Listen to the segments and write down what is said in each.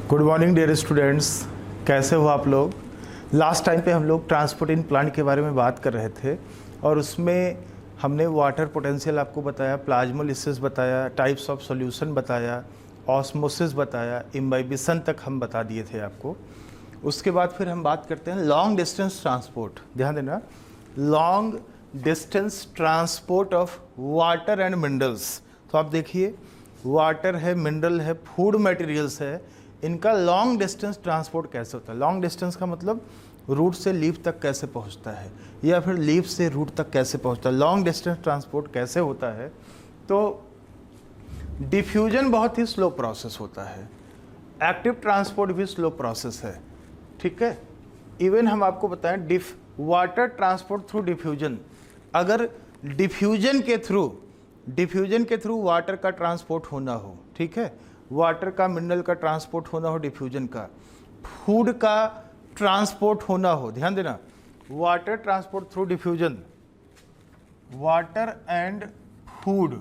Good morning dear students, कैसे हो आप लोग। लास्ट टाइम पे हम लोग ट्रांसपोर्ट इन प्लांट के बारे में बात कर रहे थे और उसमें हमने वाटर पोटेंशियल आपको बताया, प्लाज्मोलिसिस बताया, टाइप्स ऑफ सॉल्यूशन बताया, ऑस्मोसिस बताया, इम्बाइबिशन तक हम बता दिए थे आपको। उसके बाद फिर हम बात करते हैं लॉन्ग डिस्टेंस ट्रांसपोर्ट। ध्यान देना, long distance transport of water and minerals. तो आप देखिए, वाटर है, मिनरल है, फूड मटेरियल्स है, इनका लॉन्ग डिस्टेंस ट्रांसपोर्ट कैसे होता है। लॉन्ग डिस्टेंस का मतलब रूट से लीफ तक कैसे पहुंचता है या फिर लीफ से रूट तक कैसे पहुंचता है। लॉन्ग डिस्टेंस ट्रांसपोर्ट कैसे होता है, तो डिफ्यूजन बहुत ही स्लो प्रोसेस होता है, एक्टिव ट्रांसपोर्ट भी स्लो प्रोसेस है, ठीक है। इवन हम आपको बताएं वाटर ट्रांसपोर्ट थ्रू डिफ्यूजन, अगर डिफ्यूजन के थ्रू वाटर का ट्रांसपोर्ट होना हो, ठीक है, वाटर का, मिनरल का ट्रांसपोर्ट होना हो, डिफ्यूजन का, फूड का ट्रांसपोर्ट होना हो, ध्यान देना, water transport through diffusion, water and food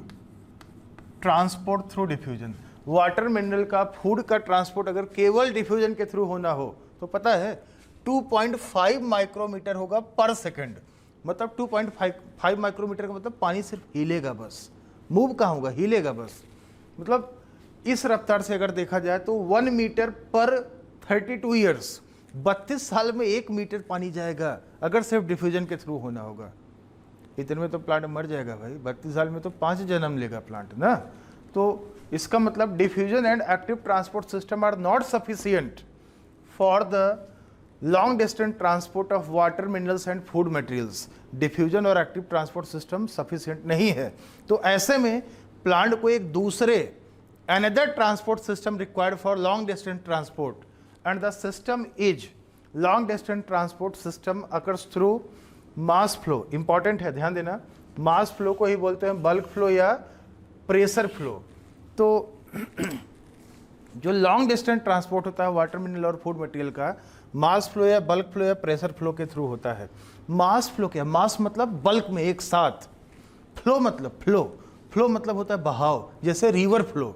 transport through diffusion, water mineral का, फूड का ट्रांसपोर्ट अगर केवल डिफ्यूजन के थ्रू होना हो तो पता है 2.5 माइक्रोमीटर होगा पर सेकंड। मतलब 2.5 माइक्रोमीटर का मतलब पानी सिर्फ हिलेगा बस, मूव कहाँ होगा, हिलेगा बस। मतलब इस रफ्तार से अगर देखा जाए तो 1 मीटर पर 32 ईयर्स, 32 साल में 1 मीटर पानी जाएगा अगर सिर्फ डिफ्यूजन के थ्रू होना होगा। इतने में तो प्लांट मर जाएगा भाई, 32 साल में तो 5 जन्म लेगा प्लांट ना। तो इसका मतलब diffusion and active transport system are not sufficient for the long distance transport of water, minerals and food materials. Diffusion और एक्टिव ट्रांसपोर्ट सिस्टम सफिशिएंट नहीं है, तो ऐसे में प्लांट को एक दूसरे another transport system required for long distance transport, and the system is long distance transport system occurs through mass flow। important है, ध्यान देना, mass flow को ही बोलते हैं bulk flow या pressure flow। तो जो लॉन्ग डिस्टेंस ट्रांसपोर्ट होता है वाटर, मिनरल और फूड मटेरियल का, मास फ्लो या बल्क फ्लो या प्रेशर फ्लो के थ्रू होता है। मास फ्लो क्या, मास मतलब बल्क में एक साथ, फ्लो मतलब फ्लो मतलब होता है बहाव, जैसे रिवर फ्लो।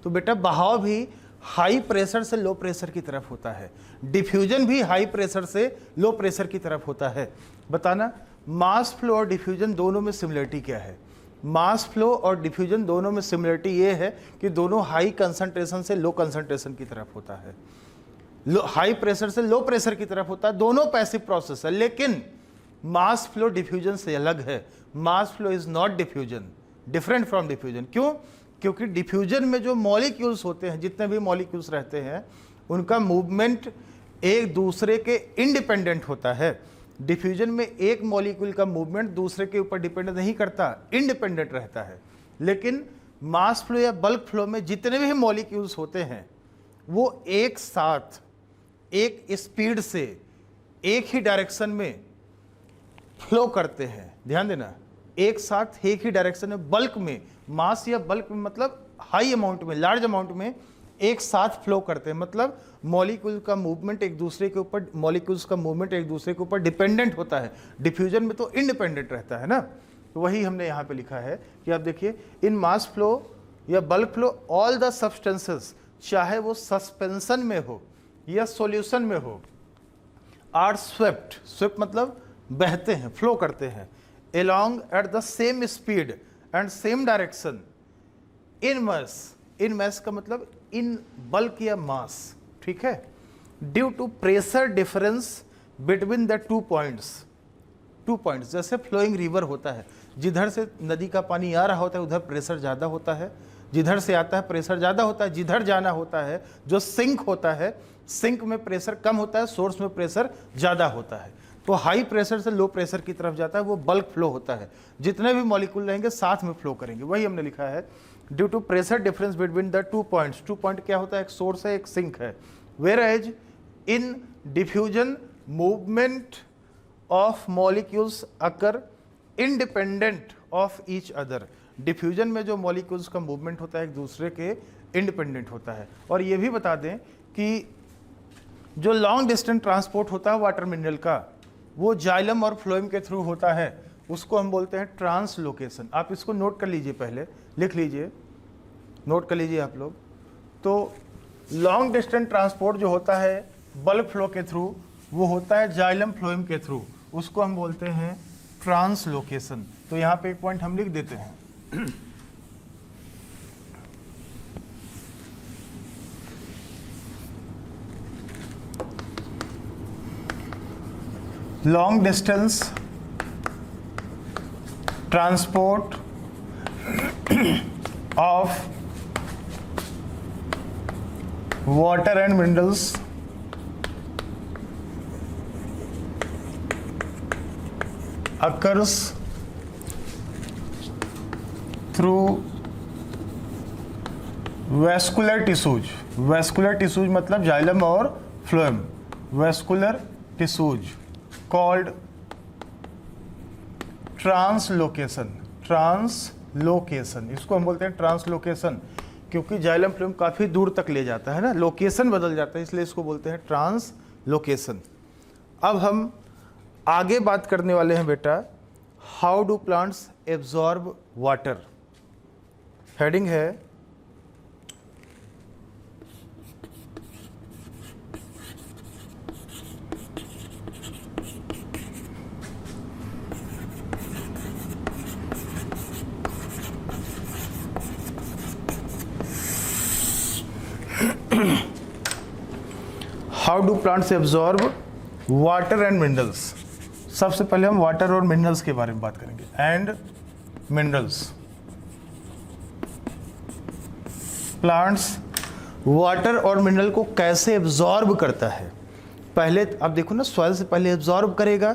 तो बेटा बहाव भी हाई प्रेशर से लो प्रेशर की तरफ होता है, डिफ्यूजन भी हाई प्रेशर से लो प्रेशर की तरफ होता है। बताना, मास फ्लो और डिफ्यूजन दोनों में सिमिलरिटी क्या है। मास फ्लो और डिफ्यूजन दोनों में सिमिलरिटी ये है कि दोनों हाई कंसंट्रेशन से लो कंसंट्रेशन की तरफ होता है, हाई प्रेशर से लो प्रेशर की तरफ होता है। दोनों पैसिव प्रोसेस है, लेकिन मास फ्लो डिफ्यूजन से अलग है। Mass flow is not diffusion, different from diffusion. क्यों? क्योंकि डिफ्यूजन में जो मॉलिक्यूल्स होते हैं, जितने भी मॉलिक्यूल्स रहते हैं, उनका मूवमेंट एक दूसरे के इंडिपेंडेंट होता है। डिफ्यूजन में एक मॉलिक्यूल का मूवमेंट दूसरे के ऊपर डिपेंड नहीं करता, इंडिपेंडेंट रहता है। लेकिन मास फ्लो या बल्क फ्लो में जितने भी मॉलिक्यूल्स होते हैं वो एक साथ, एक स्पीड से, एक ही डायरेक्शन में फ्लो करते हैं। ध्यान देना, एक साथ एक ही डायरेक्शन में, बल्क में, मास या बल्क में मतलब हाई अमाउंट में, लार्ज अमाउंट में एक साथ फ्लो करते हैं। मतलब मॉलिक्यूल का मूवमेंट एक दूसरे के ऊपर, मॉलिक्यूल्स का मूवमेंट एक दूसरे के ऊपर डिपेंडेंट होता है। डिफ्यूजन में तो इंडिपेंडेंट रहता है ना। तो वही हमने यहाँ पे लिखा है कि आप देखिए, इन मास फ्लो या bulk flow all the substances, चाहे वो सस्पेंशन में हो या सॉल्यूशन में हो, आर स्वेप्ट मतलब बहते हैं, फ्लो करते हैं, along at the same speed and same direction in mass का मतलब इन बल्क या मास, ठीक है, due to pressure difference between the two points. जैसे फ्लोइंग रिवर होता है, जिधर से नदी का पानी आ रहा होता है उधर प्रेशर ज़्यादा होता है, जिधर से आता है प्रेशर ज़्यादा होता है, जिधर जाना होता है जो सिंक होता है, सिंक में प्रेशर कम होता है, सोर्स में प्रेशर ज़्यादा होता है। तो हाई प्रेशर से लो प्रेशर की तरफ जाता है, वो बल्क फ्लो होता है। जितने भी मॉलिक्यूल रहेंगे साथ में फ्लो करेंगे, वही हमने लिखा है, due to pressure difference between the two points. Two point क्या होता है, एक सोर्स है, एक सिंक है। Whereas in diffusion movement of molecules occur independent of each other. Diffusion में जो मॉलिक्यूल्स का मूवमेंट होता है एक दूसरे के इंडिपेंडेंट होता है। और ये भी बता दें कि जो लॉन्ग डिस्टेंस ट्रांसपोर्ट होता है वाटर मिनरल का, वो जाइलम और फ्लोएम के थ्रू होता है, उसको हम बोलते हैं ट्रांसलोकेशन। आप इसको नोट कर लीजिए, पहले लिख लीजिए, नोट कर लीजिए आप लोग। तो लॉन्ग डिस्टेंस ट्रांसपोर्ट जो होता है बल्क फ्लो के थ्रू, वो होता है जाइलम फ्लोएम के थ्रू, उसको हम बोलते हैं ट्रांसलोकेशन। तो यहाँ पे एक पॉइंट हम लिख देते हैं। Long distance transport of water and minerals occurs through vascular tissues। vascular tissues मतलब जाइलम और phloem. vascular tissues called translocation. Translocation, इसको हम बोलते हैं ट्रांसलोकेशन, क्योंकि जाइलम फ्लोएम काफ़ी दूर तक ले जाता है ना, लोकेशन बदल जाता है, इसलिए इसको बोलते हैं ट्रांसलोकेशन। अब हम आगे बात करने वाले हैं बेटा, how do plants absorb water. Heading है how do plants absorb water and minerals. सबसे पहले हम वाटर और मिनरल्स के बारे में बात करेंगे। एंड मिनरल्स, प्लांट्स वाटर और मिनरल को कैसे एब्जॉर्ब करता है। पहले अब देखो ना, सॉइल से पहले एब्जॉर्ब करेगा,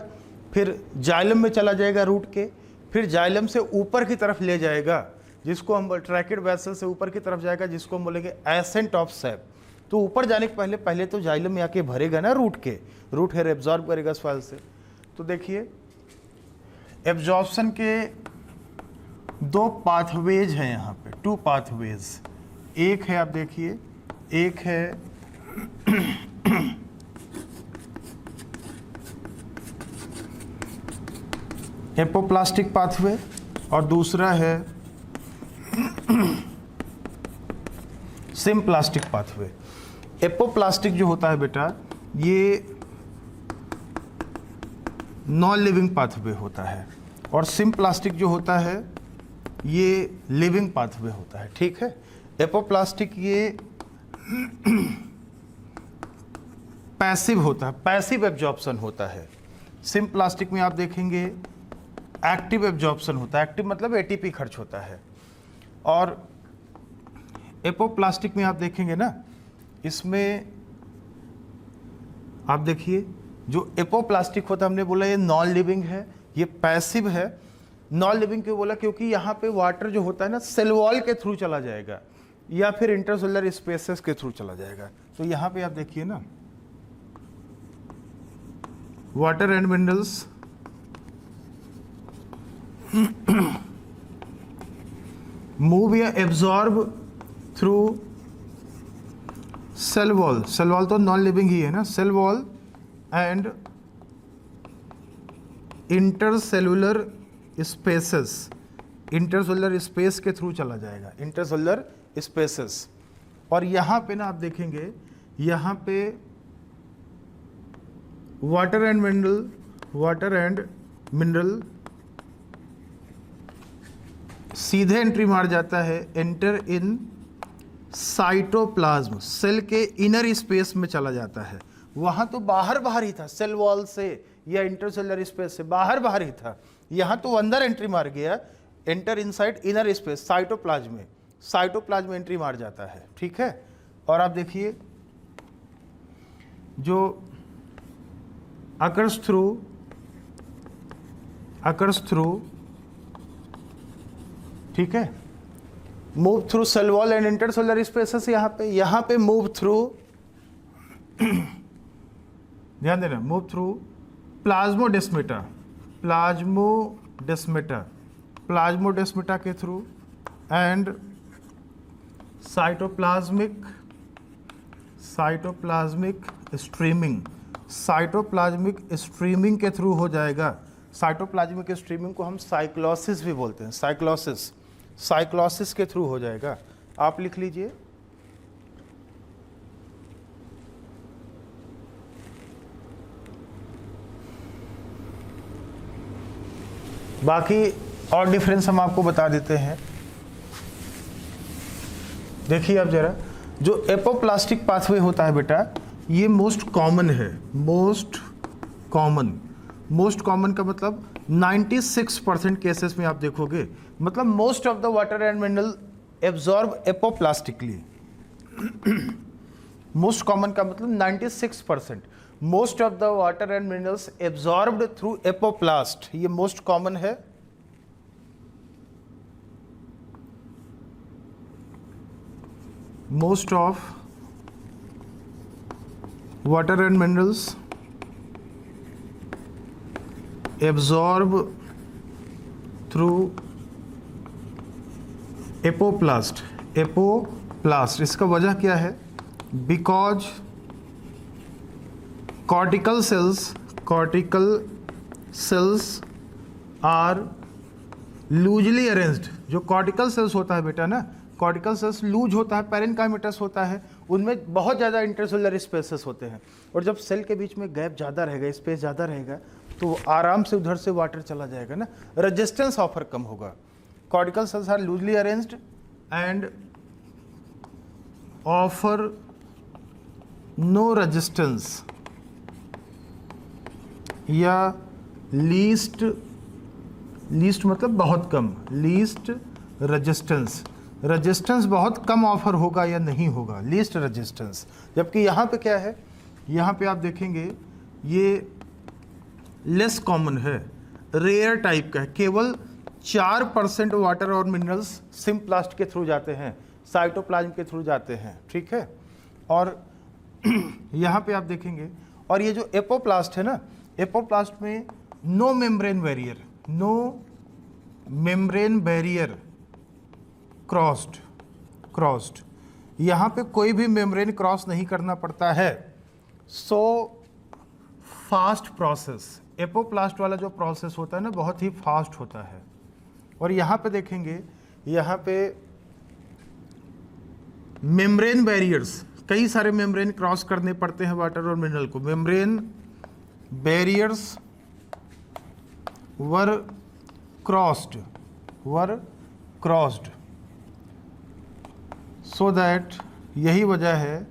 फिर जाइलम में चला जाएगा रूट के, फिर जाइलम से ऊपर की तरफ ले जाएगा, जिसको हम ट्रैकेड वेसल से ऊपर की तरफ जाएगा, जिसको हम बोलेंगे एसेंट ऑफ सैप। तो ऊपर जाने के पहले तो जाइलम में आके भरेगा ना रूट के, रूट हेयर एब्जॉर्ब करेगा सॉइल से। तो देखिए एब्जॉर्प्शन के दो पाथवेज हैं यहाँ पे, टू पाथवेज। एक है, आप देखिए, एक है एपोप्लास्टिक पाथवे और दूसरा है सिम्प्लास्टिक पाथवे। एपोप्लास्टिक जो होता है बेटा, ये नॉन लिविंग पाथवे होता है, और सिम्प्लास्टिक जो होता है ये लिविंग पाथवे होता है। ठीक है, एपोप्लास्टिक ये पैसिव होता है, पैसिव एब्जॉर्प्शन होता है। सिम्प्लास्टिक में आप देखेंगे एक्टिव एब्जॉर्प्शन होता है, एक्टिव मतलब एटीपी खर्च होता है। और एपोप्लास्टिक में आप देखेंगे ना, इसमें आप देखिए जो एपोप्लास्टिक होता है, हमने बोला ये नॉन लिविंग है, ये पैसिव है। नॉन लिविंग क्यों बोला? क्योंकि यहाँ पे वाटर जो होता है ना सेल वॉल के थ्रू चला जाएगा या फिर इंटरसेलुलर स्पेसेस के थ्रू चला जाएगा। तो यहाँ पे आप देखिए ना, वाटर एंड मिनरल्स मूव या absorb through cell wall. Cell wall तो नॉन लिविंग ही है ना, cell wall and intercellular spaces. Intercellular space के थ्रू चला जाएगा, इंटरसेलुलर स्पेसेस। और यहाँ पे ना आप देखेंगे, यहाँ पे वाटर एंड मिनरल सीधे एंट्री मार जाता है, एंटर इन साइटोप्लाज्म, सेल के इनर स्पेस में चला जाता है। वहाँ तो बाहर ही था, सेल वॉल से या इंटरसेलुलर स्पेस से बाहर ही था। यहाँ तो अंदर एंट्री मार गया, enter inside inner space, cytoplasm में एंट्री मार जाता है। ठीक है, और आप देखिए जो अकर्स थ्रू ठीक है, move through cell wall and intercellular spaces. यहाँ पे मूव थ्रू, ध्यान देना, मूव थ्रू प्लाज्मोडेस्मेटा के थ्रू एंड साइटोप्लाज्मिक स्ट्रीमिंग के थ्रू हो जाएगा। साइटोप्लाज्मिक स्ट्रीमिंग को हम साइक्लोसिस भी बोलते हैं, साइक्लोसिस के थ्रू हो जाएगा। आप लिख लीजिए बाकी और डिफरेंस हम आपको बता देते हैं। देखिए आप जरा, जो एपोप्लास्टिक पाथवे होता है बेटा, ये मोस्ट कॉमन है। मोस्ट कॉमन का मतलब 96% केसेस में आप देखोगे, मतलब most of the water and mineral absorb apoplastically. Most common का मतलब 96%, most of the water and minerals absorbed through apoplast, ये मोस्ट कॉमन है। Most of water and minerals absorb through apoplast. इसका वजह क्या है? Because cortical cells are loosely arranged. जो cortical cells होता है बेटा ना, कॉर्टिकल सेल्स लूज होता है, पैरेन्काइमेटस होता है, उनमें बहुत ज़्यादा इंटरसेलुलर स्पेसेस होते हैं, और जब सेल के बीच में गैप ज़्यादा रहेगा, स्पेस ज़्यादा रहेगा, तो आराम से उधर से वाटर चला जाएगा ना, रेजिस्टेंस ऑफर कम होगा। Cortical cells are loosely arranged and offer no resistance या लीस्ट मतलब बहुत कम, लीस्ट रेजिस्टेंस बहुत कम ऑफर होगा या नहीं होगा, लीस्ट रेजिस्टेंस। जबकि यहाँ पे क्या है, यहाँ पे आप देखेंगे ये लेस कॉमन है, रेयर टाइप का है। केवल 4% वाटर और मिनरल्स सिम्प्लास्ट के थ्रू जाते हैं, साइटोप्लाज्म के थ्रू जाते हैं, ठीक है। और यहाँ पे आप देखेंगे, और ये जो एपोप्लास्ट है ना, एपोप्लास्ट में नो मेम्ब्रेन बैरियर क्रॉस्ड, यहाँ पे कोई भी मेम्ब्रेन क्रॉस नहीं करना पड़ता है। सो फास्ट प्रोसेस, एपोप्लास्ट वाला जो प्रोसेस होता है ना, बहुत ही फास्ट होता है। और यहाँ पे देखेंगे, यहाँ पे मेम्ब्रेन बैरियर्स, कई सारे मेम्ब्रेन क्रॉस करने पड़ते हैं वाटर और मिनरल को। Membrane barriers were crossed so that, यही वजह है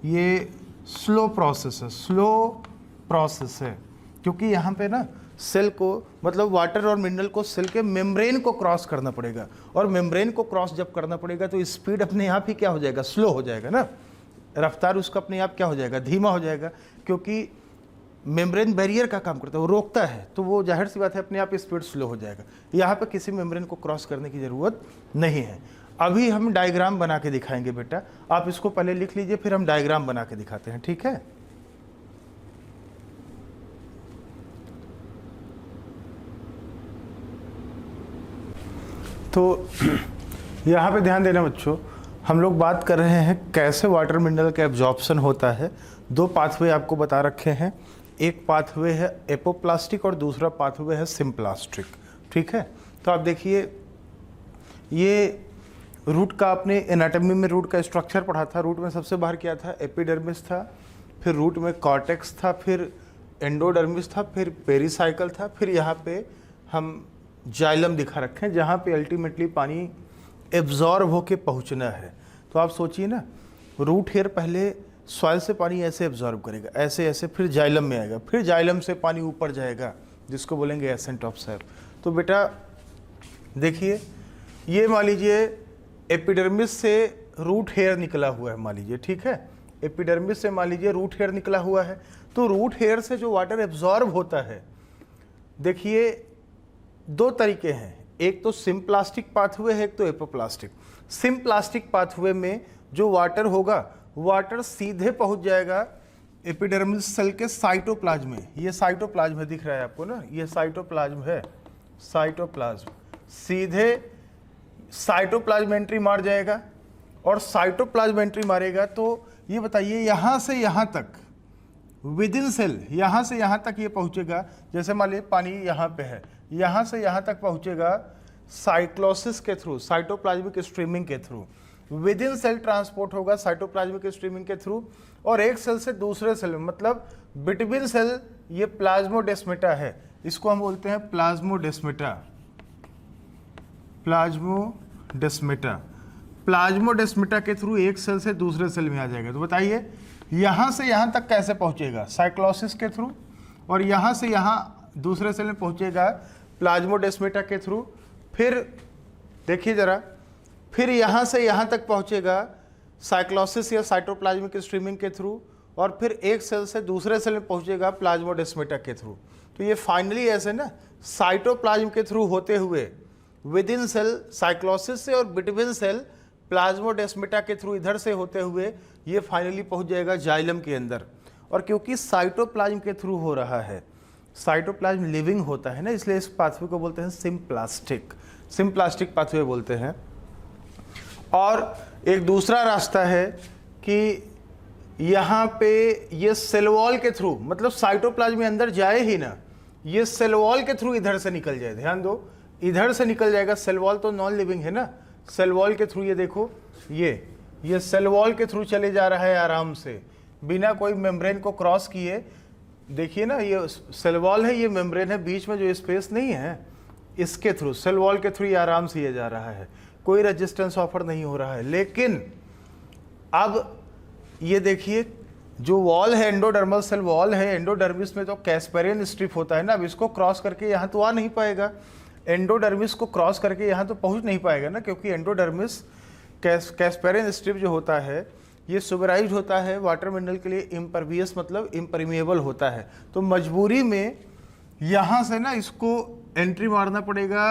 ये स्लो प्रोसेस है, क्योंकि यहाँ पे ना सेल को, मतलब वाटर और मिनरल को सेल के मेम्ब्रेन को क्रॉस करना पड़ेगा, और मेम्ब्रेन को क्रॉस जब करना पड़ेगा तो स्पीड अपने आप ही क्या हो जाएगा, स्लो हो जाएगा ना, रफ्तार उसका अपने आप क्या हो जाएगा, धीमा हो जाएगा, क्योंकि मेम्ब्रेन बैरियर का काम करता है, वो रोकता है, तो वो जाहिर सी बात है अपने आप स्पीड स्लो हो जाएगा। यहाँ पे किसी मेम्ब्रेन को क्रॉस करने की ज़रूरत नहीं है। अभी हम डायग्राम बना के दिखाएंगे बेटा, आप इसको पहले लिख लीजिए, फिर हम डायग्राम बना के दिखाते हैं, ठीक है। तो यहाँ पे ध्यान देना बच्चों, हम लोग बात कर रहे हैं कैसे वाटर मिनरल का एब्जॉर्प्शन होता है। दो पाथवे आपको बता रखे हैं, एक पाथवे है एपोप्लास्टिक और दूसरा पाथवे है सिम्प्लास्टिक, ठीक है। तो आप देखिए, ये रूट का आपने एनाटॉमी में रूट का स्ट्रक्चर पढ़ा था। रूट में सबसे बाहर क्या था, एपिडर्मिस था, फिर रूट में कॉर्टेक्स था, फिर एंडोडर्मिस था, फिर पेरिसाइकल था, फिर यहाँ पे हम जाइलम दिखा रखे हैं, जहाँ पे अल्टीमेटली पानी एब्जॉर्ब होके पहुँचना है। तो आप सोचिए ना, रूट हेयर पहले सॉइल से पानी ऐसे एब्जॉर्ब करेगा, ऐसे ऐसे, फिर जाइलम में आएगा, फिर जाइलम से पानी ऊपर जाएगा, जिसको बोलेंगे एसेंट ऑफ सैप। तो बेटा देखिए, ये मान लीजिए एपिडर्मिस से रूट हेयर निकला हुआ है, मान लीजिए, ठीक है। एपिडर्मिस से मान लीजिए रूट हेयर निकला हुआ है, तो रूट हेयर से जो वाटर एब्जॉर्ब होता है, देखिए दो तरीके हैं, एक तो सिम्प्लास्टिक पाथवे है, एक तो एपोप्लास्टिक। सिम्प्लास्टिक पाथवे में जो वाटर होगा, वाटर सीधे पहुंच जाएगा एपिडर्मिस सेल के साइटोप्लाज्म में। ये साइटोप्लाज्म है, दिख रहा है आपको ना, ये साइटोप्लाज्म है, साइटोप्लाज्म सीधे साइटोप्लाज्म एंट्री मार जाएगा, और साइटोप्लाज्म एंट्री मारेगा तो ये बताइए, यहाँ से यहाँ तक विद इन सेल, यहाँ से यहाँ तक ये पहुँचेगा। जैसे मान लीजिए पानी यहाँ पे है, यहाँ से यहाँ तक पहुँचेगा साइक्लोसिस के थ्रू, साइटोप्लाज्मिक स्ट्रीमिंग के through. Within cell transport होगा साइटोप्लाज्मिक स्ट्रीमिंग के थ्रू, और एक सेल से दूसरे सेल में, मतलब बिटवीन सेल ये प्लाज्मोडेस्मेटा है, इसको हम बोलते हैं प्लाज्मोडेस्माटा। प्लाज्मोडेस्माटा, प्लाज्मोडेस्माटा के थ्रू एक सेल से दूसरे सेल में आ जाएगा। तो बताइए यहाँ से यहाँ तक कैसे पहुँचेगा? साइक्लोसिस के थ्रू, और यहाँ से यहाँ दूसरे सेल में पहुँचेगा प्लाज्मोडेस्माटा के थ्रू। फिर देखिए ज़रा, फिर यहाँ से यहाँ तक पहुँचेगा साइक्लोसिस या साइटोप्लाज्मिक स्ट्रीमिंग के थ्रू, और फिर एक सेल से दूसरे सेल में पहुँचेगा प्लाज्मोडेस्माटा के थ्रू। तो ये फाइनली ऐसे ना साइटोप्लाज्म के थ्रू होते हुए विद इन सेल साइक्लोसिस से और बिटवीन सेल प्लाज्मोडेस्माटा के थ्रू इधर से होते हुए ये फाइनली पहुंच जाएगा जाइलम के अंदर। और क्योंकि साइटोप्लाज्म के थ्रू हो रहा है, साइटोप्लाज्म लिविंग होता है ना, इसलिए इस पाथवे को बोलते हैं सिम्प्लास्टिक पाथवे बोलते हैं। और एक दूसरा रास्ता है कि यहाँ पे ये सेल वॉल के थ्रू, मतलब साइटोप्लाज्म में अंदर जाए ही ना, ये सेल वॉल के थ्रू इधर से निकल जाए। ध्यान दो, इधर से निकल जाएगा। सेल वॉल तो नॉन लिविंग है ना, सेल वॉल के थ्रू ये देखो, ये सेल वॉल के थ्रू चले जा रहा है आराम से, बिना कोई मेम्ब्रेन को क्रॉस किए। देखिए ना, ये सेल वॉल है, ये मेम्ब्रेन है, बीच में जो स्पेस नहीं है, इसके थ्रू सेल वॉल के थ्रू ये आराम से ये जा रहा है, कोई रेजिस्टेंस ऑफर नहीं हो रहा है। लेकिन अब ये देखिए, जो वॉल है एंडोडर्मल सेल वॉल है, एंडोडर्मिस में तो कैस्पेरियन स्ट्रिप होता है ना, अब इसको क्रॉस करके यहाँ तो आ नहीं पाएगा, एंडोडर्मिस को क्रॉस करके यहाँ तो पहुँच नहीं पाएगा ना, क्योंकि एंडोडर्मिस कैस्पेरियन स्ट्रिप जो होता है ये सुबराइज्ड होता है, वाटर मिनरल के लिए इम्परवियस मतलब इम्परिमेबल होता है। तो मजबूरी में यहाँ से ना इसको एंट्री मारना पड़ेगा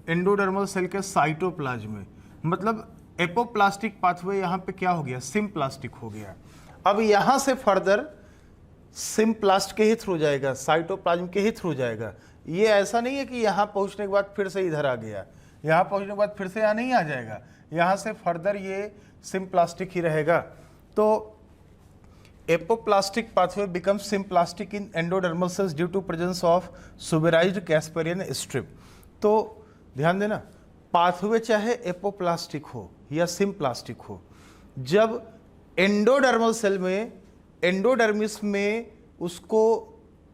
एंडोडर्मल सेल के साइटोप्लाज्म में, मतलब एपोप्लास्टिक पाथवे यहाँ पे क्या हो गया, सिम्प्लास्टिक हो गया। अब यहाँ से फर्दर सिम्प्लास्ट के ही थ्रू जाएगा, साइटोप्लाज्म के ही थ्रू जाएगा। ये ऐसा नहीं है कि यहाँ पहुँचने के बाद फिर से इधर आ गया, यहाँ पहुँचने के बाद फिर से यहाँ नहीं आ जाएगा, यहाँ से फर्दर ये सिम्प्लास्टिक ही रहेगा। तो apoplastic pathway become symplastic in endodermal cells due to presence of suberized Casparian strip. तो ध्यान देना, पाथवे चाहे एपोप्लास्टिक हो या सिम्प्लास्टिक हो, जब एंडोडर्मल सेल में एंडोडर्मिस में उसको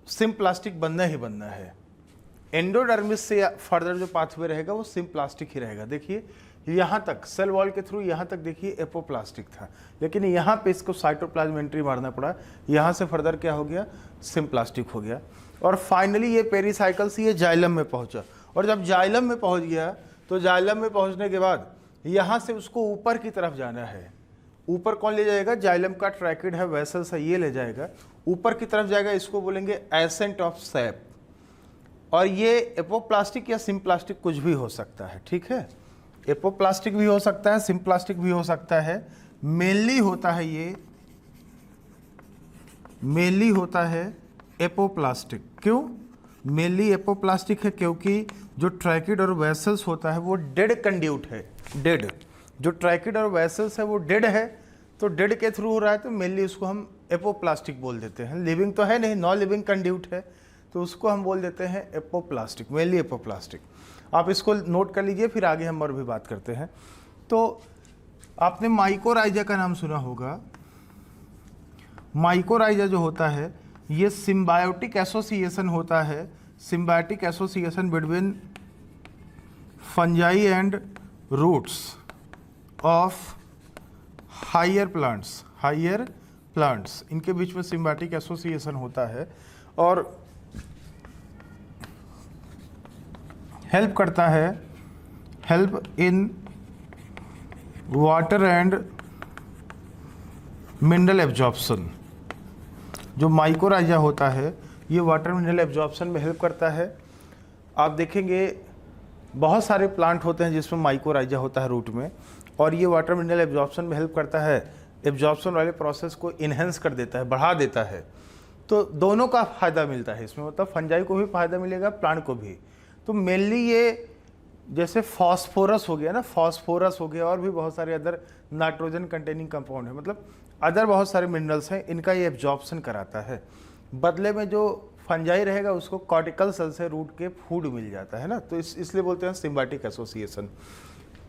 सिम्प्लास्टिक बनना ही बनना है। एंडोडर्मिस से फर्दर जो पाथवे रहेगा वो सिम्प्लास्टिक ही रहेगा। देखिए यहाँ तक सेल वॉल के थ्रू यहाँ तक देखिए एपोप्लास्टिक था, लेकिन यहाँ पे इसको साइटोप्लाज्म एंट्री मारना पड़ा, यहाँ से फर्दर क्या हो गया, सिम्प्लास्टिक हो गया। और फाइनली ये पेरीसाइकिल से ये जाइलम में पहुँचा, और जब जाइलम में पहुँच गया तो जाइलम में पहुँचने के बाद यहाँ से उसको ऊपर की तरफ जाना है। ऊपर कौन ले जाएगा, जाइलम का ट्रैकिड है, वेसल्स है, ये ले जाएगा ऊपर की तरफ जाएगा, इसको बोलेंगे एसेंट ऑफ सैप। और ये एपोप्लास्टिक या सिम्प्लास्टिक कुछ भी हो सकता है, ठीक है, एपोप्लास्टिक भी हो सकता है, सिम्प्लास्टिक भी हो सकता है। मेनली होता है ये, मेनली होता है एपोप्लास्टिक। क्यों मेनली एपोप्लास्टिक है? क्योंकि जो ट्रैकिड और वेसल्स होता है वो डेड कंड्यूट है, डेड, जो ट्रैकिड और वेसल्स है वो डेड है, तो डेड के थ्रू हो रहा है, तो मेनली उसको हम एपोप्लास्टिक बोल देते हैं। लिविंग तो है नहीं, नॉन लिविंग कंड्यूट है, तो उसको हम बोल देते हैं एपोप्लास्टिक, मेनली एपोप्लास्टिक। आप इसको नोट कर लीजिए, फिर आगे हम और भी बात करते हैं। तो आपने माइकोराइजा का नाम सुना होगा। माइकोराइजा जो होता है ये सिम्बायोटिक एसोसिएशन होता है, symbiotic association between fungi and roots of higher plants, इनके बीच में सिम्बायोटिक एसोसिएशन होता है और हेल्प करता है, help in water and mineral absorption. जो माइकोराइजा होता है ये वाटर मिनरल एब्जॉर्प्शन में हेल्प करता है। आप देखेंगे बहुत सारे प्लांट होते हैं जिसमें माइकोराइजा होता है रूट में, और ये वाटर मिनरल एब्जॉर्प्शन में हेल्प करता है, एब्जॉर्प्शन वाले प्रोसेस को इन्हेंस कर देता है, बढ़ा देता है। तो दोनों का फ़ायदा मिलता है इसमें, मतलब फंजाई को भी फ़ायदा मिलेगा, प्लांट को भी। तो मेनली ये जैसे फास्फोरस हो गया ना, फास्फोरस हो गया, और भी बहुत सारे अदर नाइट्रोजन कंटेनिंग कंपाउंड है, मतलब अदर बहुत सारे मिनरल्स हैं, इनका ये एब्जॉर्प्शन कराता है। बदले में जो फंजाई रहेगा उसको कॉर्टिकल सेल से रूट के फूड मिल जाता है ना, तो इसलिए बोलते हैं सिम्बायोटिक एसोसिएशन।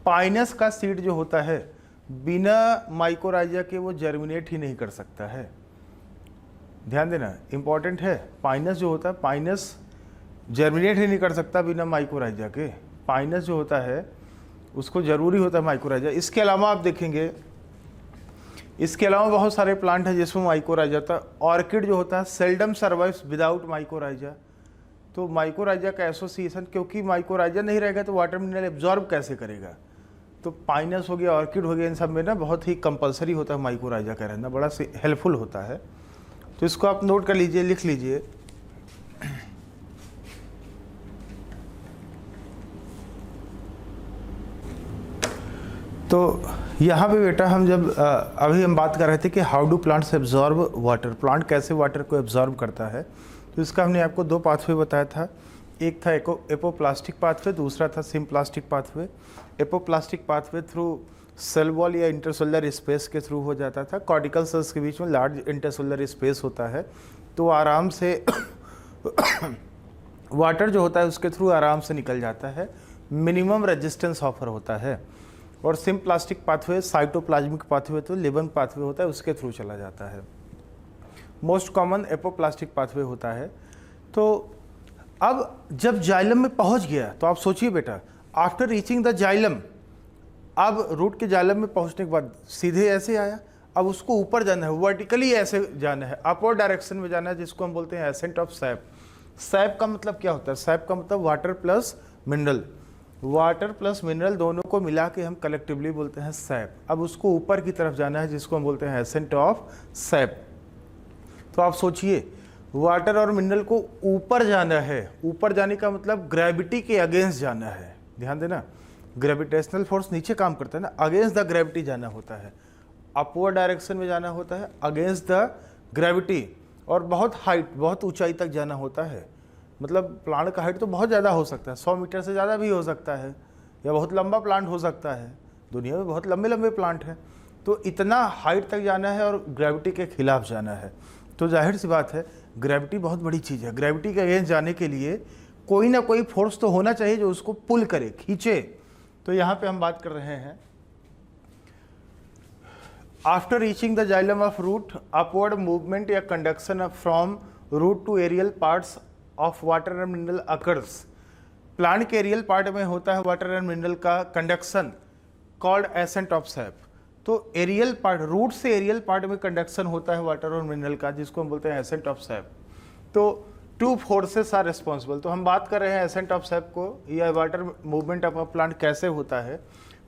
पाइनस का सीड जो होता है बिना माइकोराइजा के वो जर्मिनेट ही नहीं कर सकता है, ध्यान देना, इंपॉर्टेंट है। पाइनस जो होता है, पाइनस जर्मिनेट ही नहीं कर सकता बिना माइकोराइजा के। पाइनस जो होता है उसको ज़रूरी होता है माइकोराइजा। इसके अलावा आप देखेंगे, इसके अलावा बहुत सारे प्लांट हैं जिसमें माइकोराइजा था। ऑर्किड जो होता है सेल्डम सर्वाइव्स विदाउट माइकोराइजा। तो माइकोराइजा का एसोसिएशन, क्योंकि माइकोराइजा नहीं रहेगा तो वाटर मिनरल एब्जॉर्ब कैसे करेगा। तो पाइनस हो गया, ऑर्किड हो गया, इन सब में ना बहुत ही कंपलसरी होता है माइकोराइजा का रहना, बड़ा हेल्पफुल होता है। तो इसको आप नोट कर लीजिए, लिख लीजिए। तो यहाँ पे बेटा हम जब अभी हम बात कर रहे थे कि how do plants absorb water, plant कैसे वाटर को एब्जॉर्ब करता है। तो इसका हमने आपको दो पाथवे बताया था। एक था एपोप्लास्टिक पाथवे, दूसरा था symplastic pathway. Apoplastic pathway through cell wall या इंटरसेलुलर स्पेस के थ्रू हो जाता था। कॉर्टिकल सेल्स के बीच में लार्ज इंटरसेलुलर स्पेस होता है, तो आराम से वाटर जो होता है उसके थ्रू आराम से निकल जाता है, मिनिमम रेजिस्टेंस ऑफर होता है। और सिम्प्लास्टिक पाथवे साइटोप्लाज्मिक पाथवे, तो लिविंग पाथवे होता है, उसके थ्रू चला जाता है। मोस्ट कॉमन एपोप्लास्टिक पाथवे होता है। तो अब जब जाइलम में पहुंच गया तो आप सोचिए बेटा, आफ्टर रीचिंग द जाइलम, अब रूट के जाइलम में पहुंचने के बाद सीधे ऐसे आया, अब उसको ऊपर जाना है, वर्टिकली ऐसे जाना है, अपवर्ड डायरेक्शन में जाना है, जिसको हम बोलते हैं एसेंट ऑफ सैप। सैप का मतलब क्या होता है? सैप का मतलब water plus mineral. Water plus mineral दोनों को मिला के हम कलेक्टिवली बोलते हैं सैप। अब उसको ऊपर की तरफ जाना है, जिसको हम बोलते हैं एसेंट ऑफ सैप। तो आप सोचिए, वाटर और मिनरल को ऊपर जाना है। ऊपर जाने का मतलब ग्रेविटी के अगेंस्ट जाना है। ध्यान देना, ग्रेविटेशनल फोर्स नीचे काम करता है ना, अगेंस्ट द ग्रेविटी जाना होता है, अपवर्ड डायरेक्शन में जाना होता है, अगेंस्ट द ग्रेविटी। और बहुत हाइट, बहुत ऊंचाई तक जाना होता है। मतलब प्लांट का हाइट तो बहुत ज़्यादा हो सकता है, 100 मीटर से ज़्यादा भी हो सकता है, या बहुत लंबा प्लांट हो सकता है। दुनिया में बहुत लंबे लंबे प्लांट हैं। तो इतना हाइट तक जाना है और ग्रेविटी के खिलाफ जाना है। तो जाहिर सी बात है, ग्रेविटी बहुत बड़ी चीज़ है। ग्रेविटी के अगेंस्ट जाने के लिए कोई ना कोई फोर्स तो होना चाहिए जो उसको पुल करे, खींचे। तो यहाँ पे हम बात कर रहे हैं, after reaching the xylem of root, upward movement या conduction from root to aerial parts of water and mineral occurs. Plant के एरियल पार्ट में होता है वाटर एंड मिनरल का conduction, called ascent of sap. तो एरियल पार्ट, रूट से aerial part में conduction होता है वाटर और मिनरल का, जिसको हम बोलते हैं एसेंट ऑफ सैप। तो टू फोर्सेस आर रिस्पॉन्सिबल। तो हम बात कर रहे हैं एसेंट ऑफ सैप को, या water movement of a plant कैसे होता है।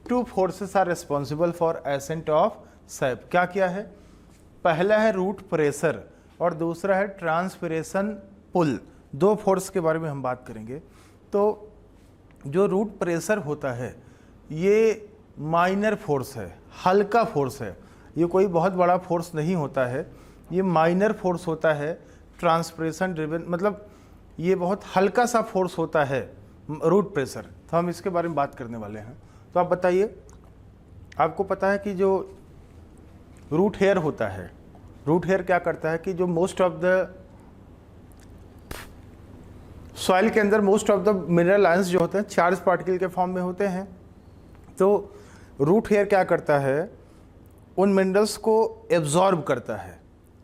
Two forces are responsible for ascent of sap. क्या क्या है? पहला है रूट प्रेशर और दूसरा है ट्रांसपिरेशन पुल। दो फोर्स के बारे में हम बात करेंगे। तो जो रूट प्रेशर होता है ये माइनर फोर्स है, हल्का फोर्स है, ये कोई बहुत बड़ा फोर्स नहीं होता है, ये माइनर फोर्स होता है। ट्रांसपिरेशन ड्रिवन मतलब ये बहुत हल्का सा फोर्स होता है रूट प्रेशर। तो हम इसके बारे में बात करने वाले हैं। तो आप बताइए, आपको पता है कि जो रूट हेयर होता है, रूट हेयर क्या करता है कि जो मोस्ट ऑफ द सॉइल के अंदर most of the mineral ions जो होते हैं चार्ज पार्टिकल के फॉर्म में होते हैं। तो रूट हेयर क्या करता है, उन मिनरल्स को एब्जॉर्ब करता है,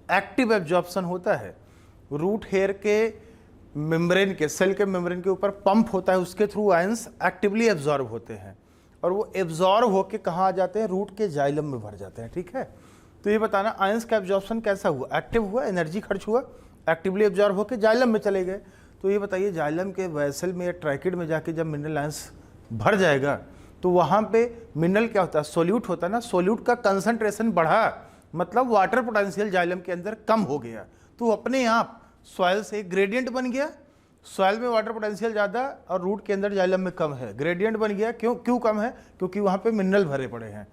एक्टिव एब्जॉर्प्शन होता है। रूट हेयर के मेम्ब्रेन के, सेल के मेम्ब्रेन के ऊपर पंप होता है, उसके थ्रू आयंस एक्टिवली एब्जॉर्ब होते हैं और वो एब्जॉर्ब होके कहाँ आ जाते हैं? रूट के जाइलम में भर जाते हैं। ठीक है, तो ये बताना आयंस का एब्जॉर्प्शन कैसा हुआ? एक्टिव हुआ, एनर्जी खर्च हुआ, एक्टिवली एब्जॉर्ब होकर जाइलम में चले गए। तो ये बताइए, जाइलम के वेसल में या ट्रैकिड में जाके जब मिनरल आयंस भर जाएगा तो वहाँ पे मिनरल क्या होता है? सोल्यूट होता है ना। सोल्यूट का कंसंट्रेशन बढ़ा, मतलब वाटर पोटेंशियल जाइलम के अंदर कम हो गया। तो अपने आप सॉइल से ग्रेडियंट बन गया। सॉइल में वाटर पोटेंशियल ज़्यादा और रूट के अंदर जाइलम में कम है, ग्रेडियंट बन गया। क्यों कम है? क्योंकि वहाँ पे मिनरल भरे पड़े हैं।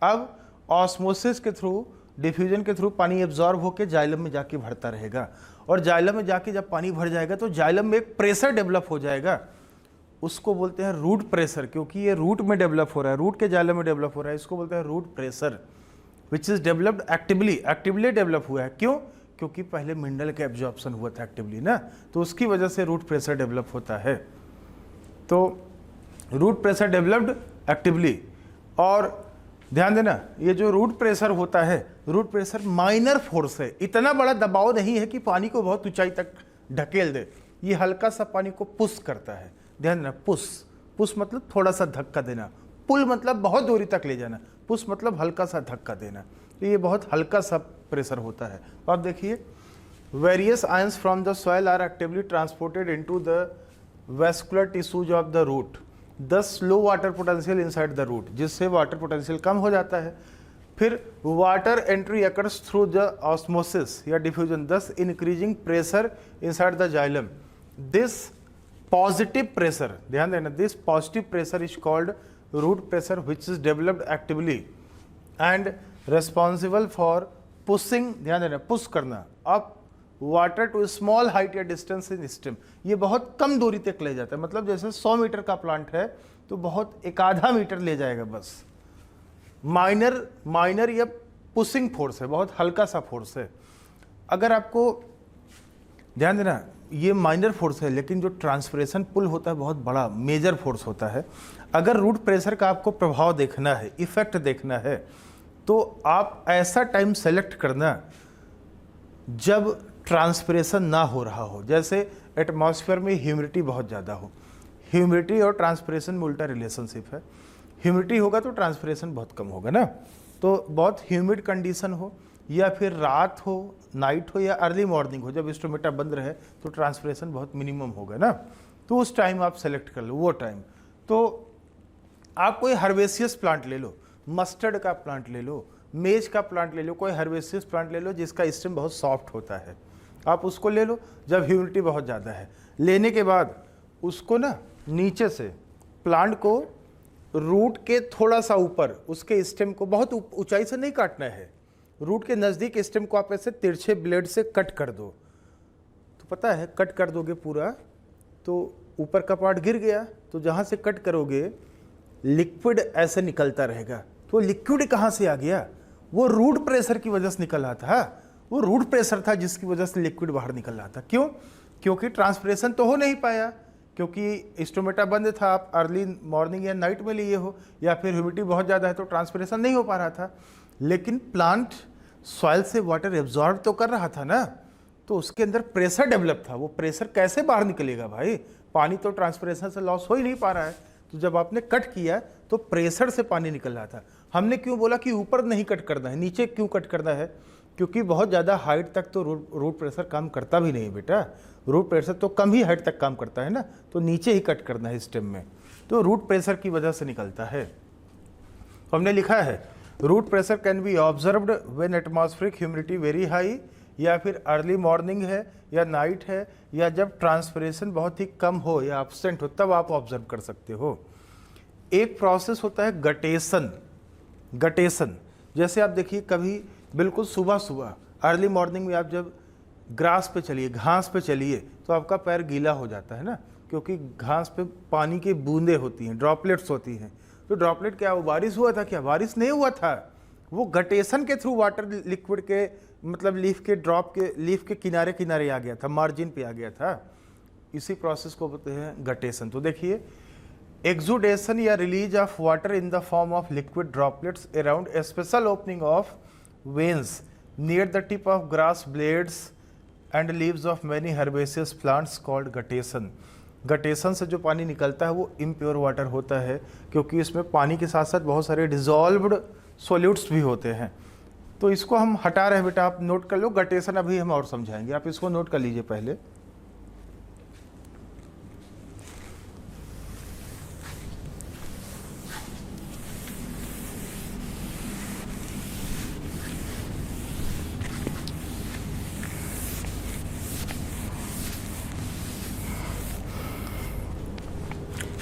अब ऑस्मोसिस के थ्रू, डिफ्यूजन के थ्रू पानी एब्जॉर्ब होकर जाइलम में जाके भरता रहेगा और जाइलम में जाके जब पानी भर जाएगा तो जाइलम में एक प्रेशर डेवलप हो जाएगा, उसको बोलते हैं रूट प्रेशर। क्योंकि ये रूट में डेवलप हो रहा है, रूट के जाइलम में डेवलप हो रहा है, इसको बोलते हैं root pressure, which is developed actively develop हुआ है। क्यों? क्योंकि पहले मिनरल का एब्जॉर्प्शन हुआ था एक्टिवली ना, तो उसकी वजह से रूट प्रेशर डेवलप होता है। तो रूट प्रेशर डेवलप्ड एक्टिवली। और ध्यान देना, ये जो रूट प्रेशर होता है, रूट प्रेशर माइनर फोर्स है, इतना बड़ा दबाव नहीं है कि पानी को बहुत ऊंचाई तक ढकेल दे। ये हल्का सा पानी को पुश करता है। ध्यान देना, पुश, पुश मतलब थोड़ा सा धक्का देना, पुल मतलब बहुत दूरी तक ले जाना, पुश मतलब हल्का सा धक्का देना। तो ये बहुत हल्का सा प्रेशर होता है। तो आप देखिए, various ions from the soil are actively transported into the vascular tissues of the root, thus low water potential inside the root, जिससे वाटर पोटेंशियल कम हो जाता है। फिर water entry occurs through the osmosis या diffusion, thus increasing pressure inside the xylem. This positive pressure, ध्यान देना, this positive pressure is called root pressure which is developed actively and responsible for pushing, ध्यान देना, push करना, up water to small height या distance in stem. ये बहुत कम दूरी तक ले जाता है, मतलब जैसे 100 मीटर का प्लांट है तो बहुत एक आधा मीटर ले जाएगा बस। माइनर या पुशिंग फोर्स है, बहुत हल्का सा फोर्स है। अगर आपको ध्यान देना, ये माइनर फोर्स है, लेकिन जो ट्रांसपिरेशन पुल होता है बहुत बड़ा मेजर फोर्स होता है। अगर रूट प्रेशर का आपको प्रभाव देखना है, इफेक्ट देखना है, तो आप ऐसा टाइम सेलेक्ट करना जब ट्रांसपिरेशन ना हो रहा हो, जैसे एटमॉस्फेयर में ह्यूमिडिटी बहुत ज़्यादा हो। ह्यूमिडिटी और ट्रांसपिरेशन में उल्टा रिलेशनशिप है। ह्यूमिडिटी होगा तो ट्रांसपिरेशन बहुत कम होगा ना। तो बहुत ह्यूमिड कंडीशन हो, या फिर रात हो, नाइट हो, या अर्ली मॉर्निंग हो, जब स्टोमेटा बंद रहे तो ट्रांसपिरेशन बहुत मिनिमम होगा ना। तो उस टाइम आप सेलेक्ट कर लो, वो टाइम। तो आप कोई हर्बेसियस प्लांट ले लो, मस्टर्ड का प्लांट ले लो, मेज का प्लांट ले लो, कोई हर्बेसियस प्लांट ले लो जिसका स्टेम बहुत सॉफ्ट होता है, आप उसको ले लो जब ह्यूमिडिटी बहुत ज़्यादा है। लेने के बाद उसको ना नीचे से प्लांट को रूट के थोड़ा सा ऊपर उसके स्टेम को बहुत ऊंचाई से नहीं काटना है, रूट के नज़दीक स्टेम को आप ऐसे तिरछे ब्लेड से कट कर दो। तो पता है, कट कर दोगे पूरा तो ऊपर का पार्ट गिर गया, तो जहाँ से कट करोगे लिक्विड ऐसे निकलता रहेगा। तो लिक्विड कहाँ से आ गया? वो रूट प्रेशर की वजह से निकल रहा था, वो रूट प्रेशर था जिसकी वजह से लिक्विड बाहर निकल रहा था। क्यों? क्योंकि ट्रांसपिरेशन तो हो नहीं पाया, क्योंकि स्टोमेटा बंद था, आप अर्ली मॉर्निंग या नाइट में लिए हो, या फिर ह्यूमिडिटी बहुत ज़्यादा है तो ट्रांसपिरेशन नहीं हो पा रहा था। लेकिन प्लांट सॉइल से वाटर एब्जॉर्ब तो कर रहा था ना, तो उसके अंदर प्रेशर डेवलप था। वो प्रेशर कैसे बाहर निकलेगा भाई? पानी तो ट्रांसपिरेशन से लॉस हो ही नहीं पा रहा है। तो जब आपने कट किया तो प्रेशर से पानी निकल रहा था। हमने क्यों बोला कि ऊपर नहीं कट करना है, नीचे क्यों कट करना है? क्योंकि बहुत ज़्यादा हाइट तक तो रूट प्रेशर काम करता भी नहीं बेटा, रूट प्रेशर तो कम ही हाइट तक काम करता है ना, तो नीचे ही कट करना है स्टेम में। तो रूट प्रेशर की वजह से निकलता है। तो हमने लिखा है root pressure can be observed when atmospheric humidity very high, या फिर अर्ली मॉर्निंग है या नाइट है, या जब ट्रांसपिरेशन बहुत ही कम हो या एब्सेंट हो, तब आप ऑब्जर्व कर सकते हो। एक प्रोसेस होता है गटेशन। गटेशन जैसे आप देखिए, कभी बिल्कुल सुबह सुबह अर्ली मॉर्निंग में आप जब ग्रास पे चलिए, घास पे चलिए, तो आपका पैर गीला हो जाता है ना, क्योंकि घास पे पानी की बूंदें होती हैं, ड्रॉपलेट्स होती हैं। तो ड्रॉपलेट क्या, वो बारिश हुआ था क्या? बारिश नहीं हुआ था, वो गटेशन के थ्रू वाटर लिक्विड के मतलब लीफ के ड्रॉप के लीफ के किनारे किनारे आ गया था, मार्जिन पे आ गया था। इसी प्रोसेस को बोलते हैं गटेशन। तो देखिए, एक्सुडेशन या release of water in the form of liquid droplets around a special opening of veins near the tip of grass blades and leaves of many herbaceous plants called guttation. Guttation से जो पानी निकलता है वो impure water होता है, क्योंकि इसमें पानी के साथ साथ बहुत सारे डिजॉल्व्ड सॉल्यूट्स भी होते हैं। तो इसको हम हटा रहे हैं बेटा, आप नोट कर लो। गटेशन अभी हम और समझाएंगे, आप इसको नोट कर लीजिए पहले।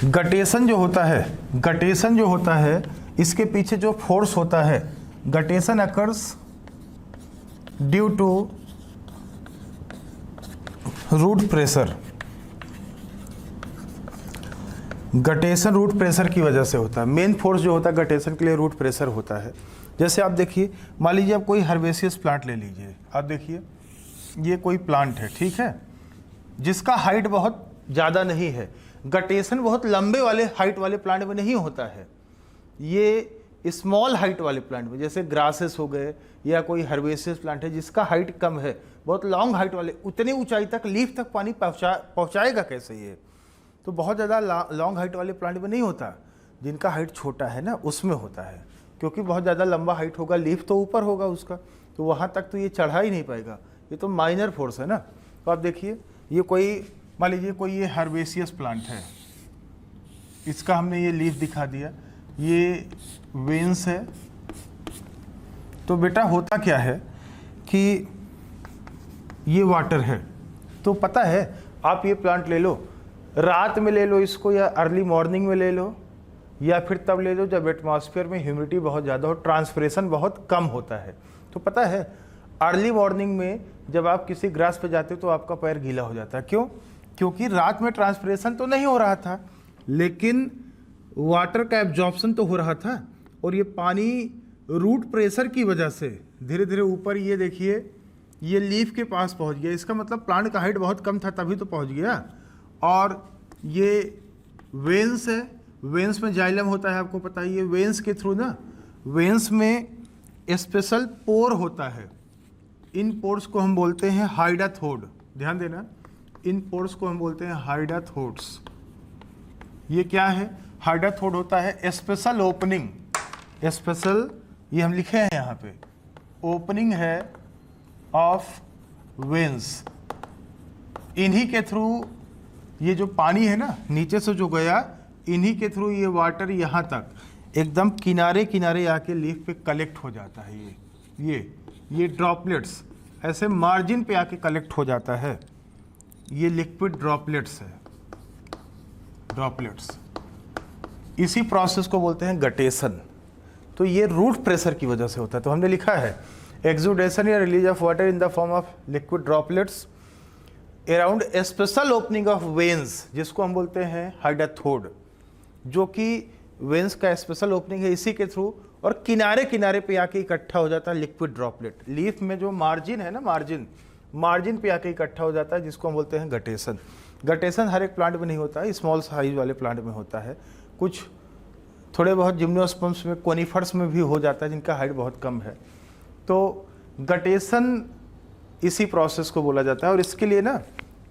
गटेशन जो होता है, इसके पीछे जो फोर्स होता है, guttation occurs due to root pressure. Guttation root pressure की वजह से होता है। मेन फोर्स जो होता है गटेशन के लिए रूट प्रेशर होता है। जैसे आप देखिए, मान लीजिए आप कोई हर्बेसियस प्लांट ले लीजिए, आप देखिए ये कोई प्लांट है, ठीक है, जिसका हाइट बहुत ज़्यादा नहीं है। गटेशन बहुत लंबे वाले हाइट वाले प्लांट में नहीं होता है। ये स्मॉल हाइट वाले प्लांट में, जैसे ग्रासेस हो गए या कोई हर्बेसियस प्लांट है जिसका हाइट कम है, बहुत लॉन्ग हाइट वाले, उतनी ऊंचाई तक लीफ तक पानी पहुंचाएगा कैसे ये? तो बहुत ज़्यादा लॉन्ग हाइट वाले प्लांट में नहीं होता, जिनका हाइट छोटा है ना उसमें होता है, क्योंकि बहुत ज़्यादा लंबा हाइट होगा, लीफ तो ऊपर होगा उसका, तो वहाँ तक तो ये चढ़ा ही नहीं पाएगा। ये तो माइनर फोर्स है ना। तो आप देखिए, ये कोई, मान लीजिए कोई ये हर्बेसियस प्लांट है, इसका हमने ये लीफ दिखा दिया, ये वेन्स है। तो बेटा होता क्या है कि ये वाटर है, तो पता है आप ये प्लांट ले लो, रात में ले लो इसको या अर्ली मॉर्निंग में ले लो, या फिर तब ले लो जब एटमॉस्फेयर में ह्यूमिडिटी बहुत ज़्यादा हो, ट्रांसपिरेशन बहुत कम होता है। तो पता है अर्ली मॉर्निंग में जब आप किसी ग्रास पे जाते हो तो आपका पैर गीला हो जाता है। क्यों? क्योंकि रात में ट्रांसपिरेशन तो नहीं हो रहा था, लेकिन वाटर का एब्जॉर्प्शन तो हो रहा था, और ये पानी रूट प्रेशर की वजह से धीरे धीरे ऊपर, ये देखिए ये लीफ के पास पहुंच गया। इसका मतलब प्लांट का हाइट बहुत कम था तभी तो पहुंच गया। और ये वेन्स है, वेन्स में जाइलम होता है, आपको पता है। ये वेन्स के थ्रू ना, वेन्स में स्पेशल पोर होता है, इन पोर्स को हम बोलते हैं हाइडाथोड। ध्यान देना, इन पोर्स को हम बोलते हैं हाइडाथोड्स। ये क्या है? हाइडाथोड होता है स्पेशल ओपनिंग, स्पेशल, ये हम लिखे हैं यहाँ पे, ओपनिंग है ऑफ वेन्स। इन्हीं के थ्रू ये जो पानी है ना नीचे से जो गया, इन्हीं के थ्रू ये वाटर यहाँ तक एकदम किनारे किनारे आके लीफ पे कलेक्ट हो जाता है। ये ड्रॉपलेट्स ऐसे मार्जिन पे आके कलेक्ट हो जाता है। ये लिक्विड ड्रॉपलेट्स है, ड्रॉपलेट्स। इसी प्रोसेस को बोलते हैं गटेशन। तो ये रूट प्रेशर की वजह से होता है। तो हमने लिखा है एक्सुडेशन या release of water in the form of liquid droplets around a special opening of veins, जिसको हम बोलते हैं हाइडाथोड, जो कि वेन्स का स्पेशल ओपनिंग है, इसी के थ्रू और किनारे किनारे पे आके इकट्ठा हो जाता है लिक्विड ड्रॉपलेट। लीफ में जो मार्जिन है ना, मार्जिन पे आके इकट्ठा हो जाता है, जिसको हम बोलते हैं गटेशन। गटेशन हर एक प्लांट में नहीं होता है, स्मॉल साइज वाले प्लांट में होता है, कुछ थोड़े बहुत जिम्नोस्पर्म्स में, कोनिफर्स में भी हो जाता है जिनका हाइट बहुत कम है। तो गटेशन इसी प्रोसेस को बोला जाता है। और इसके लिए ना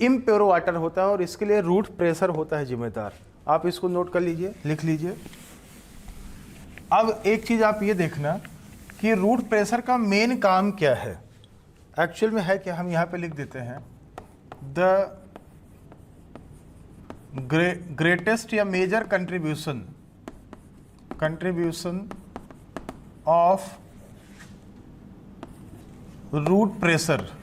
इम्प्योर वाटर होता है, और इसके लिए रूट प्रेशर होता है जिम्मेदार। आप इसको नोट कर लीजिए, लिख लीजिए। अब एक चीज़ आप ये देखना कि रूट प्रेशर का मेन काम क्या है। एक्चुअल में है क्या, हम यहाँ पे लिख देते हैं द ग्रेटेस्ट या major contribution of root pressure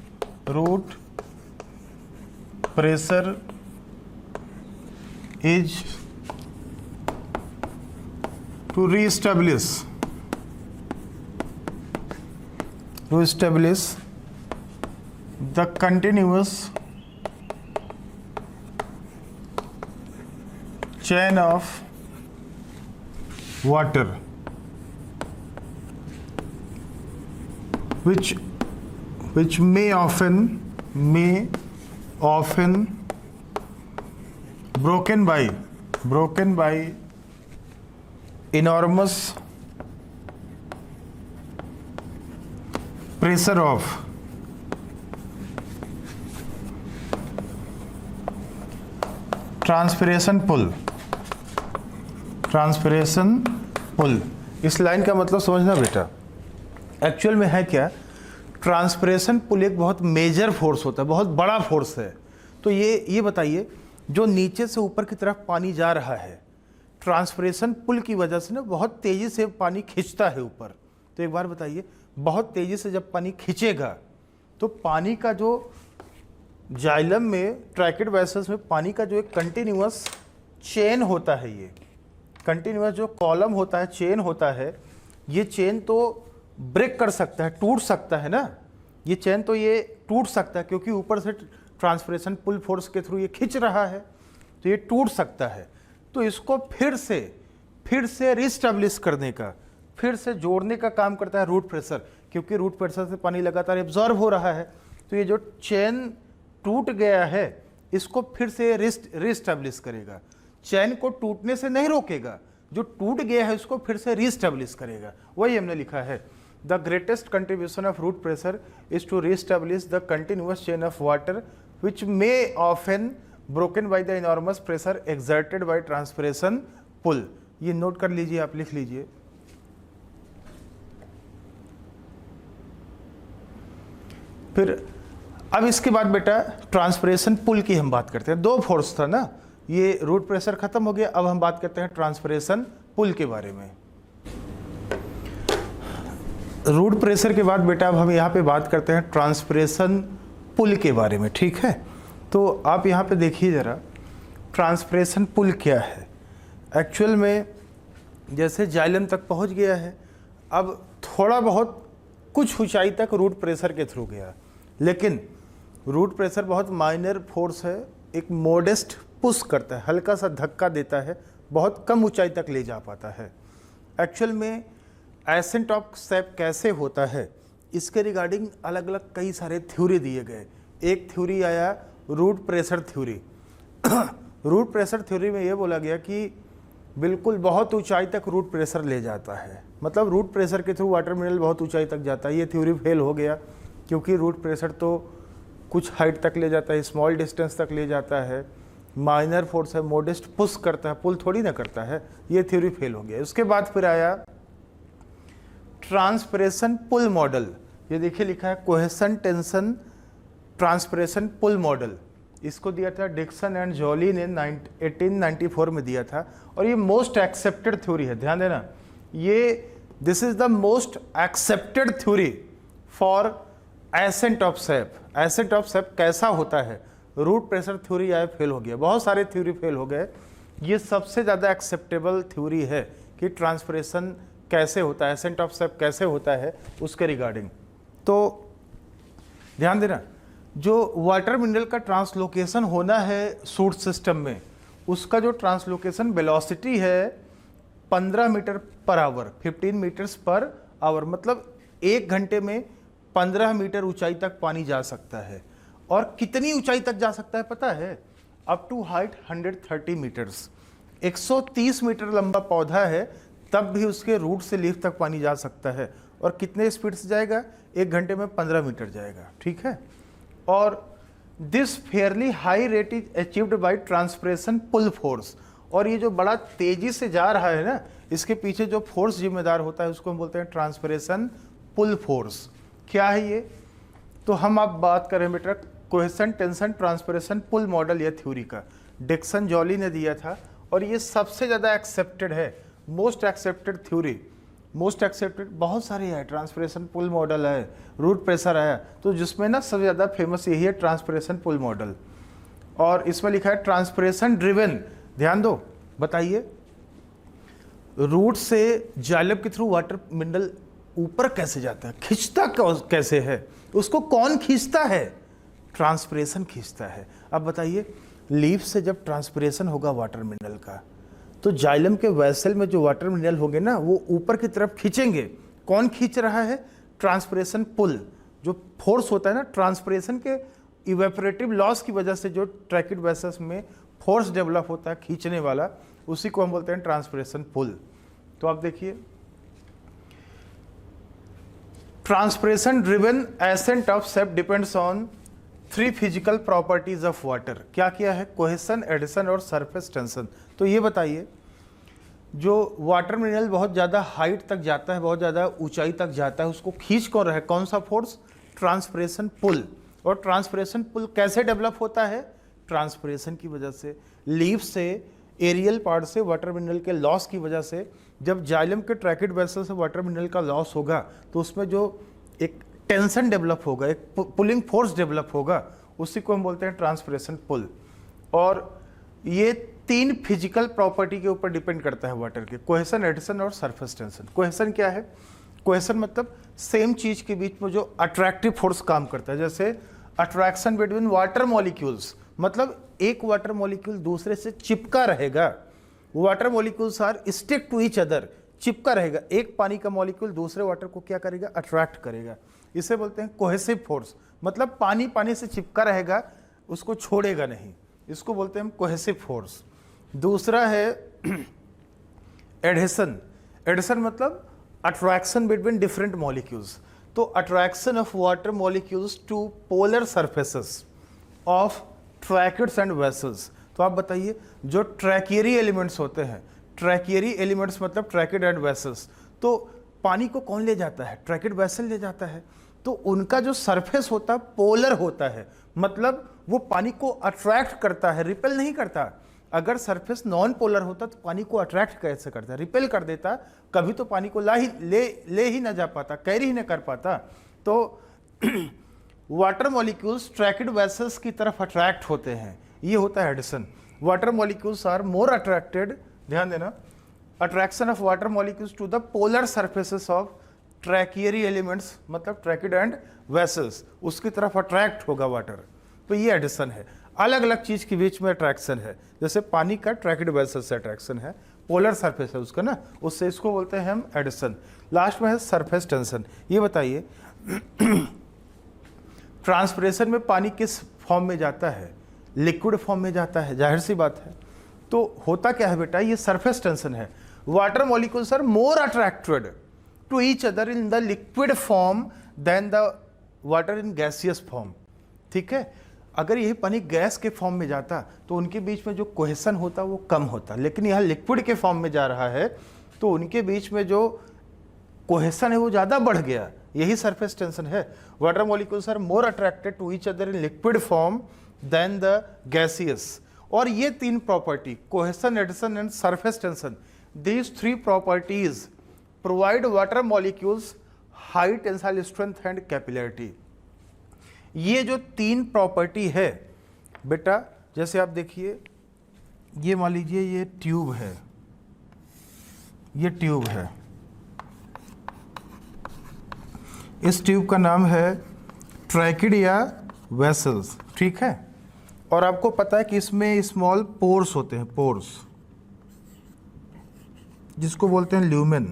is to re-establish the continuous chain of water which may often broken by enormous pressure of transpiration pull. इस लाइन का मतलब समझना बेटा, एक्चुअल में है क्या, ट्रांसपिरेशन पुल एक बहुत मेजर फोर्स होता है, बहुत बड़ा फोर्स है। तो ये बताइए, जो नीचे से ऊपर की तरफ पानी जा रहा है, ट्रांसपिरेशन पुल की वजह से ना बहुत तेज़ी से पानी खींचता है ऊपर। तो एक बार बताइए, बहुत तेज़ी से जब पानी खींचेगा तो पानी का जो जाइलम में, ट्रैकेड वेसल्स में पानी का जो एक कंटिन्यूअस चेन होता है, ये कंटिन्यूअस जो कॉलम होता है, चेन होता है, ये चेन तो ब्रेक कर सकता है, टूट सकता है ना, ये चेन तो ये टूट सकता है, क्योंकि ऊपर से ट्रांसपिरेशन पुल फोर्स के थ्रू ये खींच रहा है, तो ये टूट सकता है। तो इसको फिर से रिस्टेब्लिश करने का, फिर से जोड़ने का काम करता है रूट प्रेशर, क्योंकि रूट प्रेशर से पानी लगातार एब्जॉर्ब हो रहा है। तो ये जो चेन टूट गया है, इसको फिर से रिस्टेब्लिश करेगा, चैन को टूटने से नहीं रोकेगा, जो टूट गया है उसको फिर से रीस्टेब्लिश करेगा, वही हमने लिखा है। The greatest contribution of root pressure is to reestablish the continuous chain of water which may often broken by the enormous pressure exerted by transpiration pull. ये नोट कर लीजिए, आप लिख लीजिए। फिर अब इसके बाद बेटा ट्रांसपिरेशन पुल की हम बात करते हैं। दो फोर्स था ना, ये रूट प्रेशर खत्म हो गया, अब हम बात करते हैं ट्रांसपिरेशन पुल के बारे में। रूट प्रेशर के बाद बेटा अब हम यहाँ पे बात करते हैं ट्रांसपिरेशन पुल के बारे में, ठीक है। तो आप यहाँ पे देखिए ज़रा, ट्रांसपिरेशन पुल क्या है। एक्चुअल में जैसे जाइलम तक पहुँच गया है, अब थोड़ा बहुत कुछ ऊंचाई तक रूट प्रेशर के थ्रू गया, लेकिन रूट प्रेशर बहुत माइनर फोर्स है, एक मोडेस्ट पुश करता है, हल्का सा धक्का देता है, बहुत कम ऊंचाई तक ले जा पाता है। एक्चुअल में एसेंट ऑफ सैप कैसे होता है, इसके रिगार्डिंग अलग अलग कई सारे थ्योरी दिए गए। एक थ्योरी आया root pressure theory. Root pressure theory में ये बोला गया कि बिल्कुल बहुत ऊंचाई तक रूट प्रेशर ले जाता है, मतलब रूट प्रेशर के थ्रू वाटर मिनरल बहुत ऊंचाई तक जाता है। ये थ्योरी फेल हो गया, क्योंकि रूट प्रेशर तो कुछ हाइट तक ले जाता है, स्मॉल डिस्टेंस तक ले जाता है, माइनर फोर्स है, मोडेस्ट पुश करता है, पुल थोड़ी ना करता है। ये थ्योरी फेल हो गया। उसके बाद फिर आया ट्रांसपिरेशन पुल मॉडल। ये देखिए लिखा है cohesion tension transpiration pull model. इसको दिया था डिक्सन एंड जॉली ने 1894 में दिया था, और ये मोस्ट एक्सेप्टेड थ्योरी है। ध्यान देना, ये this is the most accepted theory for ascent of SAP. Accent of SAP कैसा होता है, रूट प्रेशर थ्योरी आया, फेल हो गया, बहुत सारे थ्योरी फेल हो गए। ये सबसे ज़्यादा एक्सेप्टेबल थ्योरी है कि ट्रांसपिरेशन कैसे होता है, एसेंट ऑफ सैप कैसे होता है, उसके रिगार्डिंग। तो ध्यान देना, जो वाटर मिनरल का ट्रांसलोकेशन होना है सूट सिस्टम में, उसका जो ट्रांसलोकेशन वेलोसिटी है 15 metre per hour, 15 metres per hour, मतलब 1 घंटे में 15 मीटर ऊंचाई तक पानी जा सकता है। और कितनी ऊंचाई तक जा सकता है पता है? Up to height 130 metres. 130 metre लंबा पौधा है, तब भी उसके रूट से लीफ तक पानी जा सकता है। और कितने स्पीड से जाएगा? 1 घंटे में 15 मीटर जाएगा, ठीक है। और this fairly high rate is achieved by transpiration pull force. और ये जो बड़ा तेजी से जा रहा है ना, इसके पीछे जो फोर्स जिम्मेदार होता है उसको हम बोलते हैं ट्रांसपिरेशन पुल फोर्स। क्या है ये? तो हम आप बात करें बेटा cohesion tension transpiration pull model या थ्योरी का, डिक्सन जॉली ने दिया था, और ये सबसे ज़्यादा एक्सेप्टेड है, most accepted theory. Most accepted बहुत सारे है, ट्रांसपिरेशन पुल मॉडल है, रूट प्रेशर है, तो जिसमें ना सबसे ज़्यादा फेमस यही है ट्रांसपिरेशन पुल मॉडल। और इसमें लिखा है ट्रांसपिरेशन ड्रिवन। ध्यान दो, बताइए रूट से जाइलम के थ्रू वाटर मिनरल ऊपर कैसे जाता है, खींचता कैसे है, उसको कौन खींचता है? ट्रांसपिरेशन खींचता है। अब बताइए, लीफ से जब ट्रांसपिरेशन होगा वाटर मिनरल का, तो जाइलम के वेसल में जो वाटर मिनरल होंगे ना, वो ऊपर की तरफ खींचेंगे। कौन खींच रहा है? Transpiration pull. जो फोर्स होता है ना, ट्रांसपिरेशन के इवेपोरेटिव लॉस की वजह से जो ट्रैकिड वेसल्स में फोर्स डेवलप होता है खींचने वाला, उसी को हम बोलते हैं ट्रांसपिरेशन पुल। तो आप देखिए, transpiration driven accent of SAP depends on 3 physical properties of water. क्या क्या है? कोहेशन, एडिशन और सरफेस टेंशन। तो ये बताइए, जो वाटर मिनरल बहुत ज़्यादा हाइट तक जाता है, बहुत ज़्यादा ऊंचाई तक जाता है, उसको खींच कौन रहा है? कौन सा फोर्स? Transpiration pull. और ट्रांसपिरेशन पुल कैसे डेवलप होता है? ट्रांसपिरेशन की वजह से, लीफ से, एरियल पार्ट से वाटर मिनरल के लॉस की वजह से। जब जाइलम के ट्रैकिड वेसल से वाटर मिनरल का लॉस होगा, तो उसमें जो एक टेंशन डेवलप होगा, एक पुलिंग फोर्स डेवलप होगा, उसी को हम बोलते हैं ट्रांसपिरेशन पुल। और ये 3 फिजिकल प्रॉपर्टी के ऊपर डिपेंड करता है वाटर के, कोहेशन, एडिशन और सरफेस टेंशन। कोहेशन क्या है? कोहेशन मतलब सेम चीज के बीच में जो अट्रैक्टिव फोर्स काम करता है, जैसे अट्रैक्शन बिटवीन वाटर मॉलिक्यूल्स, मतलब एक वाटर मॉलिक्यूल दूसरे से चिपका रहेगा। Water molecules are stick to each other, चिपका रहेगा। एक पानी का मॉलिक्यूल दूसरे वाटर को क्या करेगा? अट्रैक्ट करेगा। इसे बोलते हैं कोहेसिव फोर्स, मतलब पानी पानी से चिपका रहेगा, उसको छोड़ेगा नहीं, इसको बोलते हैं कोहेसिव फोर्स। दूसरा है एडहेसन, एडहेसन मतलब अट्रैक्शन बिटवीन डिफरेंट मॉलिक्यूल्स। तो attraction of water molecules to polar surfaces of tracheids and vessels. तो आप बताइए, जो ट्रैकियरी एलिमेंट्स होते हैं, ट्रैकियरी एलिमेंट्स मतलब ट्रैकिड एंड वेसल्स, तो पानी को कौन ले जाता है? ट्रैकिड वेसल ले जाता है। तो उनका जो सरफेस होता है पोलर होता है, मतलब वो पानी को अट्रैक्ट करता है, रिपेल नहीं करता। अगर सरफेस नॉन पोलर होता तो पानी को अट्रैक्ट कैसे करता? रिपेल कर देता, कभी तो पानी को ले ही ना जा पाता, कैरी ही ना कर पाता। तो वाटर मॉलिक्यूल्स ट्रैकिड वेसल्स की तरफ अट्रैक्ट होते हैं, ये होता है adhesion. Water molecules are more attracted, ध्यान देना, attraction of water molecules to the polar surfaces of tracheary elements मतलब ट्रैकिड एंड वेसल्स, उसकी तरफ अट्रैक्ट होगा वाटर। तो ये एडिशन है। अलग अलग चीज के बीच में अट्रैक्शन है, जैसे पानी का ट्रैकिड वेसल से अट्रैक्शन है, पोलर सरफेस है उसका ना, उससे इसको बोलते हैं हम एडिशन। लास्ट में है सरफेस टेंशन। ये बताइए ट्रांसपिरेशन में पानी किस फॉर्म में जाता है? लिक्विड फॉर्म में जाता है, जाहिर सी बात है। तो होता क्या है बेटा, ये सरफेस टेंशन है। Water molecules are more attracted to each other in the liquid form than the water in gaseous form. ठीक है, अगर यही पानी गैस के फॉर्म में जाता तो उनके बीच में जो कोहेसन होता वो कम होता, लेकिन यहाँ लिक्विड के फॉर्म में जा रहा है तो उनके बीच में जो कोहेसन है वो ज़्यादा बढ़ गया, यही सरफेस टेंशन है। Water molecules are more attracted to each other in liquid form than the gaseous. और ये तीन property, cohesion, adhesion and surface tension, these three properties provide water molecules high tensile strength and capillarity. ये जो तीन property है बेटा, जैसे आप देखिए, ये मान लीजिए ये ट्यूब है, ये ट्यूब है, इस ट्यूब का नाम है ट्रैकिड या वेसल्स, ठीक है। और आपको पता है कि इसमें स्मॉल पोर्स होते हैं, पोर्स जिसको बोलते हैं ल्यूमेन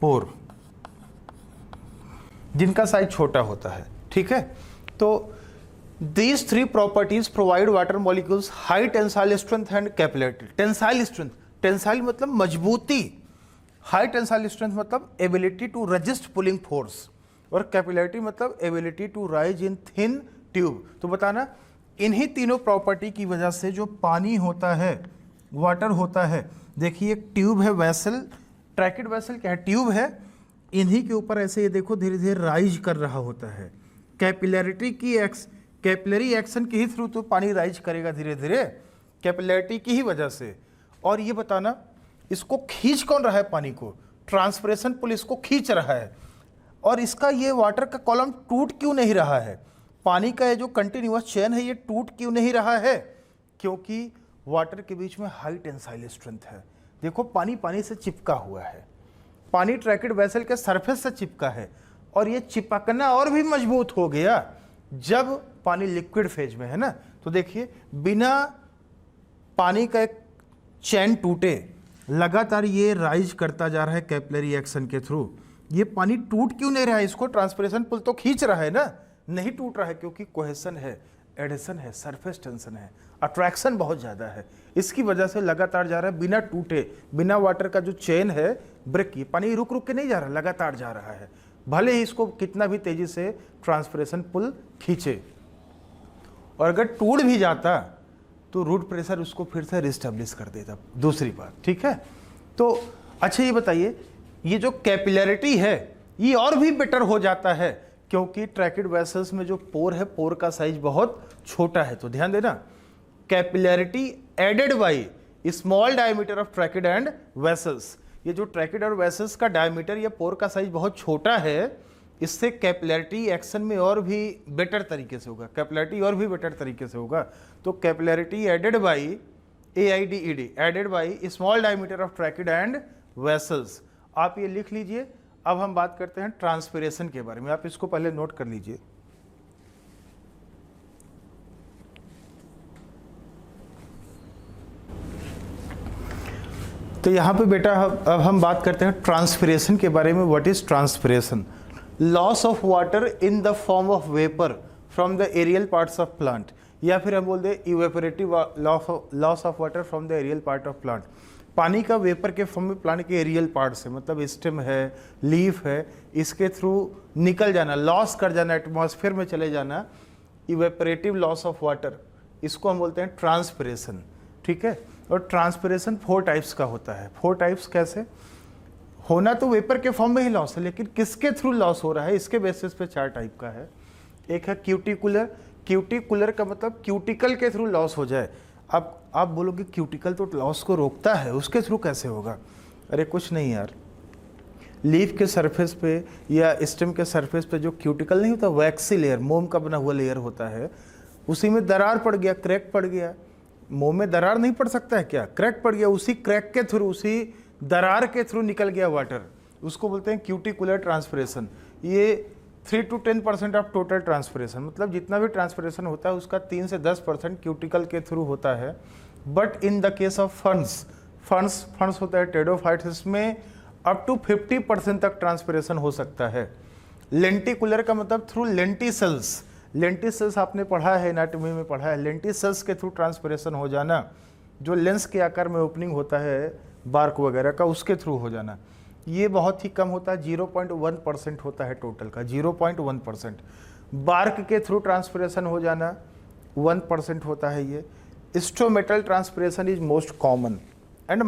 पोर, जिनका साइज छोटा होता है, ठीक है। तो these three properties provide water molecules high tensile strength and capillarity. Tensile strength, tensile मतलब मजबूती, हाई टेंसाइल स्ट्रेंथ मतलब ability to resist pulling force, और कैपिलरिटी मतलब ability to rise in thin tube. तो बताना, इन्हीं तीनों प्रॉपर्टी की वजह से जो पानी होता है, वाटर होता है, देखिए एक ट्यूब है, वेसल, ट्रैकिड वेसल क्या है, ट्यूब है, इन्हीं के ऊपर ऐसे ये देखो धीरे धीरे राइज कर रहा होता है। कैपिलरिटी की कैपिलरी एक्शन के ही थ्रू तो पानी राइज करेगा धीरे धीरे, कैपिलरिटी की ही वजह से। और ये बताना, इसको खींच कौन रहा है पानी को? ट्रांसपिरेशन पुल इसको खींच रहा है। और इसका ये वाटर का कॉलम टूट क्यों नहीं रहा है? पानी का ये जो कंटिन्यूअस चेन है ये टूट क्यों नहीं रहा है? क्योंकि वाटर के बीच में हाई टेंसाइल स्ट्रेंथ है। देखो पानी पानी से चिपका हुआ है, पानी ट्रैकिड वेसल के सरफेस से चिपका है, और ये चिपकना और भी मजबूत हो गया जब पानी लिक्विड फेज में है ना। तो देखिए, बिना पानी का एक चैन टूटे लगातार ये राइज करता जा रहा है कैपिलरी एक्शन के थ्रू। ये पानी टूट क्यों नहीं रहा है? इसको ट्रांसपिरेशन पुल तो खींच रहा है ना, नहीं टूट रहा है क्योंकि कोहेसन है, एडिशन है, सरफेस टेंशन है, अट्रैक्शन बहुत ज़्यादा है, इसकी वजह से लगातार जा रहा है बिना टूटे। बिना वाटर का जो चेन है ब्रेक की, पानी रुक रुक के नहीं जा रहा, लगातार जा रहा है, भले ही इसको कितना भी तेजी से ट्रांसपिरेशन पुल खींचे। और अगर टूट भी जाता तो रूट प्रेशर उसको फिर से रिस्टेब्लिश कर देता, दूसरी बात, ठीक है। तो अच्छा ये बताइए, ये जो कैपिलरिटी है ये और भी बेटर हो जाता है क्योंकि ट्रैकिड वेसल्स में जो पोर है, पोर का साइज बहुत छोटा है। तो ध्यान देना, capillarity aided by small diameter of tracheid and vessels. ये जो ट्रैकिड और वेसल्स का डायमीटर या पोर का साइज बहुत छोटा है, इससे कैपिलरिटी एक्शन में और भी बेटर तरीके से होगा, कैपिलरिटी और भी बेटर तरीके से होगा। तो capillarity aided by AIDED, aided by small diameter of tracheid and vessels. आप ये लिख लीजिए। अब हम बात करते हैं ट्रांसपिरेशन के बारे में, आप इसको पहले नोट कर लीजिए। तो यहां पे बेटा अब हम बात करते हैं ट्रांसपिरेशन के बारे में। What is transpiration? Loss of water in the form of vapour from the aerial parts of plant, या फिर हम बोल दे evaporative loss of water from the aerial part of plant. पानी का वेपर के फॉर्म में प्लांट के एरियल पार्ट से, मतलब स्टेम है, लीफ है, इसके थ्रू निकल जाना, लॉस कर जाना, एटमॉस्फेयर में चले जाना, इवेपरेटिव लॉस ऑफ वाटर, इसको हम बोलते हैं ट्रांसपिरेशन। ठीक है, और ट्रांसपिरेशन 4 टाइप्स का होता है। 4 टाइप्स कैसे होना, तो वेपर के फॉर्म में ही लॉस है, लेकिन किसके थ्रू लॉस हो रहा है इसके बेसिस पे 4 टाइप का है। एक है क्यूटिकुलर। क्यूटिकुलर का मतलब क्यूटिकल के थ्रू लॉस हो जाए। अब आप बोलोगे क्यूटिकल तो लॉस को रोकता है, उसके थ्रू कैसे होगा? अरे कुछ नहीं यार, लीफ के सरफेस पे या स्टेम के सरफेस पे जो क्यूटिकल नहीं होता, वैक्सी लेयर, मोम का बना हुआ लेयर होता है, उसी में दरार पड़ गया, क्रैक पड़ गया। मोम में दरार नहीं पड़ सकता है क्या? क्रैक पड़ गया, उसी क्रैक के थ्रू, उसी दरार के थ्रू निकल गया वाटर, उसको बोलते हैं क्यूटिकुलर ट्रांसपिरेशन। ये 3 to 10% ऑफ टोटल ट्रांसपिरेशन, मतलब जितना भी ट्रांसपिरेशन होता है उसका 3 से 10% क्यूटिकल के थ्रू होता है। But in the case of funds होता है टेडोफाइट्स, इसमें अप टू 50% तक ट्रांसपिरेशन हो सकता है। लेंटिकुलर का मतलब थ्रू लेंटिसेल्स। लेंटिसेल्स आपने पढ़ा है, एनाटॉमी में पढ़ा है, लेंटिसेल्स के थ्रू ट्रांसपिरेशन हो जाना, जो लेंस के आकार में ओपनिंग होता है बार्क वगैरह का, उसके थ्रू हो जाना। ये बहुत ही कम होता है, 0.1% होता है टोटल का, 0.1%। बार्क के थ्रू ट्रांसपिरेशन हो जाना 1% होता है ये। Stomatal transpiration is most common and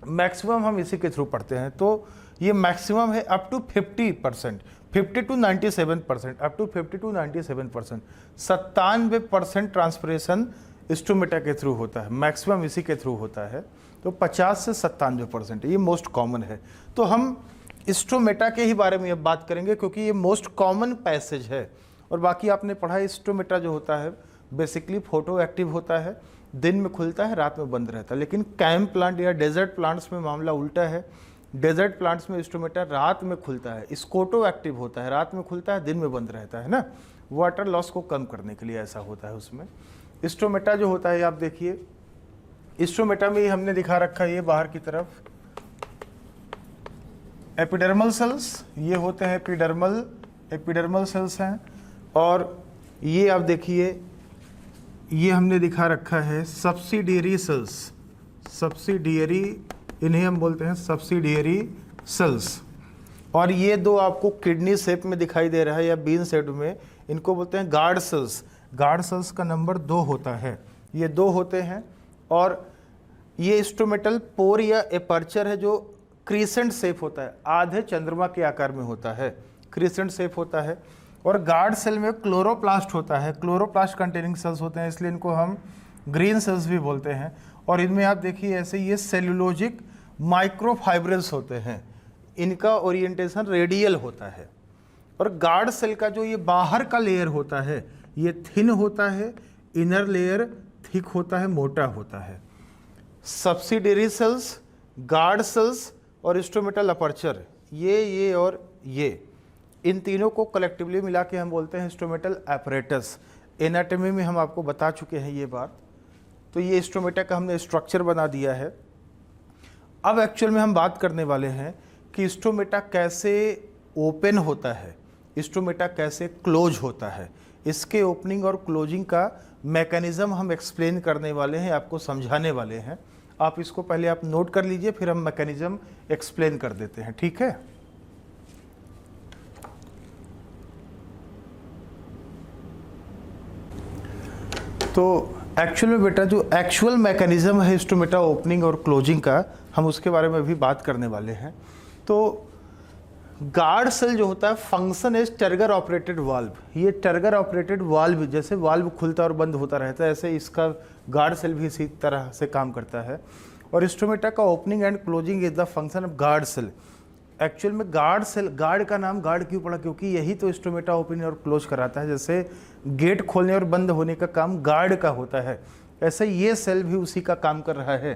maximum हम इसी के थ्रू पढ़ते हैं, तो ये मैक्सिमम है up to 50%, 50 to 97%, up to 50 to 97%। 97% transpiration stomata के थ्रू होता है, मैक्सिमम इसी के थ्रू होता है। तो 50 से 97% ये मोस्ट कॉमन है। तो हम स्टोमेटा के ही बारे में अब बात करेंगे, क्योंकि ये मोस्ट कॉमन पैसेज है। और बाकी आपने पढ़ा है, स्टोमेटा जो होता है बेसिकली फोटो एक्टिव होता है, दिन में खुलता है, रात में बंद रहता है। लेकिन कैंप प्लांट या डेजर्ट प्लांट्स में मामला उल्टा है। डेजर्ट प्लांट्स में स्टोमेटा रात में खुलता है, स्कोटो एक्टिव होता है, रात में खुलता है, दिन में बंद रहता है ना, वाटर लॉस को कम करने के लिए ऐसा होता है उसमें। स्टोमेटा जो होता है, आप देखिए स्टोमेटा में हमने दिखा रखा है, ये बाहर की तरफ एपिडर्मल सेल्स, ये होते हैं एपिडर्मल सेल्स हैं। और ये आप देखिए, ये हमने दिखा रखा है सब्सिडियरी सेल्स, सब्सिडियरी, इन्हें हम बोलते हैं सब्सिडियरी सेल्स। और ये 2 आपको किडनी शेप में दिखाई दे रहा है या बीन शेप में, इनको बोलते हैं गार्ड सेल्स। गार्ड सेल्स का नंबर 2 होता है, ये 2 होते हैं। और ये स्टोमेटल पोर या एपर्चर है, जो क्रीसेंट शेप होता है, आधे चंद्रमा के आकार में होता है, क्रीसेंट शेप होता है। और गार्ड सेल में क्लोरोप्लास्ट होता है, क्लोरोप्लास्ट कंटेनिंग सेल्स होते हैं, इसलिए इनको हम ग्रीन सेल्स भी बोलते हैं। और इनमें आप देखिए ऐसे ये सेल्यूलोजिक माइक्रोफाइब्रल्स होते हैं, इनका ओरिएंटेशन रेडियल होता है। और गार्ड सेल का जो ये बाहर का लेयर होता है, ये थिन होता है, इनर लेयर थिक होता है, मोटा होता है। सब्सिडियरी सेल्स, गार्ड सेल्स और स्टोमेटल अपर्चर, ये और ये, इन तीनों को कलेक्टिवली मिला के हम बोलते हैं स्टोमेटल apparatus। एनाटॉमी में हम आपको बता चुके हैं ये बात। तो ये स्टोमेटा का हमने स्ट्रक्चर बना दिया है। अब एक्चुअल में हम बात करने वाले हैं कि स्टोमेटा कैसे ओपन होता है, स्टोमेटा कैसे क्लोज होता है। इसके ओपनिंग और क्लोजिंग का मैकेनिज्म हम एक्सप्लेन करने वाले हैं, आपको समझाने वाले हैं। आप इसको पहले आप नोट कर लीजिए, फिर हम मैकेनिज्म एक्सप्लेन कर देते हैं, ठीक है। तो एक्चुअल में बेटा, जो एक्चुअल मैकेनिज्म है स्टोमेटा ओपनिंग और क्लोजिंग का, हम उसके बारे में भी बात करने वाले हैं। तो गार्ड सेल जो होता है, function is turgor operated valve. ये टर्गर ऑपरेटेड वाल्व, जैसे वाल्व खुलता और बंद होता रहता है, ऐसे इसका गार्ड सेल भी इसी तरह से काम करता है। और स्टोमेटा का opening and closing is the function of guard cell. Actual में गार्ड सेल, गार्ड का नाम गार्ड क्यों पड़ा? क्योंकि यही तो स्टोमेटा ओपनिंग और क्लोज कराता है। जैसे गेट खोलने और बंद होने का काम गार्ड का होता है, ऐसे ये सेल भी उसी का काम कर रहा है।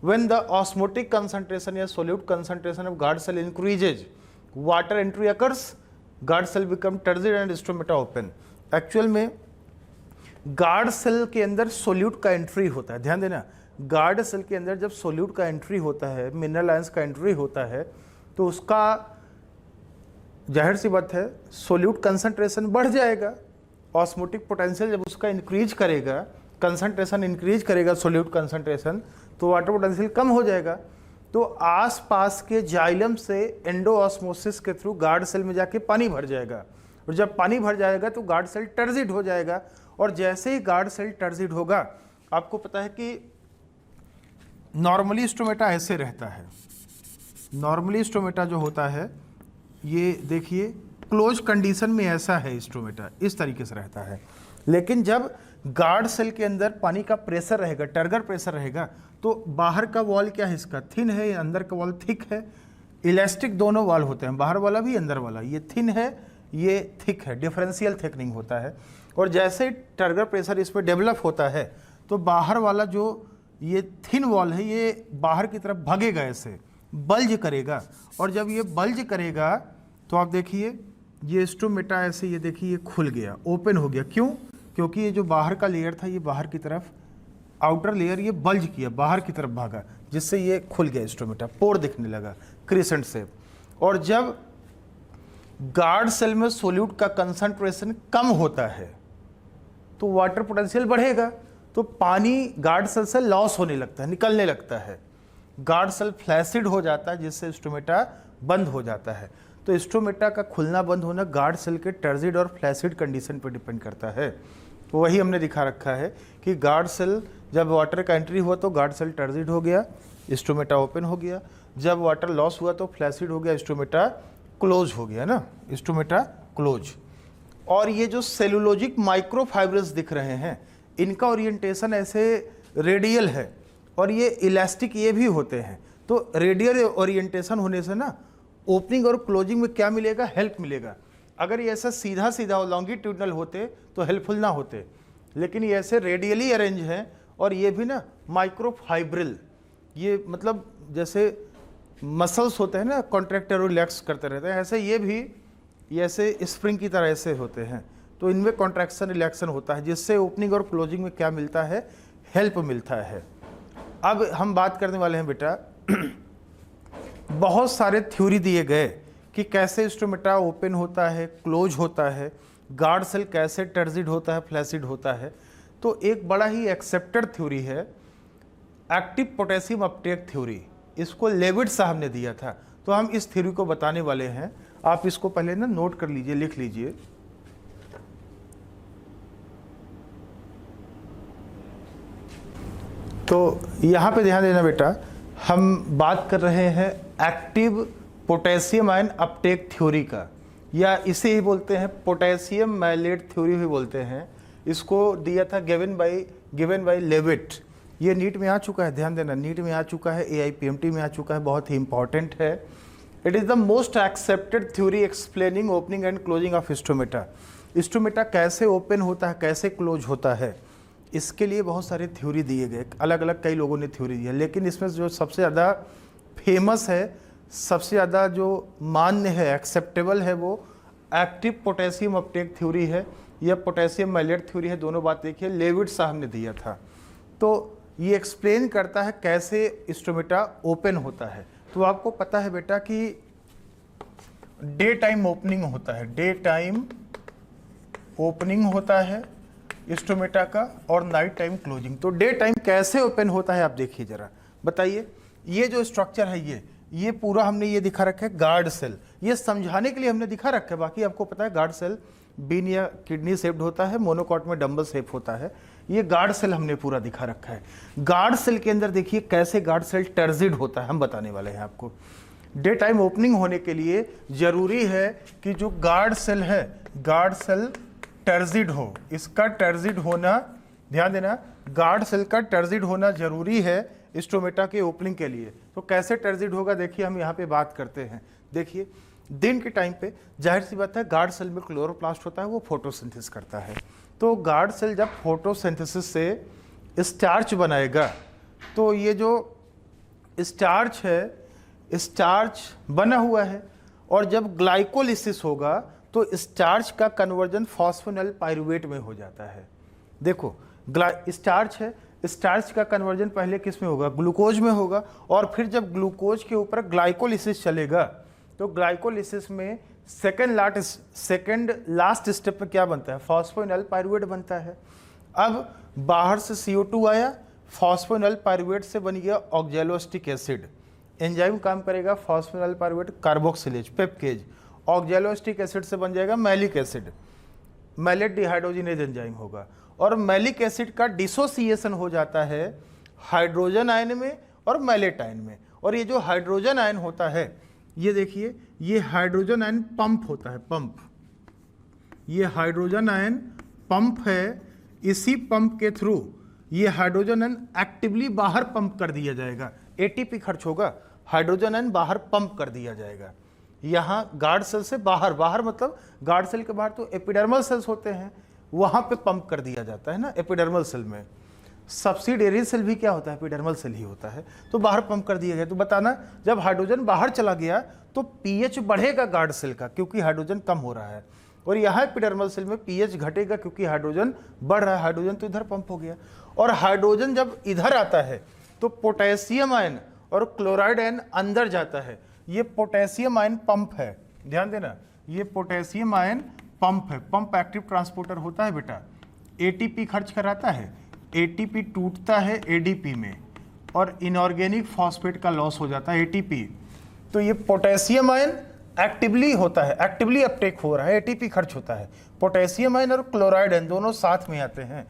व्हेन द ऑस्मोटिक कंसंट्रेशन या solute concentration of guard cell increases, water entry occurs, guard cell become turgid and stomata open. Actual में गार्ड सेल के अंदर सोल्यूट का एंट्री होता है, ध्यान देना, गार्ड सेल के अंदर जब सोल्यूट का एंट्री होता है, मिनरल आयंस का एंट्री होता है, तो उसका जाहिर सी बात है सोल्यूट कंसंट्रेशन बढ़ जाएगा। ऑस्मोटिक पोटेंशियल जब उसका इंक्रीज करेगा, कंसंट्रेशन इंक्रीज करेगा सोल्यूट कंसंट्रेशन, तो वाटर पोटेंशियल कम हो जाएगा। तो आसपास के जाइलम से एंडोऑस्मोसिस के थ्रू गार्ड सेल में जाके पानी भर जाएगा, और जब पानी भर जाएगा तो गार्ड सेल टर्जिड हो जाएगा। और जैसे ही गार्ड सेल टर्जिड होगा, आपको पता है कि नॉर्मली स्टोमेटा ऐसे रहता है। नॉर्मली स्टोमेटा जो होता है, ये देखिए क्लोज कंडीशन में ऐसा है स्टोमेटा, इस तरीके से रहता है। लेकिन जब गार्ड सेल के अंदर पानी का प्रेशर रहेगा, टर्गर प्रेशर रहेगा, तो बाहर का वॉल क्या है इसका, थिन है, अंदर का वॉल थिक है। इलास्टिक दोनों वॉल होते हैं, बाहर वाला भी अंदर वाला, ये थिन है ये थिक है, डिफरेंशियल थिकनिंग होता है। और जैसे टर्गर प्रेशर इस पर डेवलप होता है तो बाहर वाला जो ये थिन वॉल है ये बाहर की तरफ भागेगा, ऐसे बल्ज करेगा। और जब ये बल्ज करेगा तो आप देखिए ये स्टोमेटा ऐसे, ये देखिए ये खुल गया, ओपन हो गया। क्यों? क्योंकि ये जो बाहर का लेयर था ये बाहर की तरफ, आउटर लेयर ये बल्ज किया, बाहर की तरफ भागा, जिससे ये खुल गया स्टोमेटा, पोर दिखने लगा, क्रिसेंट शेप। और जब गार्ड सेल में सोल्यूट का कंसंट्रेशन कम होता है तो वाटर पोटेंशियल बढ़ेगा, तो पानी गार्ड सेल से लॉस होने लगता है, निकलने लगता है, गार्ड सेल फ्लैसिड हो जाता है, जिससे स्टोमेटा बंद हो जाता है। तो स्टोमेटा का खुलना बंद होना गार्ड सेल के टर्जिड और फ्लैसिड कंडीशन पर डिपेंड करता है। तो वही हमने दिखा रखा है कि गार्ड सेल जब वाटर का एंट्री हुआ तो गार्ड सेल टर्जिड हो गया, स्टोमेटा ओपन हो गया। जब वाटर लॉस हुआ तो फ्लैसिड हो गया, स्टोमेटा क्लोज हो गया ना, स्टोमेटा क्लोज। और ये जो सेलुलोजिक माइक्रोफाइब्रस दिख रहे हैं, इनका ओरिएंटेशन ऐसे रेडियल है, और ये इलास्टिक ये भी होते हैं। तो रेडियल ओरिएंटेशन होने से ना ओपनिंग और क्लोजिंग में क्या मिलेगा, हेल्प मिलेगा। अगर ये ऐसा सीधा सीधा लॉन्गिट्यूडनल होते तो हेल्पफुल ना होते, लेकिन ये ऐसे रेडियली अरेंज हैं, और ये भी ना माइक्रोफाइब्रिल, ये मतलब जैसे मसल्स होते हैं ना, कॉन्ट्रैक्टर और रिलैक्स करते रहते हैं, ऐसे ये भी ये ऐसे स्प्रिंग की तरह ऐसे होते हैं। तो इनमें कॉन्ट्रैक्शन रिलैक्शन होता है, जिससे ओपनिंग और क्लोजिंग में क्या मिलता है, हेल्प मिलता है। अब हम बात करने वाले हैं बेटा, बहुत सारे थ्योरी दिए गए कि कैसे स्टोमेटा ओपन होता है, क्लोज होता है, गार्ड सेल कैसे टर्जिड होता है, फ्लैसिड होता है। तो एक बड़ा ही एक्सेप्टेड थ्योरी है एक्टिव पोटेशियम अपटेक थ्योरी, इसको लेविट साहब ने दिया था। तो हम इस थ्योरी को बताने वाले हैं, आप इसको पहले ना नोट कर लीजिए, लिख लीजिए। तो यहाँ पे ध्यान देना बेटा, हम बात कर रहे हैं active potassium ion Uptake theory का, या इसे ही बोलते हैं पोटेशियम मैलेट थ्योरी भी बोलते हैं। इसको दिया था गिवन बाय लेविट। ये नीट में आ चुका है, ध्यान देना, नीट में आ चुका है, AIPMT में आ चुका है, बहुत ही इंपॉर्टेंट है। It is the most accepted theory explaining opening and closing of stomata. Stomata कैसे ओपन होता है, कैसे क्लोज होता है, इसके लिए बहुत सारे थ्योरी दिए गए, अलग अलग कई लोगों ने थ्योरी दी है। लेकिन इसमें जो सबसे ज़्यादा फेमस है, सबसे ज़्यादा जो मान्य है, एक्सेप्टेबल है, वो एक्टिव पोटेशियम अपटेक थ्योरी है या पोटेशियम मैलेट थ्योरी है। दोनों बात देखिए, लेविट साहब ने दिया था। तो ये एक्सप्लेन करता है कैसे स्टोमेटा ओपन होता है। तो आपको पता है बेटा कि डे टाइम ओपनिंग होता है, डे टाइम ओपनिंग होता है स्टोमेटा का, और नाइट टाइम क्लोजिंग। तो डे टाइम कैसे ओपन होता है आप देखिए जरा, बताइए। ये जो स्ट्रक्चर है ये पूरा हमने ये दिखा रखा है गार्ड सेल, ये समझाने के लिए हमने दिखा रखा है। बाकी आपको पता है गार्ड सेल बीन या किडनी शेप्ड होता है, मोनोकॉट में डंबल शेप होता है। ये गार्ड सेल हमने पूरा दिखा रखा है। गार्ड सेल के अंदर देखिए कैसे गार्ड सेल टर्जिड होता है, हम बताने वाले हैं आपको। डे टाइम ओपनिंग होने के लिए जरूरी है कि जो गार्ड सेल है, गार्ड सेल टर्जिड हो। इसका टर्जिड होना, ध्यान देना, गार्ड सेल का टर्जिड होना जरूरी है स्टोमेटा के ओपनिंग के लिए। तो कैसे टर्जिड होगा देखिए, हम यहाँ पे बात करते हैं। देखिए दिन के टाइम पे जाहिर सी बात है गार्ड सेल में क्लोरोप्लास्ट होता है, वो फोटोसिंथेसिस करता है। तो गार्ड सेल जब फोटोसिंथेसिस से स्टार्च बनाएगा, तो ये जो स्टार्च है, स्टार्च बना हुआ है, और जब ग्लाइकोलिसिस होगा तो स्टार्च का कन्वर्जन फॉस्फोनिल पाइरुवेट में हो जाता है। देखो स्टार्च है, स्टार्च का कन्वर्जन पहले किस में होगा, ग्लूकोज में होगा, और फिर जब ग्लूकोज के ऊपर ग्लाइकोलिसिस चलेगा तो ग्लाइकोलिसिस में सेकंड लास्ट स्टेप पे क्या बनता है, फॉस्फोनिल पाइरुवेट बनता है। अब बाहर से CO2 आया, फॉस्फोइनोल पायरुवेट से बन गया ऑक्जेलोस्टिक एसिड। एंजाइम काम करेगा phosphoenolpyruvate carboxylase PEPcase. Oxaloacetic acid से बन जाएगा malic acid, malate dehydrogenase enzyme होगा। और मैलिक एसिड का डिसोसिएशन हो जाता है हाइड्रोजन आयन में और मैलेट आयन में। और ये जो हाइड्रोजन आयन होता है, ये देखिए, ये हाइड्रोजन आयन पंप होता है, पंप। ये हाइड्रोजन आयन पंप है, इसी पंप के थ्रू ये हाइड्रोजन आयन एक्टिवली बाहर पंप कर दिया जाएगा। एटीपी खर्च होगा, हाइड्रोजन आयन बाहर पंप कर दिया जाएगा। यहाँ गार्ड सेल से बाहर, बाहर मतलब गार्ड सेल के बाहर तो एपिडर्मल सेल्स होते हैं, वहाँ पे पंप कर दिया जाता है ना, एपिडर्मल सेल में। सब्सिडियरी सेल भी क्या होता है, एपिडर्मल सेल ही होता है, तो बाहर पंप कर दिया गया। तो बताना, जब हाइड्रोजन बाहर चला गया तो पीएच बढ़ेगा गार्ड सेल का, क्योंकि हाइड्रोजन कम हो रहा है। और यहाँ एपिडर्मल सेल में पीएच घटेगा, क्योंकि हाइड्रोजन बढ़ रहा है। हाइड्रोजन तो इधर पंप हो गया। और हाइड्रोजन जब इधर आता है तो पोटेशियम आयन और क्लोराइड आयन अंदर जाता है। ये पोटेशियम आयन पंप है, ध्यान देना, ये पोटेशियम आयन पंप है। पंप एक्टिव ट्रांसपोर्टर होता है बेटा, एटीपी खर्च कराता है, एटीपी टूटता है एडीपी में और इनऑर्गेनिक फॉस्फेट का लॉस हो जाता है एटीपी। तो ये पोटेशियम आयन एक्टिवली होता है, एक्टिवली अपटेक हो रहा है, एटीपी खर्च होता है। पोटेशियम आयन और क्लोराइड आयन दोनों साथ में आते हैं।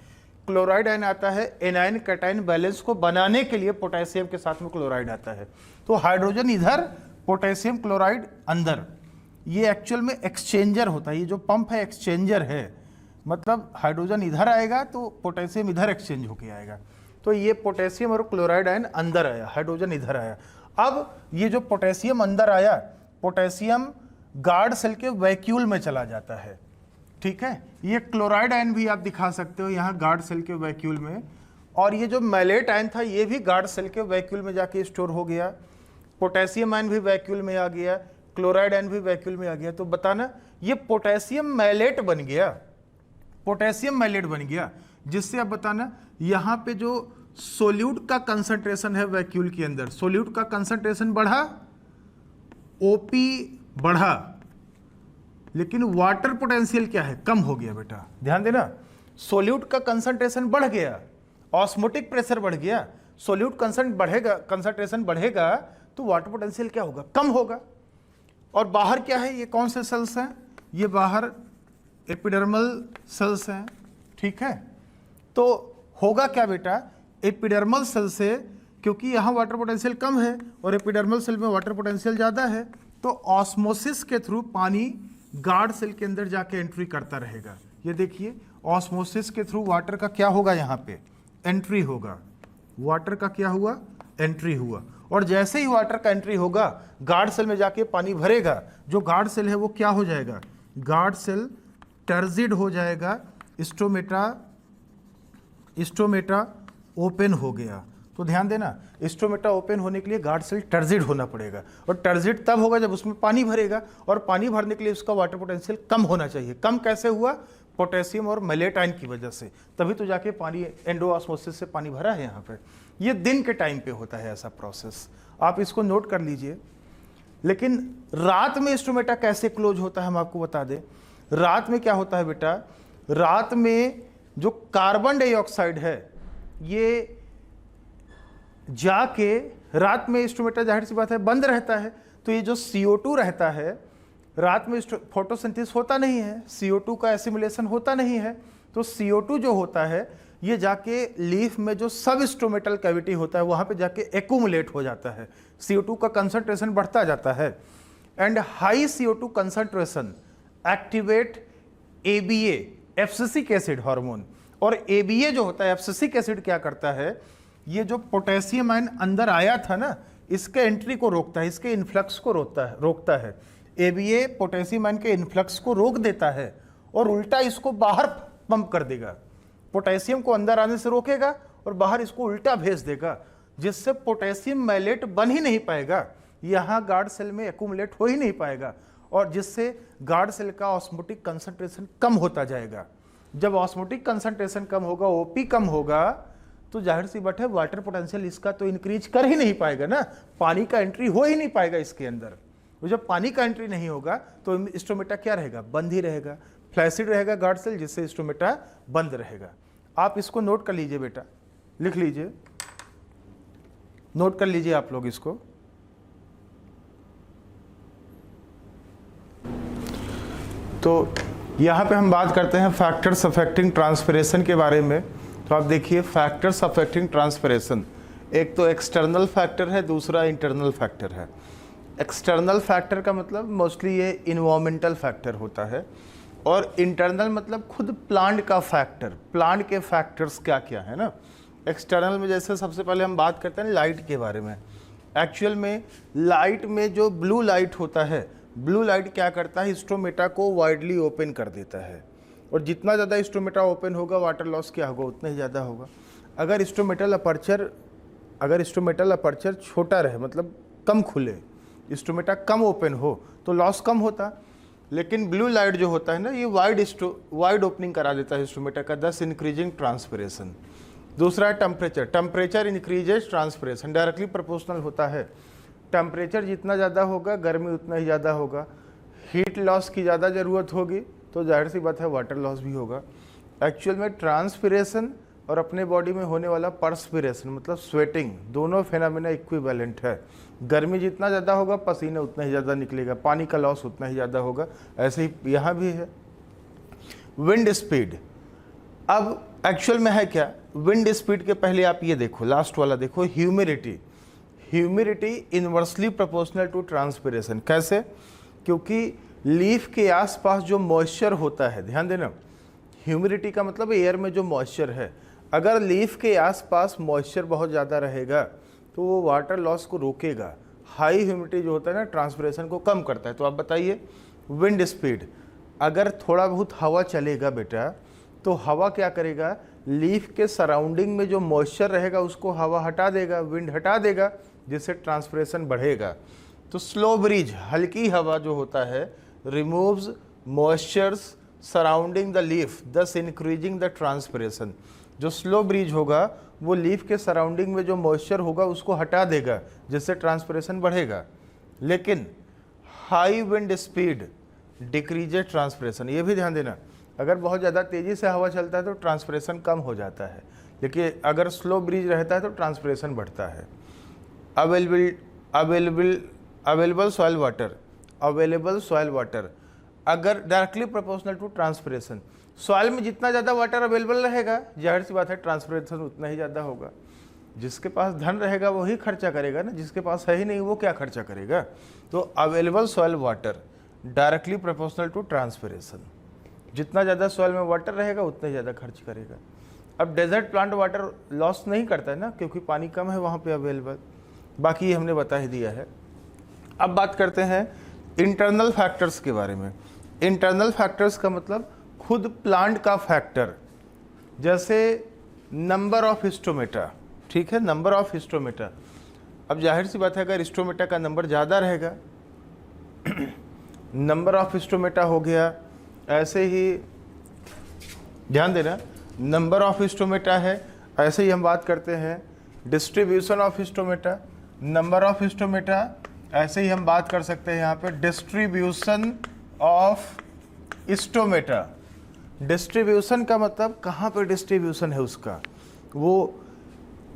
क्लोराइड आयन आता है एनायन कैटायन बैलेंस को बनाने के लिए, पोटेशियम के साथ में क्लोराइड आता है। तो हाइड्रोजन इधर, पोटेशियम क्लोराइड अंदर। ये एक्चुअल में एक्सचेंजर होता है, ये जो पंप है एक्सचेंजर है, मतलब हाइड्रोजन इधर आएगा तो पोटेशियम इधर एक्सचेंज होके आएगा। तो ये पोटेशियम और क्लोराइड आयन अंदर आया, हाइड्रोजन इधर आया। अब ये जो पोटेशियम अंदर आया, पोटेशियम गार्ड सेल के वैक्यूल में चला जाता है, ठीक है। ये क्लोराइड आयन भी आप दिखा सकते हो यहाँ गार्ड सेल के वैक्यूल में। और ये जो मैलेट आयन था, ये भी गार्ड सेल के वैक्यूल में जाके स्टोर हो गया। पोटेशियम आयन भी वैक्यूल में आ गया, क्लोराइड आयन भी वैक्यूल में आ गया। तो बताना, ये पोटेशियम मैलेट बन गया, पोटेशियम मैलेट बन गया, जिससे अब बताना यहाँ पे जो सोल्यूट का कंसंट्रेशन है वैक्यूल के अंदर, सोल्यूट का कंसंट्रेशन बढ़ा, ओपी बढ़ा, लेकिन वाटर पोटेंशियल क्या है, कम हो गया बेटा। ध्यान देना, सोल्यूट का कंसंट्रेशन बढ़ गया, ऑस्मोटिक प्रेशर बढ़ गया, सोल्यूट कंसंट्रेशन बढ़ेगा तो वाटर पोटेंशियल क्या होगा, कम होगा। और बाहर क्या है, ये कौन से सेल्स हैं, ये बाहर एपिडर्मल सेल्स हैं, ठीक है। तो होगा क्या बेटा, एपिडर्मल सेल से, क्योंकि यहाँ वाटर पोटेंशियल कम है और एपिडर्मल सेल में वाटर पोटेंशियल ज़्यादा है, तो ऑस्मोसिस के थ्रू पानी गार्ड सेल के अंदर जाके एंट्री करता रहेगा। ये देखिए, ऑस्मोसिस के थ्रू वाटर का क्या होगा, यहाँ पे एंट्री होगा, वाटर का क्या हुआ, एंट्री हुआ। और जैसे ही वाटर का एंट्री होगा, गार्ड सेल में जाके पानी भरेगा। जो गार्ड सेल है वो क्या हो जाएगा, गार्ड सेल टर्जिड हो जाएगा, स्टोमेटा ओपन हो गया। तो ध्यान देना, स्टोमेटा ओपन होने के लिए गार्ड सेल टर्जिड होना पड़ेगा, और टर्जिड तब होगा जब उसमें पानी भरेगा, और पानी भरने के लिए उसका वाटर पोटेंशियल कम होना चाहिए। कम कैसे हुआ, पोटेशियम और मैलेट आयन की वजह से, तभी तो जाके पानी एंडोऑस्मोसिस से पानी भरा है यहाँ पे। ये दिन के टाइम पे होता है ऐसा प्रोसेस, आप इसको नोट कर लीजिए। लेकिन रात में स्टोमेटा कैसे क्लोज होता है हम आपको बता दें। रात में क्या होता है बेटा, रात में जो कार्बन डाइऑक्साइड है ये जाके, रात में स्टोमेटा जाहिर सी बात है बंद रहता है, तो ये जो CO2 रहता है, रात में फोटोसिंथेसिस होता नहीं है, CO2 का एसिमुलेशन होता नहीं है, तो CO2 जो होता है ये जाके लीफ में जो सब स्टोमेटल कैविटी होता है वहाँ पे जाके एक्यूमुलेट हो जाता है, CO2 का कंसंट्रेशन बढ़ता जाता है। And high CO2 concentration activate ABA, abscisic acid hormone. और ABA जो होता है, एब्सिसिक एसिड, क्या करता है, ये जो पोटेशियम आयन अंदर आया था ना, इसके एंट्री को रोकता है, इसके इन्फ्लक्स को रोकता है। ABA पोटेशियम आयन के इन्फ्लक्स को रोक देता है और उल्टा इसको बाहर पंप कर देगा। पोटेशियम को अंदर आने से रोकेगा और बाहर इसको उल्टा भेज देगा, जिससे पोटेशियम मैलेट बन ही नहीं पाएगा, यहाँ गार्ड सेल में एक्यूमुलेट हो ही नहीं पाएगा, और जिससे गार्ड सेल का ऑस्मोटिक कंसंट्रेशन कम होता जाएगा। जब ऑस्मोटिक कंसंट्रेशन कम होगा, ओपी कम होगा, तो जाहिर सी बात है वाटर पोटेंशियल इसका तो इंक्रीज कर ही नहीं पाएगा ना, पानी का एंट्री हो ही नहीं पाएगा इसके अंदर। तो जब पानी का एंट्री नहीं होगा तो स्टोमेटा क्या रहेगा, बंद ही रहेगा, फ्लैसिड रहेगा गार्ड सेल, जिससे स्टोमेटा बंद रहेगा। आप इसको नोट कर लीजिए बेटा, लिख लीजिए, नोट कर लीजिए आप लोग इसको। तो यहाँ पे हम बात करते हैं फैक्टर्स अफेक्टिंग ट्रांसपिरेशन के बारे में। तो आप देखिए फैक्टर्स अफेक्टिंग ट्रांसपिरेशन, एक तो एक्सटर्नल फैक्टर है, दूसरा इंटरनल फैक्टर है। एक्सटर्नल फैक्टर का मतलब मोस्टली ये इन्वायरमेंटल फैक्टर होता है, और इंटरनल मतलब खुद प्लांट का फैक्टर, प्लांट के फैक्टर्स क्या क्या है ना। एक्सटर्नल में जैसे सबसे पहले हम बात करते हैं लाइट के बारे में। एक्चुअल में लाइट में जो ब्लू लाइट होता है, ब्लू लाइट क्या करता है, स्ट्रोमेटा को वाइडली ओपन कर देता है, और जितना ज़्यादा स्ट्रोमेटा ओपन होगा वाटर लॉस क्या होगा, उतना ही ज़्यादा होगा। अगर स्ट्रोमेटल अपर्चर छोटा रहे, मतलब कम खुले, स्ट्रोमेटा कम ओपन हो, तो लॉस कम होता। लेकिन ब्लू लाइट जो होता है ना, ये वाइड ओपनिंग करा देता है स्ट्रोमेटा का, दस इंक्रीजिंग ट्रांसपिरेशन। दूसरा है temperature, temperature increases transpiration, directly proportional होता है। टेम्परेचर जितना ज़्यादा होगा गर्मी उतना ही ज़्यादा होगा, हीट लॉस की ज़्यादा ज़रूरत होगी, तो जाहिर सी बात है वाटर लॉस भी होगा। एक्चुअल में ट्रांसपिरेशन और अपने बॉडी में होने वाला परस्पिरेशन मतलब स्वेटिंग, दोनों फेनामिना इक्विवेलेंट है। गर्मी जितना ज़्यादा होगा पसीना उतना ही ज़्यादा निकलेगा, पानी का लॉस उतना ही ज़्यादा होगा। ऐसे ही यहाँ भी है। विंड स्पीड, अब एक्चुअल में है क्या, विंड स्पीड के पहले आप ये देखो, लास्ट वाला देखो, humidity. Humidity inversely proportional to transpiration. कैसे? क्योंकि लीफ के आसपास जो मॉइस्चर होता है, ध्यान देना, ह्यूमिडिटी का मतलब एयर में जो मॉइस्चर है, अगर लीफ के आसपास मॉइस्चर बहुत ज़्यादा रहेगा तो वो वाटर लॉस को रोकेगा। हाई ह्यूमिडिटी जो होता है ना, ट्रांसपिरेशन को कम करता है। तो आप बताइए विंड स्पीड, अगर थोड़ा बहुत हवा चलेगा बेटा, तो हवा क्या करेगा, लीफ के सराउंडिंग में जो मॉइस्चर रहेगा उसको हवा हटा देगा, विंड हटा देगा, जिससे ट्रांसपिरेशन बढ़ेगा। तो स्लो ब्रीज, हल्की हवा जो होता है, removes moistures surrounding the leaf दस इंक्रीजिंग द ट्रांसपिरेशन। जो स्लो ब्रीज होगा वो लीफ के सराउंडिंग में जो मॉइस्चर होगा उसको हटा देगा, जिससे ट्रांसपिरेशन बढ़ेगा। लेकिन high wind speed decreases transpiration, ये भी ध्यान देना, अगर बहुत ज़्यादा तेज़ी से हवा चलता है तो ट्रांसपिरेशन कम हो जाता है, लेकिन अगर स्लो ब्रीज रहता है तो ट्रांसपिरेशन बढ़ता है। अवेलेबल सॉइल वाटर, अगर directly proportional to transpiration, soil में जितना ज़्यादा वाटर अवेलेबल रहेगा, जाहिर सी बात है ट्रांसपिरेशन उतना ही ज़्यादा होगा। जिसके पास धन रहेगा वही खर्चा करेगा ना, जिसके पास है ही नहीं वो क्या खर्चा करेगा। तो available soil water directly proportional to transpiration, जितना ज़्यादा सॉइल में वाटर रहेगा उतना ही ज़्यादा खर्च करेगा। अब डेजर्ट प्लांट वाटर लॉस नहीं करता है ना, क्योंकि पानी कम है वहाँ पे अवेलेबल। बाकी ये हमने बता ही दिया है। अब बात करते हैं इंटरनल फैक्टर्स के बारे में। इंटरनल फैक्टर्स का मतलब खुद प्लांट का फैक्टर, जैसे नंबर ऑफ स्टोमेटा, ठीक है, नंबर ऑफ स्टोमेटा। अब जाहिर सी बात है अगर स्टोमेटा का नंबर ज़्यादा रहेगा, नंबर ऑफ स्टोमेटा हो गया, ऐसे ही ध्यान देना, नंबर ऑफ स्टोमेटा है, ऐसे ही हम बात करते हैं distribution of stomata, number of stomata, ऐसे ही हम बात कर सकते हैं यहाँ पे डिस्ट्रीब्यूशन ऑफ स्टोमेटा। डिस्ट्रीब्यूशन का मतलब कहाँ पे डिस्ट्रीब्यूशन है उसका, वो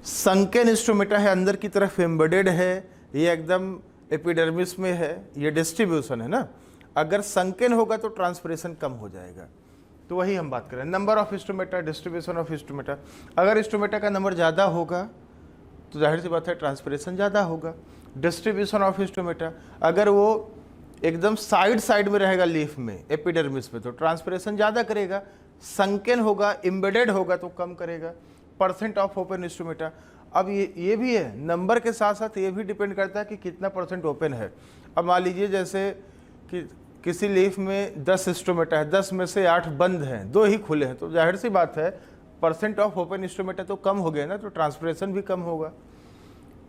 संकेन स्टोमेटा है, अंदर की तरफ एम्बेडेड है, ये एकदम एपिडर्मिस में है, ये डिस्ट्रीब्यूशन है ना। अगर संकेन होगा तो ट्रांसपिरेशन कम हो जाएगा। तो वही हम बात करें, number of stomata, distribution of stomata. अगर स्टोमेटा का नंबर ज़्यादा होगा तो जाहिर सी बात है ट्रांसपिरेशन ज़्यादा होगा। डिस्ट्रीब्यूशन ऑफ स्टोमेटा, अगर वो एकदम साइड में रहेगा लीफ में, एपिडर्मिस में, तो ट्रांसपिरेशन ज़्यादा करेगा। संकेन होगा, एम्बेडेड होगा तो कम करेगा। परसेंट ऑफ ओपन स्टोमेटा, अब ये भी है, नंबर के साथ साथ ये भी डिपेंड करता है कि कितना परसेंट ओपन है। अब मान लीजिए जैसे कि किसी लीफ में 10 स्टोमेटा है, 10 में से 8 बंद हैं, 2 ही खुले हैं, तो जाहिर सी बात है परसेंट ऑफ ओपन स्टोमेटा तो कम हो गया ना, तो ट्रांसपिरेशन भी कम होगा।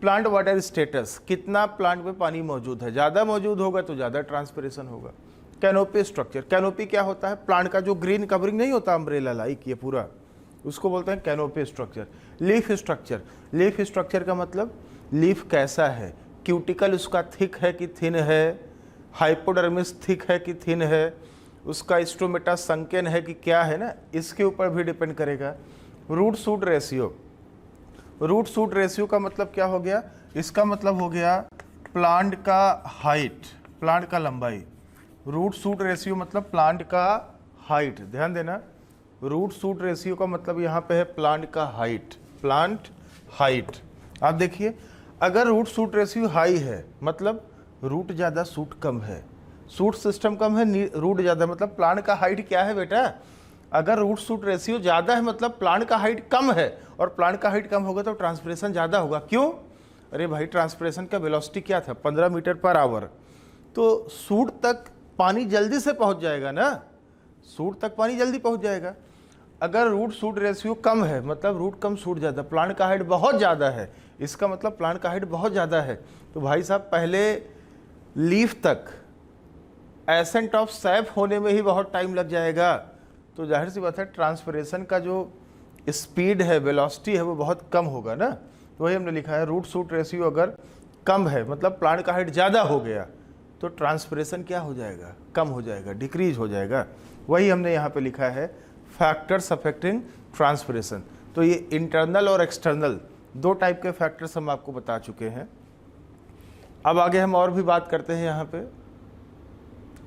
प्लांट वाटर स्टेटस, कितना प्लांट में पानी मौजूद है, ज़्यादा मौजूद होगा तो ज़्यादा ट्रांसपिरेशन होगा। कैनोपी स्ट्रक्चर, कैनोपी क्या होता है, प्लांट का जो ग्रीन कवरिंग नहीं होता अम्ब्रेला लाइक, ये पूरा, उसको बोलते हैं canopy structure. Leaf structure, leaf structure का मतलब लीफ कैसा है, क्यूटिकल उसका थिक है कि थिन है, हाइपोडर्मिस थिक है कि थिन है, उसका स्टोमेटा संकेन है कि क्या है ना, इसके ऊपर भी डिपेंड करेगा। Root shoot ratio, root shoot ratio का मतलब क्या हो गया, इसका मतलब हो गया प्लांट का हाइट, प्लांट का लंबाई। रूट शूट रेशियो मतलब प्लांट का हाइट, ध्यान देना, रूट शूट रेशियो का मतलब यहाँ पे है प्लांट का हाइट, प्लांट हाइट। आप देखिए अगर रूट शूट रेशियो हाई है मतलब रूट ज़्यादा शूट कम है, शूट सिस्टम कम है रूट ज़्यादा, मतलब प्लांट का हाइट क्या है बेटा, अगर रूट शूट रेशियो ज़्यादा है मतलब प्लांट का हाइट कम है, और प्लांट का हाइट कम होगा तो ट्रांसपिरेशन ज़्यादा होगा। क्यों? अरे भाई ट्रांसपिरेशन का वेलोसिटी क्या था, 15 मीटर पर आवर, तो शूट तक पानी जल्दी से पहुंच जाएगा ना, शूट तक पानी जल्दी पहुंच जाएगा। अगर रूट शूट रेशियो कम है मतलब रूट कम शूट ज़्यादा, प्लांट का हाइट बहुत ज़्यादा है, इसका मतलब प्लांट का हाइट बहुत ज़्यादा है, तो भाई साहब पहले लीफ तक एसेंट ऑफ सैप होने में ही बहुत टाइम लग जाएगा। तो जाहिर सी बात है ट्रांसपिरेशन का जो स्पीड है, वेलोसिटी है, वो बहुत कम होगा ना। तो वही हमने लिखा है रूट शूट रेशियो अगर कम है मतलब प्लांट का हाइट ज़्यादा हो गया तो ट्रांसपिरेशन क्या हो जाएगा, कम हो जाएगा, डिक्रीज हो जाएगा। वही हमने यहाँ पे लिखा है फैक्टर्स अफेक्टिंग ट्रांसपिरेशन। तो ये इंटरनल और एक्सटर्नल दो टाइप के फैक्टर्स हम आपको बता चुके हैं। अब आगे हम और भी बात करते हैं, यहाँ पे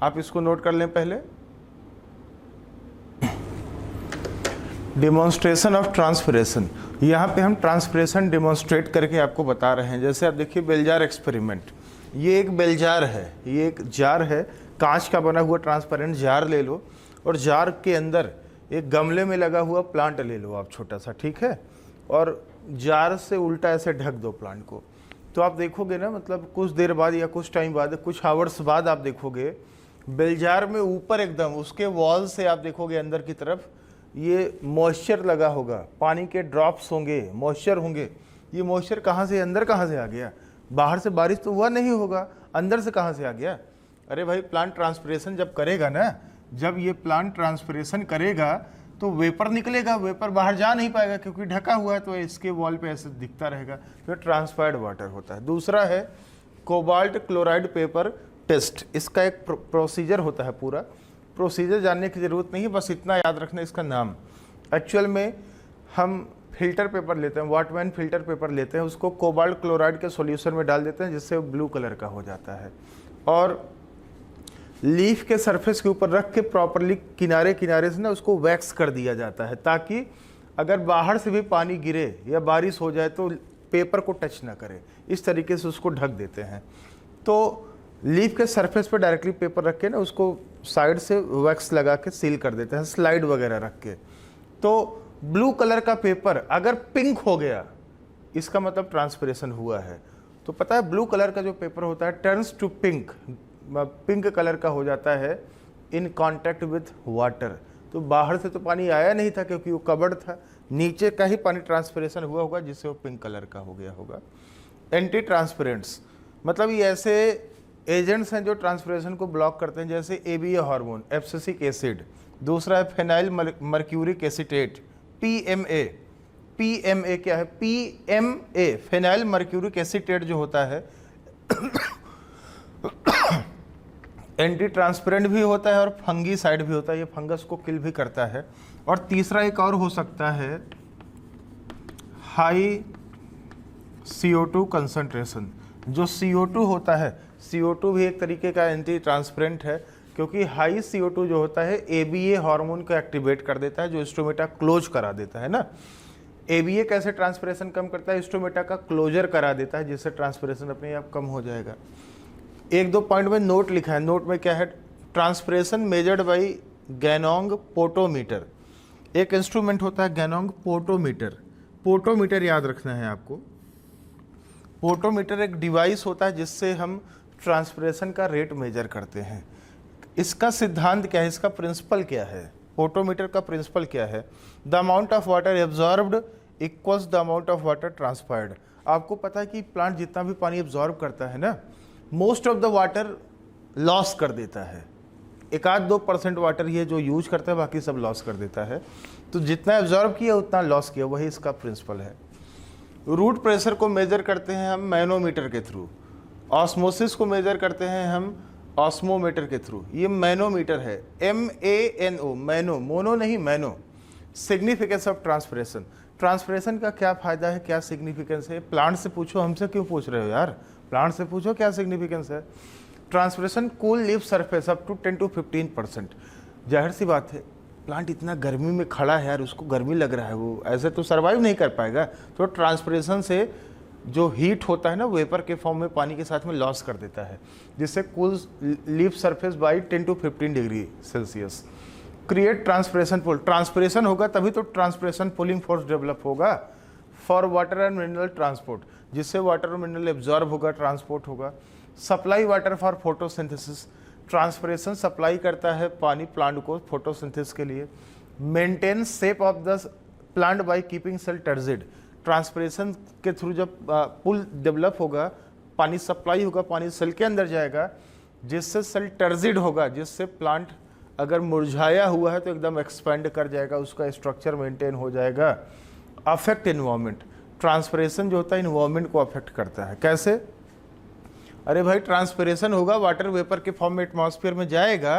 आप इसको नोट कर लें पहले, डिमॉन्स्ट्रेशन ऑफ ट्रांसपिरेशन। यहाँ पे हम ट्रांसपिरेशन डिमॉन्स्ट्रेट करके आपको बता रहे हैं। जैसे आप देखिए बेलजार एक्सपेरिमेंट, ये एक बेलजार है, ये एक जार है, कांच का बना हुआ ट्रांसपेरेंट जार ले लो, और जार के अंदर एक गमले में लगा हुआ प्लांट ले लो आप छोटा सा, ठीक है, और जार से उल्टा ऐसे ढक दो प्लांट को। तो आप देखोगे ना, मतलब कुछ देर बाद या कुछ टाइम बाद, कुछ आवर्स बाद आप देखोगे बेलजार में ऊपर एकदम उसके वॉल से आप देखोगे अंदर की तरफ ये मॉइस्चर लगा होगा, पानी के ड्रॉप्स होंगे, मॉइस्चर होंगे। ये मॉइस्चर कहाँ से, अंदर कहाँ से आ गया? बाहर से बारिश तो हुआ नहीं होगा, अंदर से कहाँ से आ गया? अरे भाई प्लांट ट्रांसपिरेशन जब करेगा ना, जब ये प्लांट ट्रांसपिरेशन करेगा तो वेपर निकलेगा, वेपर बाहर जा नहीं पाएगा क्योंकि ढका हुआ है, तो इसके वॉल पे ऐसे दिखता रहेगा, तो ट्रांसपायर्ड वाटर होता है। दूसरा है कोबाल्ट क्लोराइड पेपर टेस्ट। इसका एक प्रोसीजर होता है, पूरा प्रोसीजर जानने की ज़रूरत नहीं है, बस इतना याद रखना इसका नाम। एक्चुअल में हम फिल्टर पेपर लेते हैं, वाटमैन फिल्टर पेपर लेते हैं, उसको कोबाल्ट क्लोराइड के सॉल्यूशन में डाल देते हैं जिससे वो ब्लू कलर का हो जाता है, और लीफ के सरफेस के ऊपर रख के प्रॉपरली किनारे किनारे से ना उसको वैक्स कर दिया जाता है, ताकि अगर बाहर से भी पानी गिरे या बारिश हो जाए तो पेपर को टच ना करे। इस तरीके से उसको ढक देते हैं। तो लीफ के सरफेस पर डायरेक्टली पेपर रख के ना उसको साइड से वैक्स लगा के सील कर देते हैं, स्लाइड वगैरह रख के। तो ब्लू कलर का पेपर अगर पिंक हो गया इसका मतलब ट्रांसपिरेशन हुआ है। तो पता है ब्लू कलर का जो पेपर होता है turns to pink, pink colour का हो जाता है इन कांटेक्ट विथ वाटर। तो बाहर से तो पानी आया नहीं था क्योंकि वो कवर्ड था, नीचे का ही पानी ट्रांसपिरेशन हुआ होगा जिससे वो पिंक कलर का हो गया होगा। एंटी ट्रांसपेरेंट्स मतलब ये ऐसे एजेंट्स हैं जो ट्रांसपिरेशन को ब्लॉक करते हैं, जैसे एबीए हार्मोन, एब्सिसिक एसिड। दूसरा है phenyl mercuric acetate, PMA. PMA क्या है? पीएमए फेनाइल मर्क्यूरिक एसीटेट जो होता है एंटी ट्रांसपेरेंट भी होता है और फंगीसाइड भी होता है, ये फंगस को किल भी करता है। और तीसरा एक और हो सकता है हाई CO2 कंसंट्रेशन। जो CO2 होता है, CO2 भी एक तरीके का एंटी ट्रांसपेरेंट है, क्योंकि हाई CO2 जो होता है ABA हार्मोन को एक्टिवेट कर देता है, जो स्टोमेटा क्लोज करा देता है ना। ABA कैसे ट्रांसपिरेशन कम करता है? स्टोमेटा का क्लोजर करा देता है, जिससे ट्रांसपिरेशन अपने आप कम हो जाएगा। एक दो पॉइंट में नोट लिखा है, नोट में क्या है? Transpiration measured by Ganong potometer. एक इंस्ट्रूमेंट होता है गैनोंग पोटोमीटर। पोटोमीटर याद रखना है आपको। पोटोमीटर एक डिवाइस होता है जिससे हम ट्रांसपिरेशन का रेट मेजर करते हैं। इसका सिद्धांत क्या है, इसका प्रिंसिपल क्या है? पोटोमीटर का प्रिंसिपल क्या है? The amount of water absorbed equals the amount of water transpired. आपको पता है कि प्लांट जितना भी पानी एब्जॉर्ब करता है ना, most of the water loss कर देता है। 1-2% वाटर ये जो यूज करता है, बाकी सब लॉस कर देता है। तो जितना एब्जॉर्ब किया उतना लॉस किया, वही इसका प्रिंसिपल है। रूट प्रेशर को मेजर करते हैं हम मैनोमीटर के थ्रू, ऑस्मोसिस को मेजर करते हैं हम ऑस्मोमीटर के थ्रू। ये मैनोमीटर है, MANO, मैनो, मोनो नहीं mano. Significance of transpiration. Transpiration का क्या फ़ायदा है, क्या सिग्निफिकेंस है? प्लांट से पूछो, हमसे क्यों पूछ रहे हो यार? प्लांट से पूछो क्या सिग्निफिकेंस है। Transpiration cool leaf surface up to 10 to 15%। जाहिर सी बात है, प्लांट इतना गर्मी में खड़ा है यार, उसको गर्मी लग रहा है, वो ऐसे तो सर्वाइव नहीं कर पाएगा। तो ट्रांसपिरेशन से जो हीट होता है ना, वेपर के फॉर्म में पानी के साथ में लॉस कर देता है, जिससे cool leaf surface by 10 to 15 degree Celsius. Create transpiration pull, transpiration होगा तभी तो ट्रांसपिरेशन पुलिंग फोर्स डेवलप होगा for water and mineral transport, जिससे वाटर और मिनरल एब्जॉर्ब होगा, ट्रांसपोर्ट होगा। Supply water for photosynthesis, transpiration supply करता है पानी प्लांट को फोटोसिंथेसिस के लिए। Maintain shape of the plant by keeping cell turgid, transpiration के थ्रू जब पुल डेवलप होगा, पानी सप्लाई होगा, पानी सेल के अंदर जाएगा, जिससे सेल टर्जिड होगा, जिससे प्लांट अगर मुरझाया हुआ है तो एकदम एक्सपेंड कर जाएगा, उसका स्ट्रक्चर मेंटेन हो जाएगा। अफेक्ट इन्वायरमेंट, ट्रांसपिरेशन जो होता है इन्वायरमेंट को अफेक्ट करता है। कैसे? अरे भाई, ट्रांसपिरेशन होगा, वाटर वेपर के फॉर्म में एटमॉस्फेयर में जाएगा,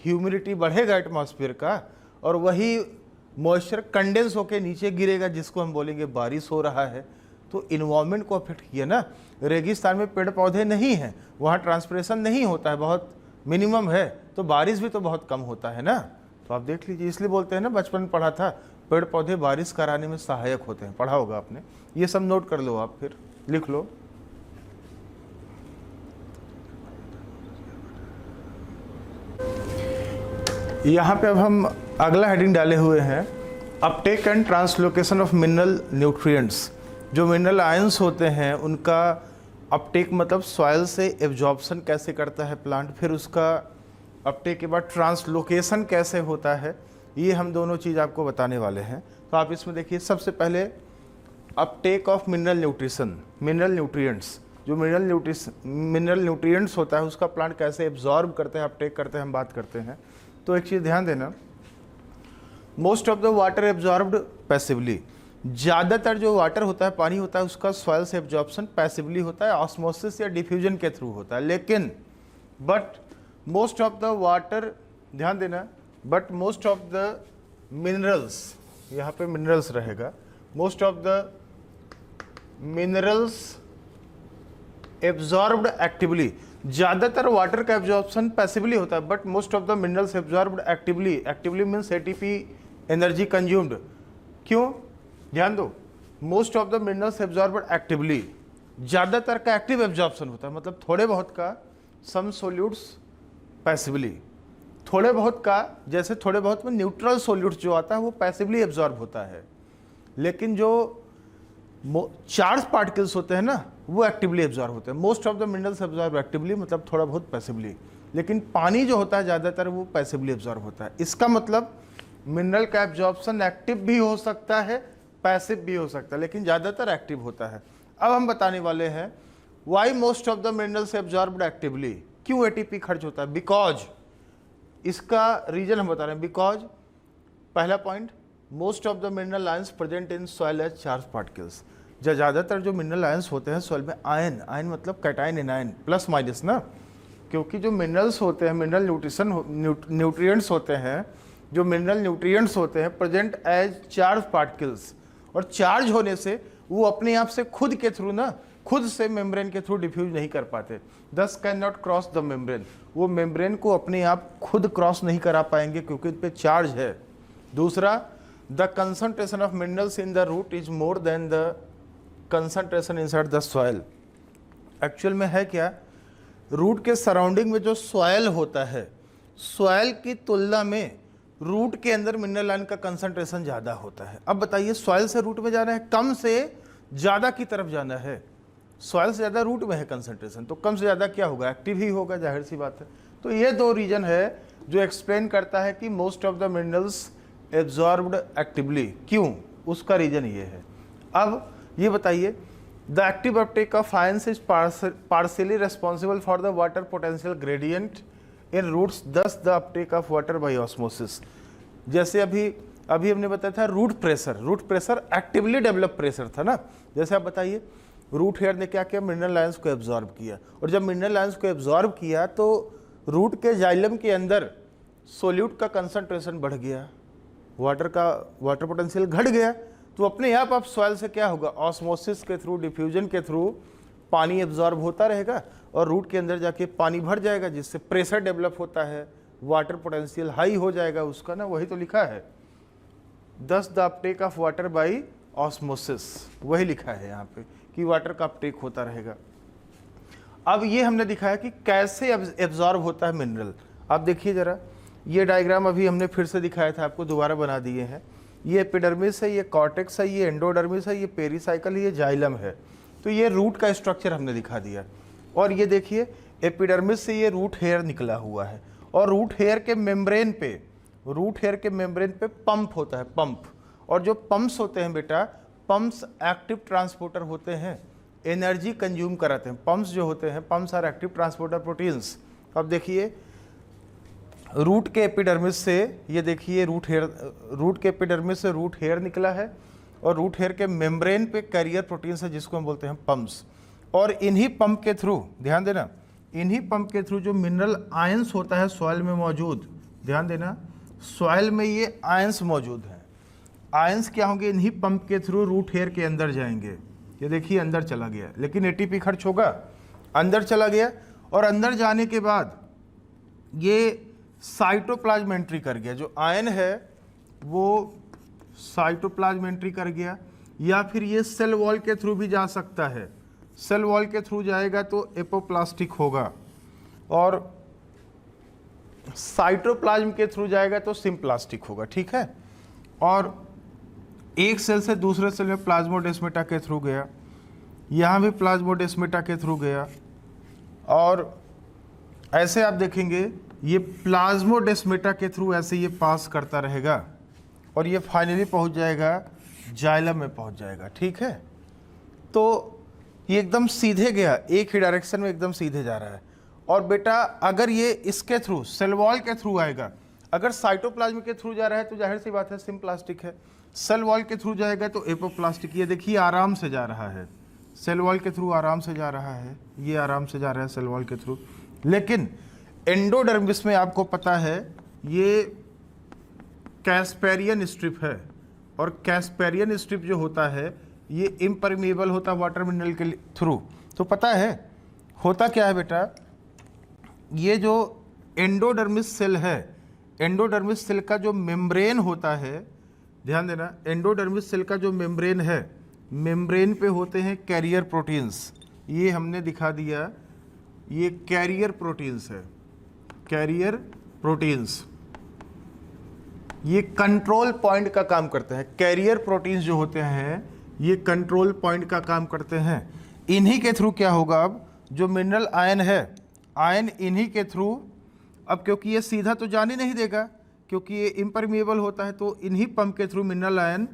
ह्यूमिडिटी बढ़ेगा एटमॉस्फेयर का, और वही मॉइस्चर कंडेंस होकर नीचे गिरेगा, जिसको हम बोलेंगे बारिश हो रहा है। तो इन्वायरमेंट को अफेक्ट किया ना। रेगिस्तान में पेड़ पौधे नहीं हैं, वहाँ ट्रांसपिरेशन नहीं होता है, बहुत मिनिमम है, तो बारिश भी तो बहुत कम होता है ना। तो आप देख लीजिए, इसलिए बोलते हैं ना, बचपन में पढ़ा था, पेड़ पौधे बारिश कराने में सहायक होते हैं, पढ़ा होगा आपने। ये सब नोट कर लो, आप फिर लिख लो। यहाँ पे अब हम अगला हेडिंग डाले हुए हैं, Uptake and translocation of mineral nutrients. जो मिनरल आयंस होते हैं उनका अपटेक मतलब सॉइल से एब्जॉर्प्शन कैसे करता है प्लांट, फिर उसका अपटेक के बाद ट्रांसलोकेशन कैसे होता है, ये हम दोनों चीज़ आपको बताने वाले हैं। तो आप इसमें देखिए, सबसे पहले Uptake of mineral nutrition, mineral nutrients. जो मिनरल न्यूट्रिएंट्स होता है उसका प्लांट कैसे एब्जॉर्ब करते हैं, अपटेक करते हैं, हम बात करते हैं। तो एक चीज़ ध्यान देना, most of the water absorbed passively, ज़्यादातर जो वाटर होता है, पानी होता है, उसका सॉइल से एब्जॉर्प्शन पैसिवली होता है, ऑस्मोसिस या डिफ्यूजन के थ्रू होता है। लेकिन but most of the water, ध्यान देना, but most of the minerals, यहाँ पे मिनरल्स रहेगा, most of the minerals absorbed actively, ज़्यादातर वाटर का एब्जॉर्प्शन पैसिवली होता है, but most of the minerals absorbed actively, actively means ATP energy consumed. क्यों? ध्यान दो, most of the minerals absorbed actively, ज़्यादातर का एक्टिव एब्जॉर्प्शन होता है, मतलब थोड़े बहुत का, सम सोल्यूट्स पैसिवली, थोड़े बहुत का, जैसे थोड़े बहुत में न्यूट्रल सोल्यूट्स जो आता है वो पैसिवली एब्जॉर्ब होता है, लेकिन जो चार्ज पार्टिकल्स होते हैं ना वो एक्टिवली एब्जॉर्ब होते हैं। Most of the minerals absorb actively, मतलब थोड़ा बहुत पैसिवली, लेकिन पानी जो होता है ज़्यादातर वो पैसिवली एब्जॉर्ब होता है। इसका मतलब मिनरल का एब्जॉर्प्शन एक्टिव भी हो सकता है, पैसिव भी हो सकता है, लेकिन ज़्यादातर एक्टिव होता है। अब हम बताने वाले हैं why most of the minerals absorbed actively, क्यों एटीपी खर्च होता है। बिकॉज, इसका रीजन हम बता रहे हैं, बिकॉज पहला point, most of the mineral ions present in soil as charge particles, ज़्यादातर जो मिनरल आयंस होते हैं सॉइल में, आयन, आयन मतलब कैटायन एनायन, प्लस माइनस ना, क्योंकि जो मिनरल्स होते हैं, मिनरल न्यूट्रिएंट्स होते हैं, जो मिनरल न्यूट्रिएंट्स होते हैं प्रेजेंट एज चार्ज पार्टिकल्स, और चार्ज होने से वो अपने आप से खुद के थ्रू ना, खुद से मेम्ब्रेन के थ्रू डिफ्यूज नहीं कर पाते, दस can not cross the membrane, वो मेम्ब्रेन को अपने आप खुद क्रॉस नहीं करा पाएंगे क्योंकि उन पे चार्ज है। दूसरा, the concentration of minerals in the root is more than the concentration inside the soil. Actual में है क्या, रूट के सराउंडिंग में जो सॉइल होता है, सॉइल की तुलना में रूट के अंदर मिनरल आयन का कंसंट्रेशन ज़्यादा होता है। अब बताइए, सॉइल से रूट में जाना है, कम से ज़्यादा की तरफ जाना है, सॉइल से ज़्यादा रूट में है कंसंट्रेशन, तो कम से ज़्यादा क्या होगा, एक्टिव ही होगा, जाहिर सी बात है। तो ये दो रीजन है जो एक्सप्लेन करता है कि most of the minerals absorbed actively, क्यों, उसका रीजन ये है। अब ये बताइए, the active uptake of ions is partially responsible for the water potential gradient in roots, thus the uptake of water by osmosis. जैसे अभी हमने बताया था root pressure actively develop pressure था ना। जैसे आप बताइए, रूट हेयर ने क्या किया, मिनरल आयंस को एब्जॉर्ब किया, और जब मिनरल आयंस को एब्जॉर्ब किया तो रूट के जाइलम के अंदर सोल्यूट का कंसंट्रेशन बढ़ गया, वाटर पोटेंशियल घट गया, तो अपने आप सॉइल से क्या होगा, ऑस्मोसिस के थ्रू, डिफ्यूजन के थ्रू पानी एब्जॉर्ब होता रहेगा और रूट के अंदर जाके पानी भर जाएगा, जिससे प्रेशर डेवलप होता है, वाटर पोटेंशियल हाई हो जाएगा उसका ना, वही तो लिखा है, दस the uptake of water by osmosis, वही लिखा है यहाँ पे कि वाटर का अपटेक होता रहेगा। अब ये हमने दिखाया कि कैसे एब्जॉर्ब होता है मिनरल। अब देखिए जरा, ये डायग्राम अभी हमने फिर से दिखाया था, आपको दोबारा बना दिए हैं। ये एपिडर्मिस है, ये कॉर्टेक्स है, ये एंडोडर्मिस है, ये पेरीसाइकल है, ये जाइलम है। तो ये रूट का स्ट्रक्चर हमने दिखा दिया। और ये देखिए एपिडर्मिस से ये रूट हेयर निकला हुआ है और रूट हेयर के मेम्ब्रेन पे पंप होता है, पंप। और जो पंप्स होते हैं बेटा, पंप्स एक्टिव ट्रांसपोर्टर होते हैं, एनर्जी कंज्यूम कराते हैं। पंप्स जो होते हैं, pumps are active transporter proteins. अब देखिए रूट के एपिडर्मिस से, ये देखिए रूट के एपिडर्मिस से रूट हेयर निकला है और रूट हेयर के मेम्ब्रेन पे कैरियर प्रोटीन्स है जिसको हम बोलते हैं पंप्स। और इन्हीं पंप के थ्रू, ध्यान देना, इन्हीं पंप के थ्रू जो मिनरल आयंस होता है सॉइल में मौजूद, ध्यान देना, सॉइल में ये आयंस मौजूद हैं। आयंस क्या होंगे, इन्हीं पंप के थ्रू रूट हेयर के अंदर जाएंगे। ये देखिए अंदर चला गया, लेकिन एटीपी खर्च होगा, अंदर चला गया और अंदर जाने के बाद ये साइटोप्लाज्म एंट्री कर गया। जो आयन है वो साइटोप्लाज्म एंट्री कर गया, या फिर ये सेल वॉल के थ्रू भी जा सकता है। सेल वॉल के थ्रू जाएगा तो एपोप्लास्टिक होगा, और साइटोप्लाज्म के थ्रू जाएगा तो सिम्प्लास्टिक होगा, ठीक है। और एक सेल से दूसरे सेल में प्लाज्मोडेस्माटा के थ्रू गया, यहाँ भी प्लाज्मोडेस्माटा के थ्रू गया, और ऐसे आप देखेंगे ये प्लाज्मोडेस्माटा के थ्रू ऐसे ये पास करता रहेगा और ये फाइनली पहुंच जाएगा जाइलम में पहुंच जाएगा, ठीक है। तो ये एकदम सीधे गया, एक ही डायरेक्शन में एकदम सीधे जा रहा है। और बेटा अगर ये इसके थ्रू, सेल वॉल के थ्रू आएगा, अगर साइटोप्लाज्म के थ्रू जा रहा है तो जाहिर सी बात है सिम्प्लास्टिक है, सेल वॉल के थ्रू जाएगा तो एपोप्लास्टिक। ये देखिए आराम से जा रहा है, सेल वॉल के थ्रू आराम से जा रहा है, ये आराम से जा रहा है सेल वॉल के थ्रू। लेकिन एंडोडर्मिस में आपको पता है ये कैस्पेरियन स्ट्रिप है, और कैस्पेरियन स्ट्रिप जो होता है ये इम्परमेबल होता है वाटर मिनरल के थ्रू। तो पता है होता क्या है बेटा, ये जो एंडोडर्मिस सेल है, एंडोडर्मिस सेल का जो मेम्ब्रेन होता है, ध्यान देना, एंडोडर्मिस सेल का जो मेम्ब्रेन है, मेम्ब्रेन पे होते हैं कैरियर प्रोटीन्स। ये हमने दिखा दिया, ये कैरियर प्रोटीन्स है, कैरियर प्रोटीन्स। ये कंट्रोल पॉइंट का काम करते हैं। कैरियर प्रोटीन्स जो होते हैं ये कंट्रोल पॉइंट का काम करते हैं। इन्हीं के थ्रू क्या होगा, अब जो मिनरल आयन है, आयन इन्हीं के थ्रू, अब क्योंकि ये सीधा तो जाने नहीं देगा क्योंकि ये इम्परमेबल होता है, तो इन्हीं पंप के थ्रू मिनरल आयन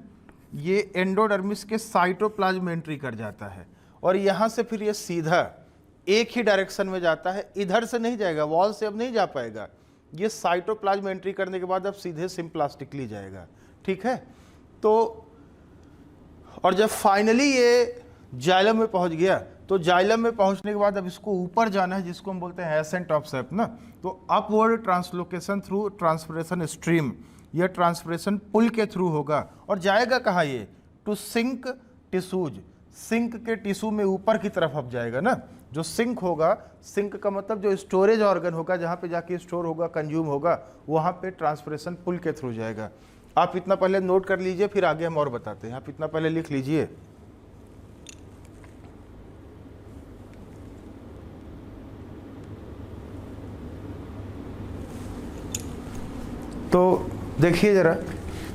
ये एंडोडर्मिस के साइटोप्लाज्म में एंट्री कर जाता है और यहाँ से फिर ये सीधा एक ही डायरेक्शन में जाता है, इधर से नहीं जाएगा, वॉल से अब नहीं जा पाएगा, ये साइटोप्लाज्म एंट्री करने के बाद अब सीधे सिम्प्लास्टिकली जाएगा, ठीक है। तो और जब फाइनली ये जाइलम में पहुंच गया तो जाइलम में पहुंचने के बाद अब इसको ऊपर जाना है, जिसको हम बोलते हैं एसेंट ऑफ सेप ना। तो upward translocation through transpiration stream, यह ट्रांसपिरेशन पुल के थ्रू होगा और जाएगा कहाँ, ये टू सिंक टिश्यूज, सिंक के टिश्यू में ऊपर की तरफ अब जाएगा ना। जो सिंक होगा, सिंक का मतलब जो स्टोरेज ऑर्गन होगा, जहाँ पे जाके स्टोर होगा, कंज्यूम होगा, वहाँ पे ट्रांसपिरेशन पुल के थ्रू जाएगा। आप इतना पहले नोट कर लीजिए, फिर आगे हम और बताते हैं। आप इतना पहले लिख लीजिए। तो देखिए जरा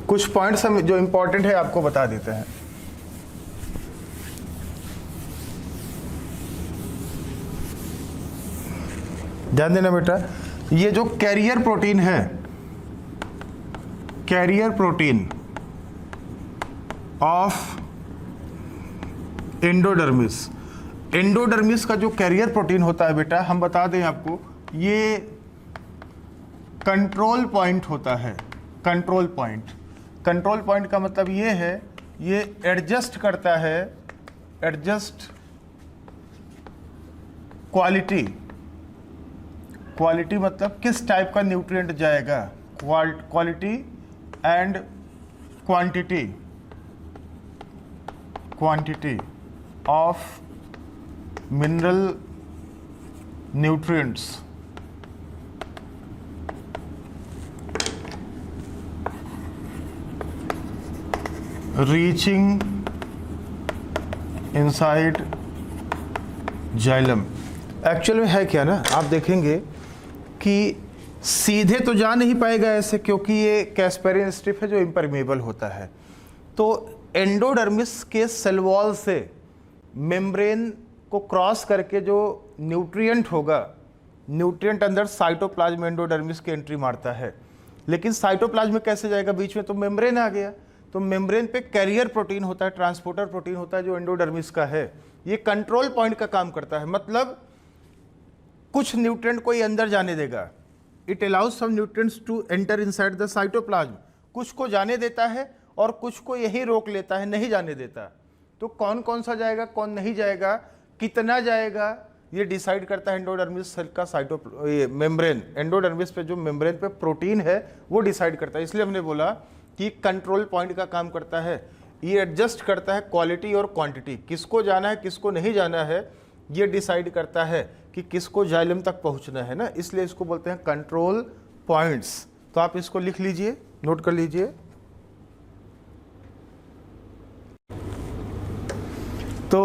कुछ पॉइंट्स हम जो इंपॉर्टेंट है आपको बता देते हैं। ध्यान देना बेटा, ये जो कैरियर प्रोटीन है, carrier protein of endodermis, endodermis का जो कैरियर प्रोटीन होता है बेटा, हम बता दें आपको, ये कंट्रोल पॉइंट होता है। कंट्रोल पॉइंट, कंट्रोल पॉइंट का मतलब ये है, ये एडजस्ट करता है, एडजस्ट क्वालिटी, क्वालिटी मतलब किस टाइप का न्यूट्रिएंट जाएगा, quality and quantity, quantity of mineral nutrients reaching inside xylem. Actual में है क्या ना, आप देखेंगे कि सीधे तो जा नहीं पाएगा ऐसे, क्योंकि ये कैस्पेरिन स्ट्रिप है जो इम्परमेबल होता है। तो एंडोडर्मिस के सेल वॉल से मेम्ब्रेन को क्रॉस करके जो न्यूट्रिएंट होगा, न्यूट्रिएंट अंदर साइटोप्लाज्म एंडोडर्मिस की एंट्री मारता है। लेकिन साइटोप्लाज्म में कैसे जाएगा, बीच में तो मेम्ब्रेन आ गया। तो मेम्ब्रेन पे कैरियर प्रोटीन होता है, ट्रांसपोर्टर प्रोटीन होता है जो एंडोडर्मिस का है। ये कंट्रोल पॉइंट का काम करता है, मतलब कुछ न्यूट्रिएंट को ये अंदर जाने देगा। It allows some nutrients to enter inside the cytoplasm. कुछ को जाने देता है और कुछ को यही रोक लेता है, नहीं जाने देता। तो कौन कौन सा जाएगा, कौन नहीं जाएगा, कितना जाएगा, ये डिसाइड करता है एंडोडर्मिस सेल का मेम्ब्रेन। एंडोडर्मिस पे जो मेम्ब्रेन पे प्रोटीन है वो डिसाइड करता है। इसलिए हमने बोला कि कंट्रोल पॉइंट का काम करता है। ये एडजस्ट करता है क्वालिटी और क्वांटिटी, किसको जाना है किसको नहीं जाना है, ये डिसाइड करता है कि किसको जाइलम तक पहुंचना है ना। इसलिए इसको बोलते हैं कंट्रोल पॉइंट्स। तो आप इसको लिख लीजिए, नोट कर लीजिए। तो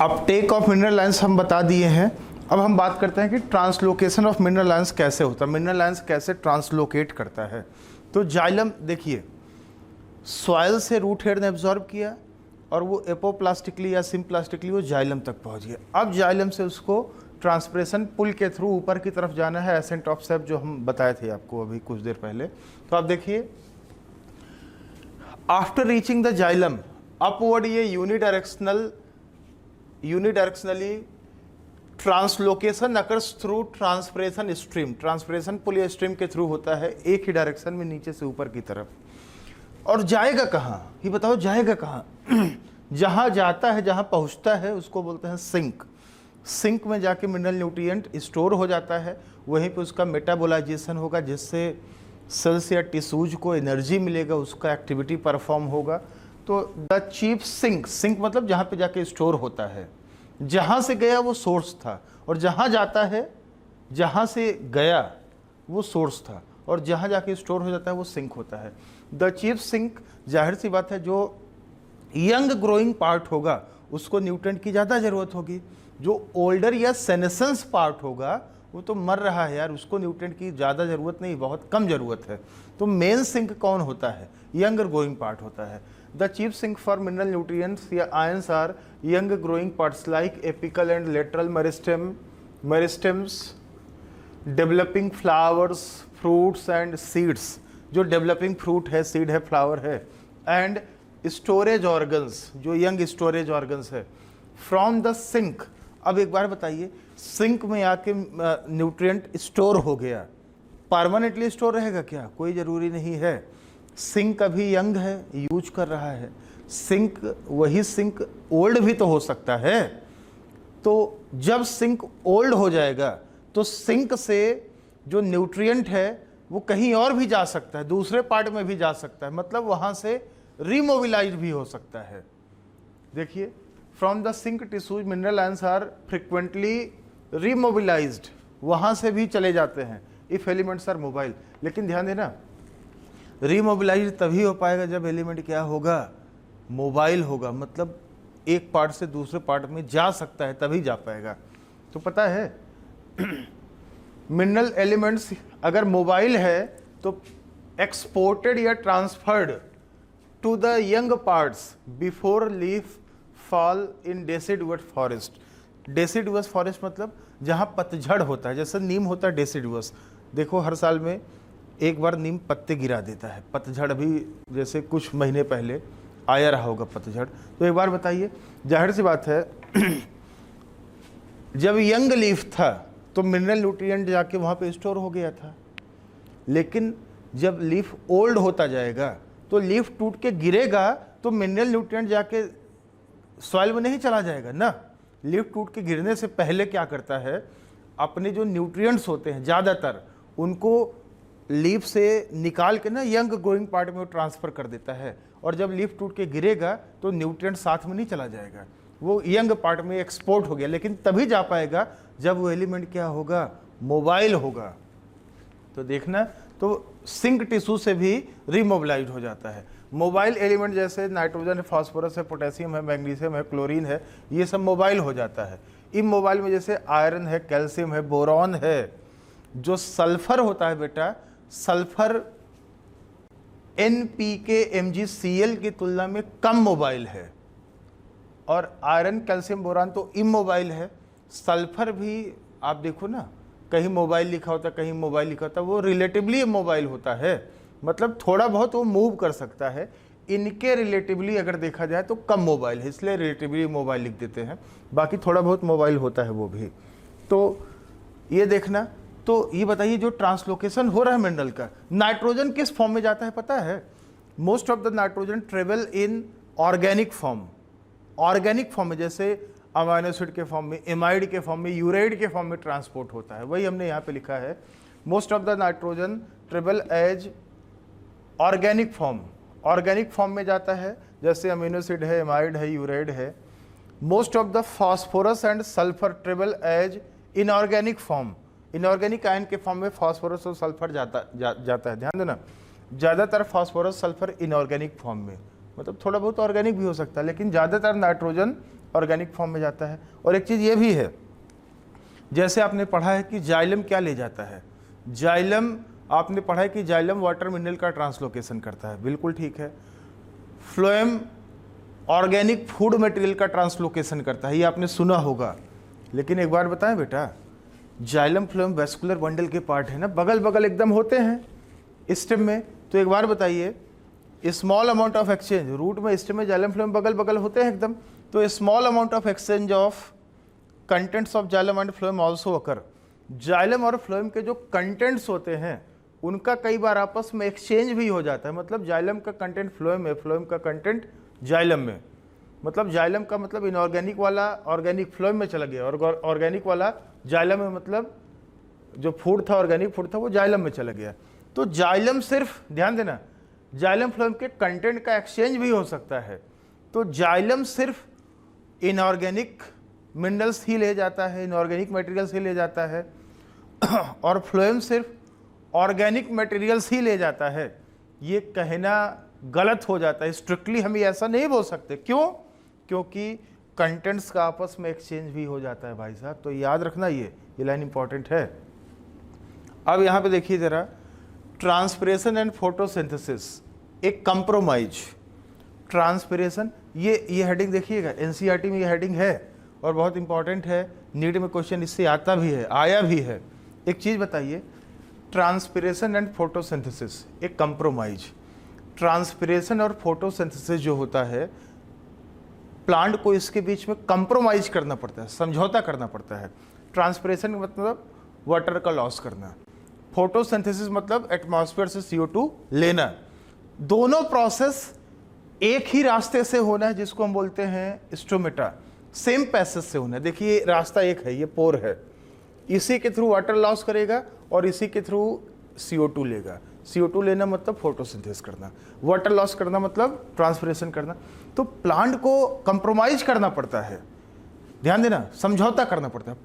अपटेक ऑफ मिनरल आयंस हम बता दिए हैं। अब हम बात करते हैं कि ट्रांसलोकेशन ऑफ मिनरल आयंस कैसे होता है, मिनरल आयंस कैसे ट्रांसलोकेट करता है। तो जाइलम देखिए, सॉइल से रूट हेड ने एब्जॉर्ब किया और वो एपोप्लास्टिकली या सिम्प्लास्टिकली वो जाइलम तक पहुंच गया। अब जाइलम से उसको ट्रांसप्रेशन पुल के थ्रू ऊपर की तरफ जाना है, एसेंट ऑफ सेप जो हम बताए थे आपको अभी कुछ देर पहले। तो आप देखिए, after reaching the xylem upward ये unidirectionally translocation occurs through transpiration stream. Transpiration pull या स्ट्रीम के थ्रू होता है, एक ही डायरेक्शन में नीचे से ऊपर की तरफ। और जाएगा कहाँ, ये बताओ जाएगा कहाँ? जहाँ जाता है, जहाँ पहुँचता है उसको बोलते हैं सिंक। सिंक में जाके मिनरल न्यूट्रिएंट स्टोर हो जाता है, वहीं पे उसका मेटाबोलाइजेशन होगा जिससे सेल्स या टिश्यूज को एनर्जी मिलेगा, उसका एक्टिविटी परफॉर्म होगा। तो द चीफ सिंक, सिंक मतलब जहाँ पे जाके स्टोर होता है। जहाँ से गया वो सोर्स था, और जहाँ जाता है, जहाँ से गया वो सोर्स था, और जहाँ जाके स्टोर हो जाता है वो सिंक होता है। द चीफ सिंक, जाहिर सी बात है, जो यंग ग्रोइंग पार्ट होगा उसको न्यूट्रिएंट की ज़्यादा ज़रूरत होगी। जो ओल्डर या सेनेसेंस पार्ट होगा वो तो मर रहा है यार, उसको न्यूट्रिएंट की ज़्यादा ज़रूरत नहीं, बहुत कम ज़रूरत है। तो मेन सिंक कौन होता है? यंगर ग्रोइंग पार्ट होता है। The chief sink for mineral nutrients या ions are young growing parts like apical and lateral meristems, developing flowers, fruits and seeds. जो डेवलपिंग फ्रूट है, सीड है, फ्लावर है, एंड स्टोरेज ऑर्गन्स, जो young storage organs है from the sink. अब एक बार बताइए, सिंक में आके न्यूट्रिएंट स्टोर हो गया, परमानेंटली स्टोर रहेगा क्या? कोई ज़रूरी नहीं है। सिंक अभी यंग है, यूज कर रहा है। सिंक, वही सिंक ओल्ड भी तो हो सकता है। तो जब सिंक ओल्ड हो जाएगा तो सिंक से जो न्यूट्रिएंट है वो कहीं और भी जा सकता है, दूसरे पार्ट में भी जा सकता है, मतलब वहाँ से रिमोबिलाइज भी हो सकता है। देखिए, from the sink tissues mineral ions are frequently remobilized, वहाँ से भी चले जाते हैं इफ एलिमेंट्स आर मोबाइल। लेकिन ध्यान देना, रिमोबिलाइज तभी हो पाएगा जब एलिमेंट क्या होगा? मोबाइल होगा, मतलब एक पार्ट से दूसरे पार्ट में जा सकता है, तभी जा पाएगा। तो पता है मिनरल एलिमेंट्स अगर मोबाइल है तो एक्सपोर्टेड या transferred to the young parts before leaf fall in deciduous forest. Deciduous forest मतलब जहाँ पतझड़ होता है, जैसे नीम होता है डेसिडुअस। देखो हर साल में एक बार नीम पत्ते गिरा देता है, पतझड़ अभी जैसे कुछ महीने पहले आया रहा होगा पतझड़। तो एक बार बताइए, जाहिर सी बात है जब यंग लीफ था तो मिनरल न्यूट्रिएंट जाके वहाँ पे स्टोर हो गया था। लेकिन जब लीफ ओल्ड होता जाएगा तो लीफ टूट के गिरेगा तो मिनरल न्यूट्रिएंट जाके सॉइल में नहीं चला जाएगा ना। लीफ टूट के गिरने से पहले क्या करता है, अपने जो न्यूट्रिएंट्स होते हैं ज़्यादातर उनको लीफ से निकाल के ना यंग ग्रोइंग पार्ट में वो ट्रांसफ़र कर देता है, और जब लीफ टूट के गिरेगा तो न्यूट्रिएंट साथ में नहीं चला जाएगा, वो यंग पार्ट में एक्सपोर्ट हो गया, लेकिन तभी जा पाएगा जब वो एलिमेंट क्या होगा, मोबाइल होगा। तो देखना, तो सिंक टिश्यू से भी रिमोबिलाइज हो जाता है। मोबाइल एलिमेंट जैसे नाइट्रोजन है, फास्फोरस है, पोटेशियम है, मैग्नीशियम है, क्लोरीन है, ये सब मोबाइल हो जाता है। इमोबाइल में जैसे आयरन है, कैल्शियम है, बोरॉन है। जो सल्फर होता है बेटा, सल्फर NPK MgCl की तुलना में कम मोबाइल है, और आयरन, कैल्शियम, बोरान तो इमोबाइल है। सल्फर भी आप देखो ना, कहीं मोबाइल लिखा होता, कहीं मोबाइल लिखा होता, वो रिलेटिवली मोबाइल होता है, मतलब थोड़ा बहुत वो मूव कर सकता है। इनके रिलेटिवली अगर देखा जाए तो कम मोबाइल है, इसलिए रिलेटिवली मोबाइल लिख देते हैं, बाकी थोड़ा बहुत मोबाइल होता है वो भी। तो ये देखना, तो ये बताइए जो ट्रांसलोकेशन हो रहा है मिनरल का, नाइट्रोजन किस फॉर्म में जाता है पता है? Most of the nitrogen travel in organic form. Organic form में जैसे अमाइनो एसिड के फॉर्म में, एमाइड के फॉर्म में, यूराइड के फॉर्म में ट्रांसपोर्ट होता है, वही हमने यहाँ पे लिखा है। Most of the nitrogen travel as organic form, organic form में जाता है, जैसे अमीनो एसिड है, एमाइड है, यूराइड है। Most of the phosphorus and sulphur travel as inorganic form, inorganic ion के फॉर्म में फास्फोरस और सल्फर जाता है। ध्यान देना, ज़्यादातर फास्फोरस सल्फर इनऑर्गेनिक फॉर्म में, मतलब थोड़ा बहुत ऑर्गेनिक भी हो सकता है, लेकिन ज़्यादातर नाइट्रोजन ऑर्गेनिक फॉर्म में जाता है। और एक चीज़ ये भी है, जैसे आपने पढ़ा है कि जाइलम क्या ले जाता है, जाइलम आपने पढ़ा है कि जाइलम वाटर मिनरल का ट्रांसलोकेशन करता है, बिल्कुल ठीक है। फ्लोएम ऑर्गेनिक फूड मटेरियल का ट्रांसलोकेशन करता है, ये आपने सुना होगा। लेकिन एक बार बताएं बेटा, जाइलम फ्लोएम वेस्कुलर बंडल के पार्ट है ना, बगल बगल एकदम होते हैं स्टेम में। तो एक बार बताइए, small amount of exchange, root में, स्टेम में, जाइलम फ्लोएम बगल बगल होते हैं एकदम, तो small amount of exchange of contents of xylem and phloem also occur. Xylem और फ्लोएम के जो कंटेंट्स होते हैं उनका कई बार आपस में एक्सचेंज भी हो जाता है, मतलब जाइलम का कंटेंट फ्लोएम में, फ्लोएम का कंटेंट जाइलम में, मतलब जाइलम का मतलब इनऑर्गेनिक वाला ऑर्गेनिक फ्लोएम में चला गया, और ऑर्गेनिक वाला जाइलम में, मतलब जो फूड था, ऑर्गेनिक फूड था, वो जाइलम में चला गया। तो जाइलम सिर्फ, ध्यान देना, जाइलम फ्लोएम के कंटेंट का एक्सचेंज भी हो सकता है। तो जाइलम सिर्फ इनऑर्गेनिक मिनरल्स ही ले जाता है, इनऑर्गेनिक मटेरियल्स ही ले जाता है, और फ्लोएम सिर्फ ऑर्गेनिक मटेरियल्स ही ले जाता है। ये कहना गलत हो जाता है, स्ट्रिक्टली हम ये ऐसा नहीं बोल सकते। क्यों? क्योंकि कंटेंट्स का आपस में एक्सचेंज भी हो जाता है भाई साहब, तो याद रखना, ये लाइन इंपॉर्टेंट है। अब यहाँ पे देखिए जरा, ट्रांसपिरेशन एंड फोटोसिंथेसिस, एक कंप्रोमाइज। ट्रांसपिरेशन, ये हेडिंग देखिएगा, एनसीईआरटी में ये हेडिंग है और बहुत इंपॉर्टेंट है, नीट में क्वेश्चन इससे आता भी है, आया भी है। एक चीज़ बताइए, ट्रांसपिरेशन एंड फोटोसिंथेसिस, एक कंप्रोमाइज। ट्रांसपिरेशन और फोटोसिंथेसिस जो होता है, प्लांट को इसके बीच में कंप्रोमाइज करना पड़ता है, समझौता करना पड़ता है। ट्रांसपिरेशन मतलब वाटर का लॉस करना, फोटोसिंथेसिस मतलब एटमॉस्फेयर से CO2 लेना। दोनों प्रोसेस एक ही रास्ते से होना है, जिसको हम बोलते हैं स्टोमेटा, सेम पैसेज से होना है। देखिए रास्ता एक है, ये पोर है, इसी के थ्रू वाटर लॉस करेगा और इसी के थ्रू CO2 लेगा। CO2 लेना मतलब फोटोसिंथेसिस करना, वाटर लॉस करना मतलब ट्रांसपिरेशन करना। तो प्लांट को कंप्रोमाइज करना पड़ता है, ध्यान देना, समझौता करना पड़ता है।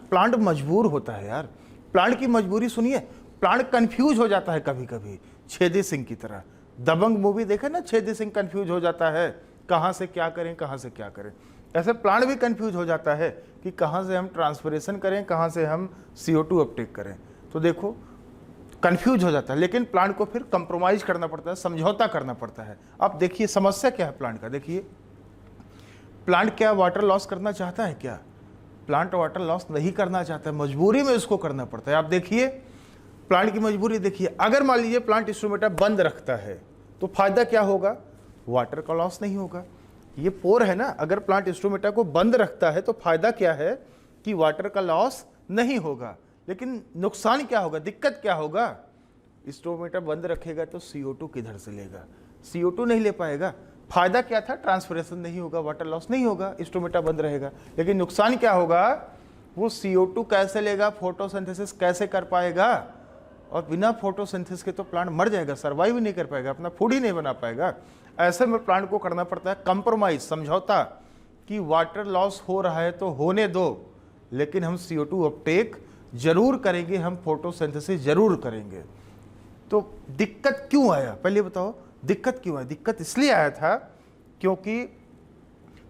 प्लांट मजबूर होता है यार, प्लांट की मजबूरी सुनिए। प्लांट कंफ्यूज हो जाता है कभी कभी, छेदी सिंह की तरह। दबंग मूवी देखे ना, छेदी सिंह कंफ्यूज हो जाता है, कहाँ से क्या करें, कहाँ से क्या करें। ऐसे प्लांट भी कंफ्यूज हो जाता है कि कहाँ से हम ट्रांसपिरेशन करें, कहाँ से हम CO2 अपटेक करें। तो देखो कंफ्यूज हो जाता है, लेकिन प्लांट को फिर कंप्रोमाइज करना पड़ता है, समझौता करना पड़ता है। अब देखिए समस्या क्या है प्लांट का। देखिए प्लांट क्या वाटर लॉस करना चाहता है क्या? प्लांट वाटर लॉस नहीं करना चाहता है, मजबूरी में इसको करना पड़ता है। आप देखिए प्लांट की मजबूरी देखिए, अगर मान लीजिए प्लांट स्टोमेटा बंद रखता है तो फायदा क्या होगा? वाटर का लॉस नहीं होगा। ये पोर है ना, अगर प्लांट स्टोमेटा को बंद रखता है तो फायदा क्या है कि वाटर का लॉस नहीं होगा। लेकिन नुकसान क्या होगा, दिक्कत क्या होगा? स्टोमेटा बंद रखेगा तो CO2 किधर से लेगा? CO2 नहीं ले पाएगा। फायदा क्या था? ट्रांसपिरेशन नहीं होगा, वाटर लॉस नहीं होगा, स्टोमेटा बंद रहेगा। लेकिन नुकसान क्या होगा? वो CO2 कैसे लेगा, फोटोसिंथेसिस कैसे कर पाएगा, और बिना फोटोसिंथेसिस के तो प्लांट मर जाएगा, सर्वाइव ही नहीं कर पाएगा, अपना फूड ही नहीं बना पाएगा। ऐसे में प्लांट को करना पड़ता है कंप्रोमाइज, समझौता, कि वाटर लॉस हो रहा है तो होने दो, लेकिन हम CO2 अपटेक जरूर करेंगे, हम फोटोसिंथेसिस जरूर करेंगे। तो दिक्कत क्यों आया, पहले बताओ दिक्कत क्यों आया? दिक्कत इसलिए आया था क्योंकि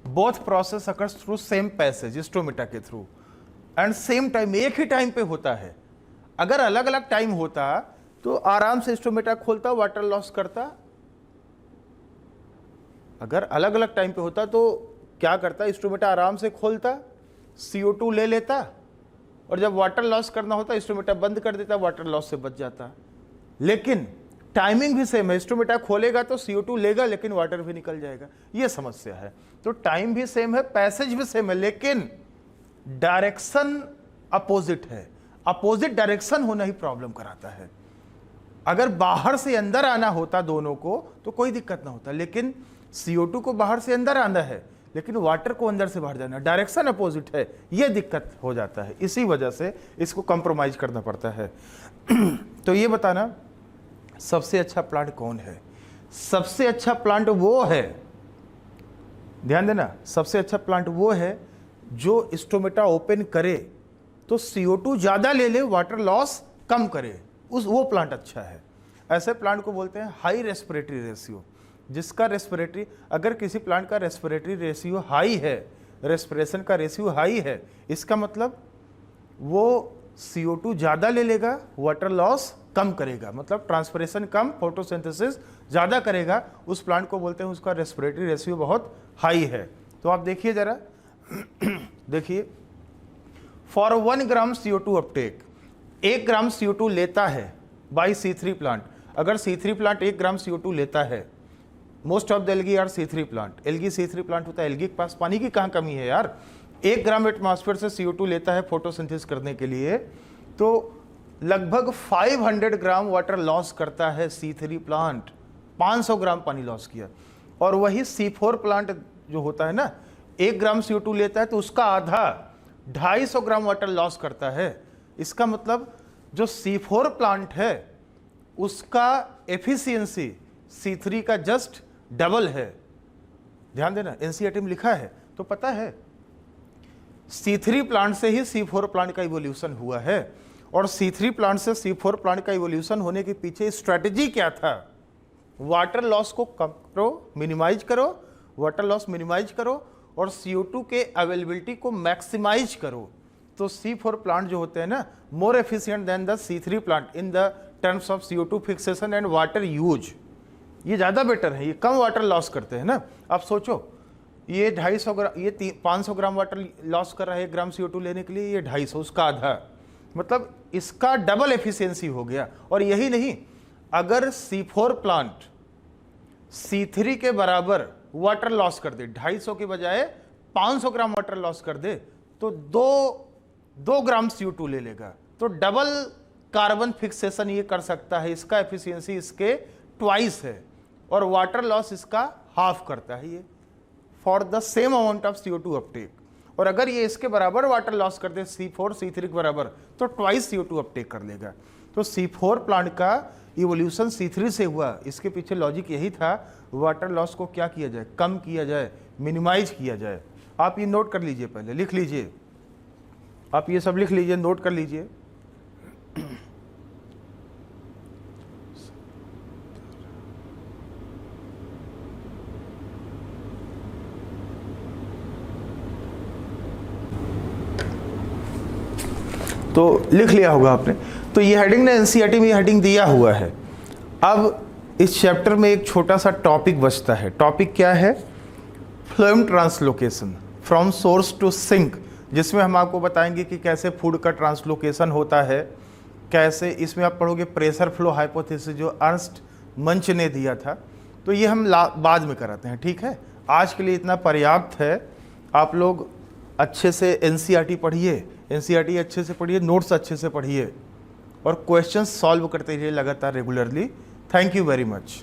both process occurs through same passage, stomata के थ्रू, एंड सेम टाइम, एक ही टाइम पे होता है। अगर अलग अलग टाइम होता तो आराम से स्टोमेटा खोलता, वाटर लॉस करता। अगर अलग अलग टाइम पे होता तो क्या करता, स्टोमेटा आराम से खोलता, CO2 ले लेता, और जब वाटर लॉस करना होता स्टोमेटा बंद कर देता, वाटर लॉस से बच जाता। लेकिन टाइमिंग भी सेम है, स्टोमेटा खोलेगा तो CO2 लेगा लेकिन वाटर भी निकल जाएगा, ये समस्या है। तो टाइम भी सेम है, पैसेज भी सेम है, लेकिन डायरेक्शन अपोजिट है। अपोजिट डायरेक्शन होना ही प्रॉब्लम कराता है। अगर बाहर से अंदर आना होता दोनों को तो कोई दिक्कत ना होता, लेकिन CO2 को बाहर से अंदर आना है, लेकिन वाटर को अंदर से बाहर जाना, डायरेक्शन अपोजिट है, यह दिक्कत हो जाता है। इसी वजह से इसको कंप्रोमाइज करना पड़ता है। तो ये बताना सबसे अच्छा प्लांट कौन है? सबसे अच्छा प्लांट वो है, ध्यान देना, सबसे अच्छा प्लांट वो है जो स्टोमेटा ओपन करे तो CO2 ज्यादा ले ले, वाटर लॉस कम करे, वो प्लांट अच्छा है। ऐसे प्लांट को बोलते हैं हाई रेस्पिरेटरी रेशियो, जिसका रेस्पिरेटरी, अगर किसी प्लांट का रेस्पिरेटरी रेशियो हाई है, रेस्पिरेशन का रेशियो हाई है, इसका मतलब वो CO2 ज़्यादा ले लेगा, वाटर लॉस कम करेगा, मतलब ट्रांसपिरेशन कम, फोटोसिंथेसिस ज़्यादा करेगा, उस प्लांट को बोलते हैं उसका रेस्पिरेटरी रेशियो बहुत हाई है। तो आप देखिए जरा, देखिए, for 1 gram CO2 Uptake, 1 gram CO2 लेता है बाई C3 प्लांट। अगर C3 प्लांट 1 ग्राम CO2 लेता है, most of the algae are C3 plant, algae C3 plant होता है, एल्गी के पास पानी की कहाँ कमी है यार। 1 ग्राम एटमॉस्फेयर से CO2 लेता है फोटोसिंथेसिस करने के लिए, तो लगभग 500 ग्राम वाटर लॉस करता है C3 प्लांट, 500 ग्राम पानी लॉस किया। और वही C4 प्लांट जो होता है ना, 1 ग्राम CO2 लेता है तो उसका आधा 250 ग्राम वाटर लॉस करता है। इसका मतलब जो C4 प्लांट है उसका एफिशिएंसी C3 का जस्ट डबल है। ध्यान देना, NCERT में लिखा है, तो पता है C3 प्लांट से ही C4 प्लांट का इवोल्यूशन हुआ है, और C3 प्लांट से C4 प्लांट का इवोल्यूशन होने के पीछे स्ट्रेटजी क्या था? वाटर लॉस को कम करो, मिनिमाइज करो, वाटर लॉस मिनिमाइज करो, और CO2 के अवेलेबिलिटी को मैक्सिमाइज करो। तो C4 प्लांट जो होते हैं ना, more efficient then the C3 plant in the terms of CO2 fixation and water use, ये ज़्यादा बेटर है, ये कम वाटर लॉस करते हैं ना। आप सोचो, ये 250 ग्राम, ये 500 ग्राम वाटर लॉस कर रहा है 1 ग्राम CO2 लेने के लिए, ये 250, उसका आधा, मतलब इसका डबल एफिशिएंसी हो गया। और यही नहीं, अगर C4 प्लांट C3 के बराबर वाटर लॉस कर दे, 250 के बजाय 500 ग्राम वाटर लॉस कर दे, तो 2 ग्राम CO2 ले लेगा, तो डबल कार्बन फिक्सेशन ये कर सकता है। इसका एफिशिएंसी इसके ट्वाइस है, और वाटर लॉस इसका हाफ करता है ये, for the same amount of CO2 Uptake. और अगर ये इसके बराबर वाटर लॉस कर दे, C4 C3 के बराबर, तो ट्वाइस CO2 अपटेक कर लेगा। तो C4 प्लांट का इवोल्यूशन C3 से हुआ, इसके पीछे लॉजिक यही था, वाटर लॉस को क्या किया जाए, कम किया जाए, मिनिमाइज किया जाए। आप ये नोट कर लीजिए, पहले लिख लीजिए, आप ये सब लिख लीजिए, नोट कर लीजिए। तो लिख लिया होगा आपने। तो ये हेडिंग ने NCERT में हेडिंग दिया हुआ है। अब इस चैप्टर में एक छोटा सा टॉपिक बचता है। टॉपिक क्या है? Phloem translocation from source to sink, जिसमें हम आपको बताएंगे कि कैसे फूड का ट्रांसलोकेशन होता है, कैसे इसमें आप पढ़ोगे प्रेशर फ्लो हाइपोथेसिस जो अर्नस्ट मंच ने दिया था। तो ये हम बाद में कराते हैं, ठीक है। आज के लिए इतना पर्याप्त है। आप लोग अच्छे से NCERT पढ़िए, NCERT अच्छे से पढ़िए, नोट्स अच्छे से पढ़िए, और क्वेश्चंस सॉल्व करते रहिए लगातार regularly. Thank you very much.